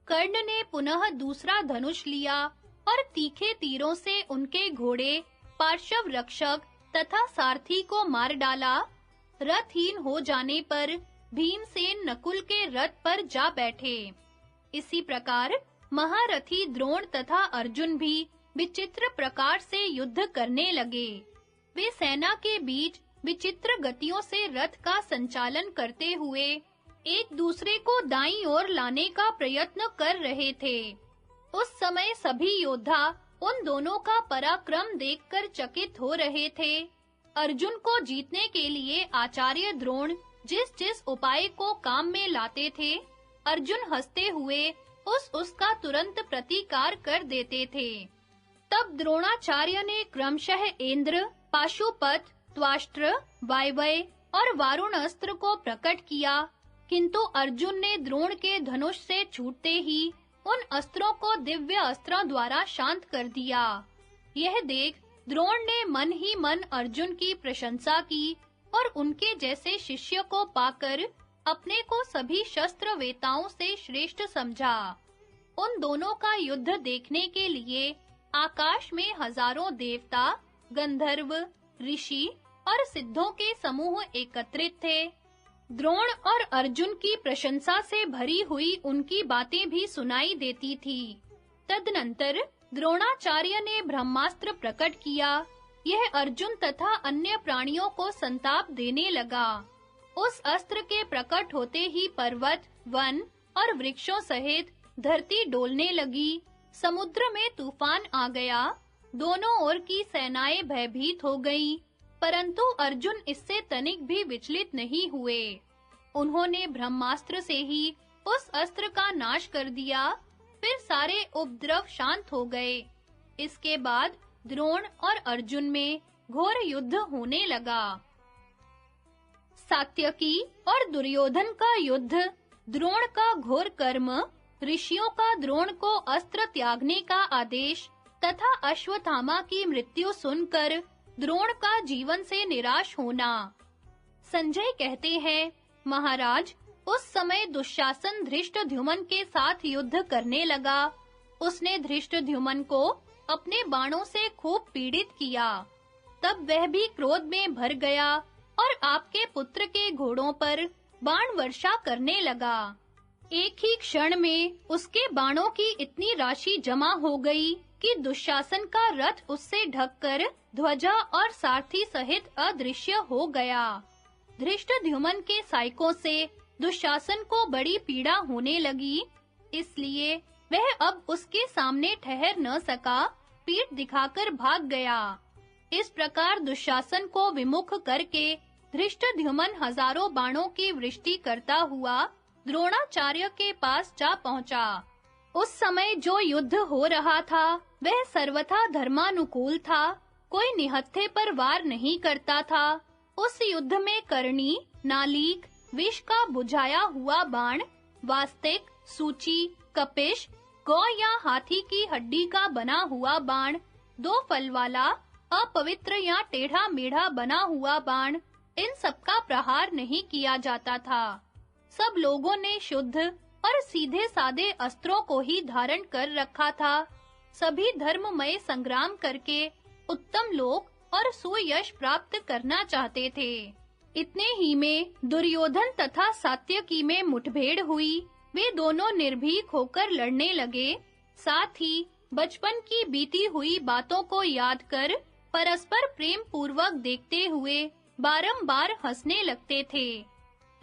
कर्ण ने पुनः दूसरा धनुष लिया और तीखे तीरों से उनके घोड़े, पार्श्व रक्षक तथा सारथी को मार डाला। रथहीन हो जाने पर भीमसेन नकुल के रथ पर जा बैठे। इसी प्रकार महारथी द्रोण तथा अर्जुन भी विचित्र प्रकार से युद्ध करने लगे। वे सेना के बीच विचित्र गतियों से रथ का संचालन करते हुए एक दूसरे को दाईं ओर लाने का प्रयत्न कर रहे थे। उस समय सभी योद्धा उन दोनों का पराक्रम देखकर चकित हो रहे थे। अर्जुन को जीतने के लिए आचार्य द्रोण जिस उपाय को काम में लाते थे, अर्जुन हंसते हुए उसका तुरंत प्रतिकार कर देते थे। तब द्रोणाचार्य ने क्रमशः इंद्र, पाशुपत, त्वाष्ट्र, वायवय और वारुण अस्त्र को प्रकट किया, किंतु अर्जुन ने द्रोण के धनुष से छूटते ही उन अस्त्रों को दिव्य अस्त्रों द्वारा शांत कर दिया। यह देख द्रोण ने मन ही मन अर्जुन की प्रशंसा की और उनके जैसे शिष्य को पाकर अपने को सभी शस्त्र वेताओं से श्रेष्ठ समझा। उन दोनों का युद्ध देखने के लिए आकाश में हजारों देवता, गंधर्व, ऋषि और सिद्धों के समूह एकत्रित थे। द्रोण और अर्जुन की प्रशंसा से भरी हुई उनकी बातें भी सुनाई देती थी। तदनंतर द्रोणाचार्य ने ब्रह्मास्त्र प्रकट किया। यह अर्जुन तथा अन्य प्राणियों को संताप देने लगा। उस अस्त्र के प्रकट होते ही पर्वत, वन और वृक्षों सहित धरती डोलने लगी। समुद्र में तूफान आ गया। दोनों ओर की सेनाएं भयभीत हो गईं, परंतु अर्जुन इससे तनिक भी विचलित नहीं हुए। उन्होंने ब्रह्मास्त्र से ही उस अस्त्र का नाश कर दिया। फिर सारे उपद्रव शांत हो गए। इसके बाद द्रोण और अर्जुन में घोर युद्ध होने लगा। सात्यकी और दुर्योधन का युद्ध। द्रोण का घोर कर्म, ऋषियों का द्रोण को अस्त्र त्यागने का आदेश तथा अश्वत्थामा की मृत्यु सुनकर द्रोण का जीवन से निराश होना। संजय कहते हैं, महाराज, उस समय दुशासन धृष्टद्युम्न के साथ युद्ध करने लगा। उसने धृष्टद्युम्न को अपने बाणों से खूब पीड़ित किया। तब वह भी क्रोध में भर गया और आपके पुत्र के घोड़ों पर बाण वर्षा करने लगा। एक ही क्षण में उसके बाणों की इतनी राशि जमा हो गई कि दुशासन का रथ उससे ढककर ध्वजा और सारथी सहित अदृश्य हो गया। धृष्टद्युम्न के सायकों से दुशासन को बड़ी पीड़ा होने लगी, इसलिए वह अब उसके सामने ठहर न सका, पीठ दिखाकर भाग गया। इस प्रकार दुशासन को विमुख करके धृष्टद्युम्न हजारों बाणों की वृष्टि करता हुआ द्रोणाचार्य के पास जा पहुंचा। उस समय जो युद्ध हो रहा था वह सर्वथा धर्मानुकूल था। कोई निहत्थे पर वार नहीं करता था। उस युद्ध में करनी, नालीक, विष का बुझाया हुआ बाण, वास्तिक, सूची, कपिश, गौ या हाथी की हड्डी का बना हुआ बाण, दो फल वाला, अपवित्र या टेढ़ा मेढ़ा बना हुआ बाण, इन सब का प्रहार नहीं किया जाता था। सब लोगों ने शुद्ध और सीधे सादे अस्त्रों को ही धारण कर रखा था। सभी धर्ममय संग्राम करके उत्तम लोक और सुयश प्राप्त करना चाहते थे। इतने ही में दुर्योधन तथा सात्यकी में मुठभेड़ हुई। वे दोनों निर्भीक होकर लड़ने लगे। साथ ही बचपन की बीती हुई बातों को याद कर परस्पर प्रेम पूर्वक देखते हुए बारंबार हंसने लगते थे।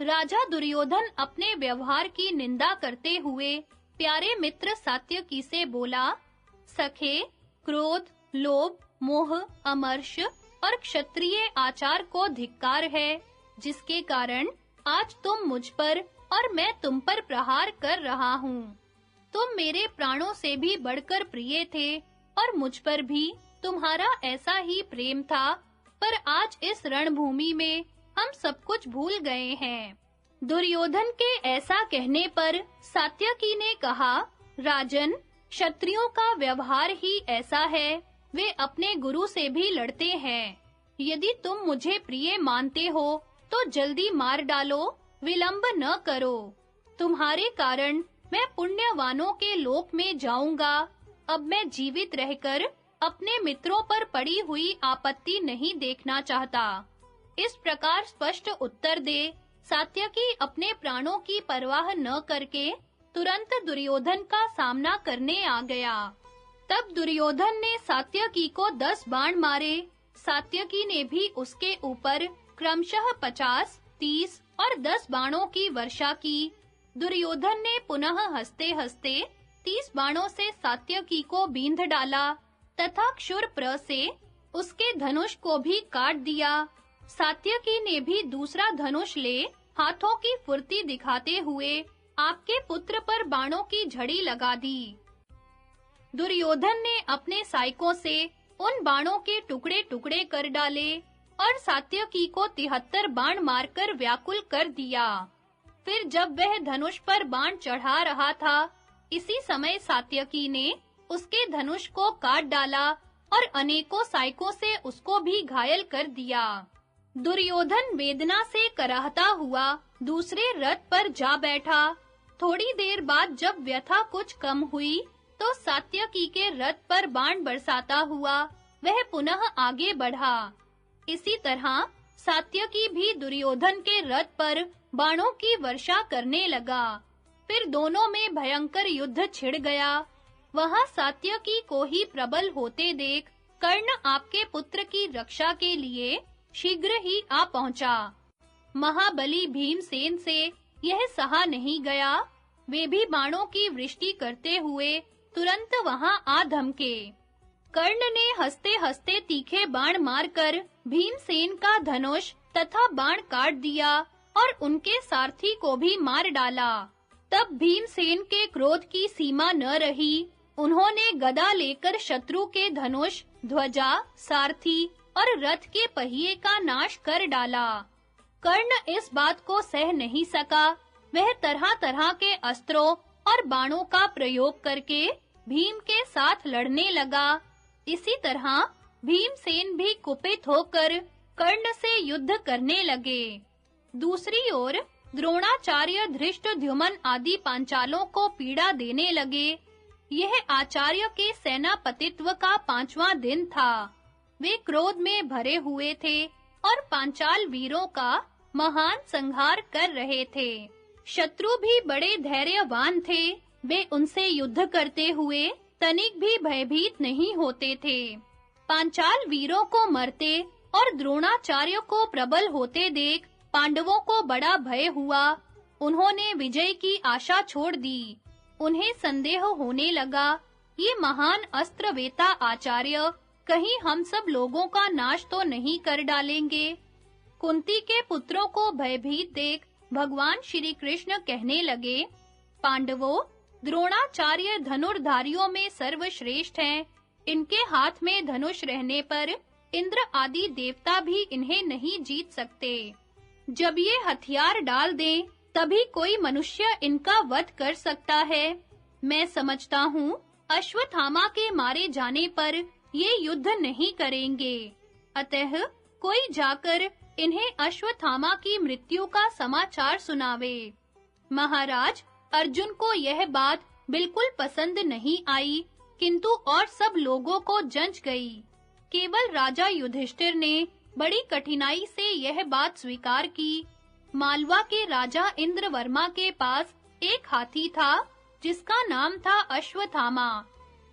राजा दुर्योधन अपने व्यवहार की निंदा करते हुए प्यारे मित्र सात्यकी से बोला, सखे, क्रोध, लोभ, मोह, अमर्ष और क्षत्रिय आचार को धिक्कार है, जिसके कारण आज तुम मुझ पर और मैं तुम पर प्रहार कर रहा हूँ। तुम मेरे प्राणों से भी बढ़कर प्रिय थे और मुझ पर भी तुम्हारा ऐसा ही प्रेम था, पर आज इस रणभूमि में हम सब कुछ भूल गए हैं। दुर्योधन के ऐसा कहने पर सात्यकी ने कहा, राजन, क्षत्रियों का व्यवहार ही ऐसा है। वे अपने गुरु से भी लड़ते हैं। यदि तुम मुझे प्रिय मानते हो तो जल्दी मार डालो, विलंब न करो। तुम्हारे कारण मैं पुण्यवानों के लोक में जाऊंगा। अब मैं जीवित रहकर अपने मित्रों पर पड़ी हुई आपत्ति नहीं देखना चाहता। इस प्रकार स्पष्ट उत्तर दे सात्यकी अपने प्राणों की परवाह न करके तुरंत दुर्योधन का सामना करने आ गया। तब दुर्योधन ने सात्यकी को 10 बाण मारे। सात्यकी ने भी उसके ऊपर क्रमशः 50, 30 और 10 बाणों की वर्षा की। दुर्योधन ने पुनः हंसते-हंसते 30 बाणों से सात्यकी को बींध डाला तथा क्षुरप्र से उसके धनुष को भी काट दिया। सात्यकी ने भी दूसरा धनुष ले हाथों की फुर्ती दिखाते हुए आपके पुत्र पर बाणों की झड़ी लगा दी। दुर्योधन ने अपने सायकों से उन बाणों के टुकड़े-टुकड़े कर डाले और सात्यकी को 73 बाण मारकर व्याकुल कर दिया। फिर जब वह धनुष पर बाण चढ़ा रहा था, इसी समय सात्यकी ने उसके धनुष को काट डाला और अनेकों सायकों से उसको भी घायल कर दिया। दुर्योधन वेदना से कराहता हुआ दूसरे रथ पर जा बैठा। थोड़ी देर बाद जब व्यथा कुछ कम हुई, तो सात्यकी के रथ पर बाण बरसाता हुआ वह पुनः आगे बढ़ा। इसी तरह सात्यकी भी दुर्योधन के रथ पर बाणों की वर्षा करने लगा। फिर दोनों में भयंकर युद्ध छिड़ गया। वहां सात्यकी को ही प्रबल होते देख कर्ण आपके पुत्र की रक्षा के लिए शीघ्र ही आ पहुंचा। महाबली भीमसेन से यह सहा नहीं गया। वे भी बाणों की वृष्टि करते हुए तुरंत वहां आ धमके। कर्ण ने हंसते-हंसते तीखे बाण मारकर भीमसेन का धनुष तथा बाण काट दिया और उनके सारथी को भी मार डाला। तब भीमसेन के क्रोध की सीमा न रही। उन्होंने गदा लेकर शत्रु के धनुष, ध्वजा, सारथी और रथ के पहिए का नाश कर डाला। कर्ण इस बात को सह नहीं सका। वह तरह-तरह के अस्त्रों और बाणों का प्रयोग करके भीम के साथ लड़ने लगा। इसी तरह भीमसेन भी कुपित होकर कर्ण से युद्ध करने लगे। दूसरी ओर द्रोणाचार्य, धृष्टद्युम्न आदि पांचालों को पीड़ा देने लगे। यह आचार्य के सेनापतित्व का 5वां दिन था। वे क्रोध में भरे हुए थे और पांचाल वीरों का महान संहार कर रहे थे। शत्रु भी बड़े धैर्यवान थे। वे उनसे युद्ध करते हुए तनिक भी भयभीत नहीं होते थे। पांचाल वीरों को मरते और द्रोणाचार्य को प्रबल होते देख पांडवों को बड़ा भय हुआ। उन्होंने विजय की आशा छोड़ दी। उन्हें संदेह होने लगा, ये महान अस्त्रवेता आचार्य कहीं हम सब लोगों का नाश तो नहीं कर डालेंगे। कुंती के पुत्रों को भयभीत देख भगवान श्री कृष्ण कहने लगे, पांडवों, द्रोणाचार्य धनुर्धारियों में सर्वश्रेष्ठ हैं। इनके हाथ में धनुष रहने पर इंद्र आदि देवता भी इन्हें नहीं जीत सकते। जब ये हथियार डाल दें, तभी कोई मनुष्य इनका वध कर सकता है। मैं समझता हूँ, अश्वत्थामा के मारे जाने पर ये युद्ध नहीं करेंगे। अतः कोई जाकर इन्हें अश्वत्थामा की मृत्यु का समाचार सुनावे। महाराज, अर्जुन को यह बात बिल्कुल पसंद नहीं आई, किंतु और सब लोगों को जंच गई। केवल राजा युधिष्ठिर ने बड़ी कठिनाई से यह बात स्वीकार की। मालवा के राजा इंद्रवर्मा के पास एक हाथी था, जिसका नाम था अश्वत्थामा।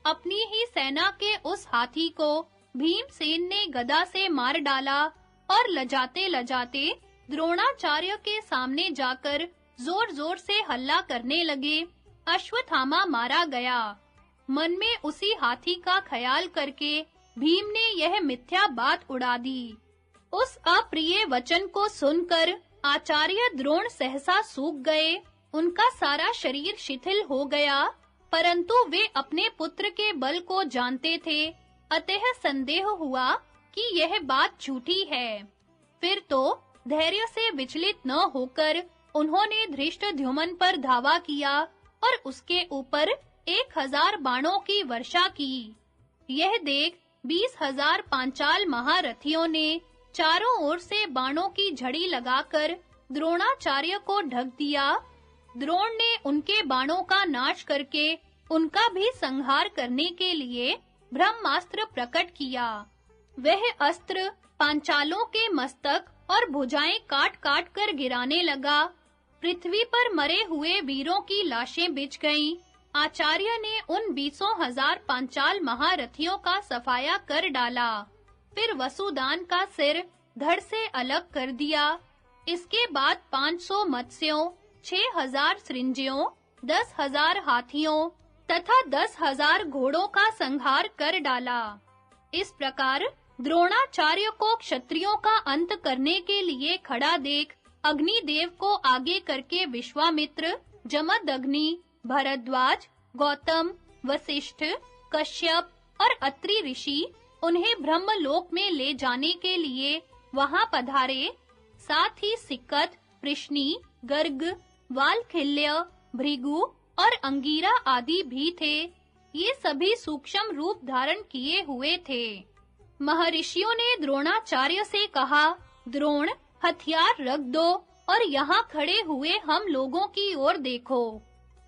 अपनी ही सेना के उस हाथी को भीमसेन ने गदा से मार डाला और लजाते-लजाते द्रोणाचार्य के सामने जाकर जोर-जोर से हल्ला करने लगे, अश्वत्थामा मारा गया। मन में उसी हाथी का ख्याल करके भीम ने यह मिथ्या बात उड़ा दी। उस अप्रिय वचन को सुनकर आचार्य द्रोण सहसा सूख गए। उनका सारा शरीर शिथिल हो गया, परंतु वे अपने पुत्र के बल को जानते थे, अतः संदेह हुआ कि यह बात झूठी है। फिर तो धैर्य से विचलित न होकर उन्होंने धृष्टद्युम्न पर धावा किया और उसके ऊपर 1000 बाणों की वर्षा की। यह देख 20,000 पांचाल महारथियों ने चारों ओर से बाणों की झड़ी लगाकर द्रोणाचार्य को ढक दिया। द्रोण ने उनके बाणों का नाश करके उनका भी संहार करने के लिए ब्रह्मास्त्र प्रकट किया। वह अस्त्र पांचालों के मस्तक और भुजाएं काट-काट कर गिराने लगा। पृथ्वी पर मरे हुए वीरों की लाशें बिछ गईं। आचार्य ने उन 20,000 पांचाल महारथियों का सफाया कर डाला। फिर वसुदान का सिर धड़ से अलग कर दिया। इसके बाद 500 मत्स्यों, 6000 सृंजियों, 10,000 हाथियों तथा 10,000 घोड़ों का संहार कर डाला। इस प्रकार द्रोणाचार्य को क्षत्रियों का अंत करने के लिए खड़ा देख अग्निदेव को आगे करके विश्वामित्र, जमदग्नि, भरद्वाज, गौतम, वशिष्ठ, कश्यप और अत्रि ऋषि उन्हें ब्रह्मलोक में ले जाने के लिए वहां पधारे। साथ ही सिक्कत, प्रश्नि, गर्ग, वालखिल्य, भृगु और अंगीरा आदि भी थे। ये सभी सूक्ष्म रूप धारण किए हुए थे। महर्षियों ने द्रोणाचार्य से कहा, द्रोण, हथियार रख दो और यहाँ खड़े हुए हम लोगों की ओर देखो।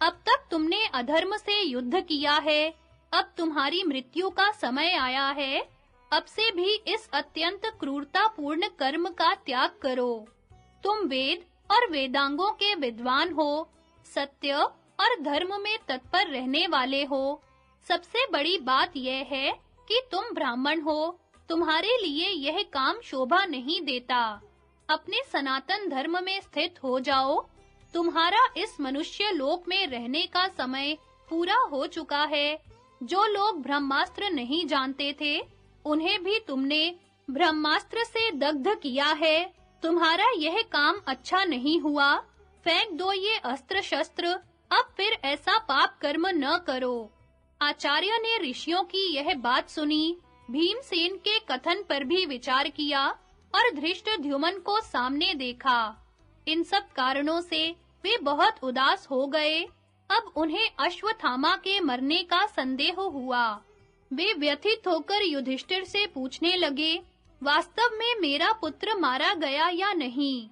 अब तक तुमने अधर्म से युद्ध किया है, अब तुम्हारी मृत्यु का समय आया है। अब से भी इस अत्यंत क्रूरतापूर्ण कर्म का त्याग करो। तुम वेद और वेदांगों के विद्वान हो, सत्य और धर्म में तत्पर रहने वाले हो। सबसे बड़ी बात यह है कि तुम ब्राह्मण हो, तुम्हारे लिए यह काम शोभा नहीं देता। अपने सनातन धर्म में स्थित हो जाओ। तुम्हारा इस मनुष्य लोक में रहने का समय पूरा हो चुका है। जो लोग ब्रह्मास्त्र नहीं जानते थे, उन्हें भी तुमने ब्रह्मास्त्र से दग्ध किया है। तुम्हारा यह काम अच्छा नहीं हुआ। फेंक दो ये अस्त्र शस्त्र, अब फिर ऐसा पाप कर्म न करो। आचार्य ने ऋषियों की यह बात सुनी, भीमसेन के कथन पर भी विचार किया और धृष्टद्युम्न को सामने देखा। इन सब कारणों से वे बहुत उदास हो गए। अब उन्हें अश्वत्थामा के मरने का संदेह हुआ। वे व्यथित होकर युधिष्ठिर से पूछने लगे, वास्तव में मेरा पुत्र मारा गया या नहीं?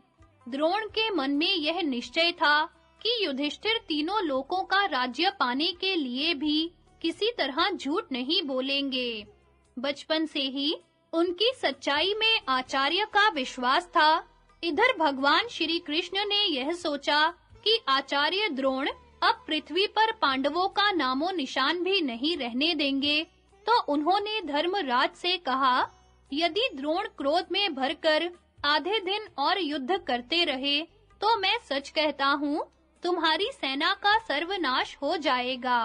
द्रोण के मन में यह निश्चय था कि युधिष्ठिर तीनों लोकों का राज्य पाने के लिए भी किसी तरह झूठ नहीं बोलेंगे। बचपन से ही उनकी सच्चाई में आचार्य का विश्वास था। इधर भगवान श्री कृष्ण ने यह सोचा कि आचार्य द्रोण अब पृथ्वी पर पांडवों का नामो निशान भी नहीं रहने देंगे, तो उन्होंने धर्मराज से कहा, यदि द्रोण क्रोध में भरकर आधे दिन और युद्ध करते रहे, तो मैं सच कहता हूँ, तुम्हारी सेना का सर्वनाश हो जाएगा।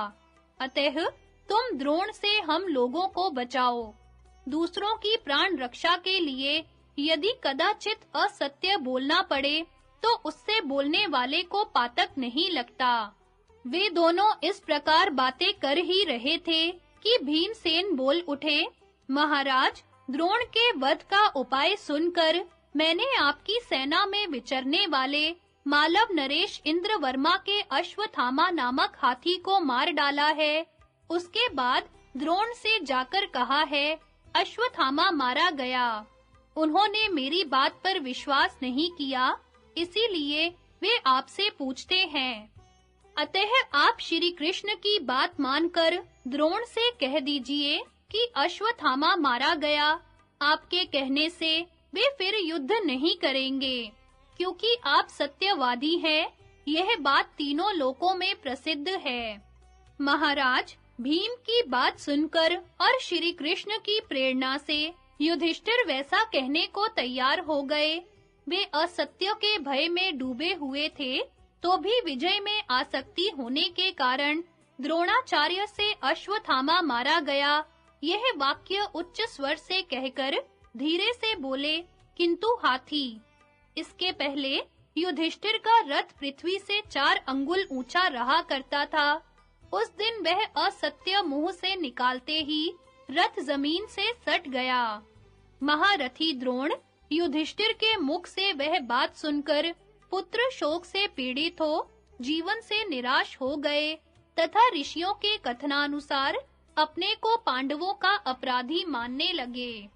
अतः तुम द्रोण से हम लोगों को बचाओ। दूसरों की प्राण रक्षा के लिए यदि कदाचित असत्य बोलना पड़े, तो उससे बोलने वाले को पातक नहीं लगता। वे दोनों इस प्रकार बातें कर ही रहे थे कि भीमसेन बोल उठे, महाराज, द्रोण के वध का उपाय सुनकर मैंने आपकी सेना में विचरने वाले मालव नरेश इंद्रवर्मा के अश्वत्थामा नामक हाथी को मार डाला है। उसके बाद द्रोण से जाकर कहा है, अश्वत्थामा मारा गया। उन्होंने मेरी बात पर विश्वास नहीं किया, इसीलिए वे आपसे पूछते हैं। अतः आप श्री कृष्ण की बात मानकर द्रोण से कह दीजिए कि अश्वत्थामा मारा गया। आपके कहने से वे फिर युद्ध नहीं करेंगे, क्योंकि आप सत्यवादी हैं। यह बात तीनों लोकों में प्रसिद्ध है। महाराज, भीम की बात सुनकर और श्री कृष्ण की प्रेरणा से युधिष्ठिर वैसा कहने को तैयार हो गए। वे असत्य के भय में डूबे हुए थे, तो भी विजय में आसक्ति होने के कारण द्रोणाचार्य से अश्वत्थामा मारा गया, यह वाक्य उच्च स्वर से कहकर धीरे से बोले, किंतु हाथी। इसके पहले युधिष्ठिर का रथ पृथ्वी से 4 अंगुल ऊंचा रहा करता था। उस दिन वह असत्य मुंह से निकालते ही रथ जमीन से सट गया। महारथी द्रोण युधिष्ठिर के मुख से वह बात सुनकर पुत्र शोक से पीड़ित हो जीवन से निराश हो गए तथा ऋषियों के कथनानुसार अपने को पांडवों का अपराधी मानने लगे।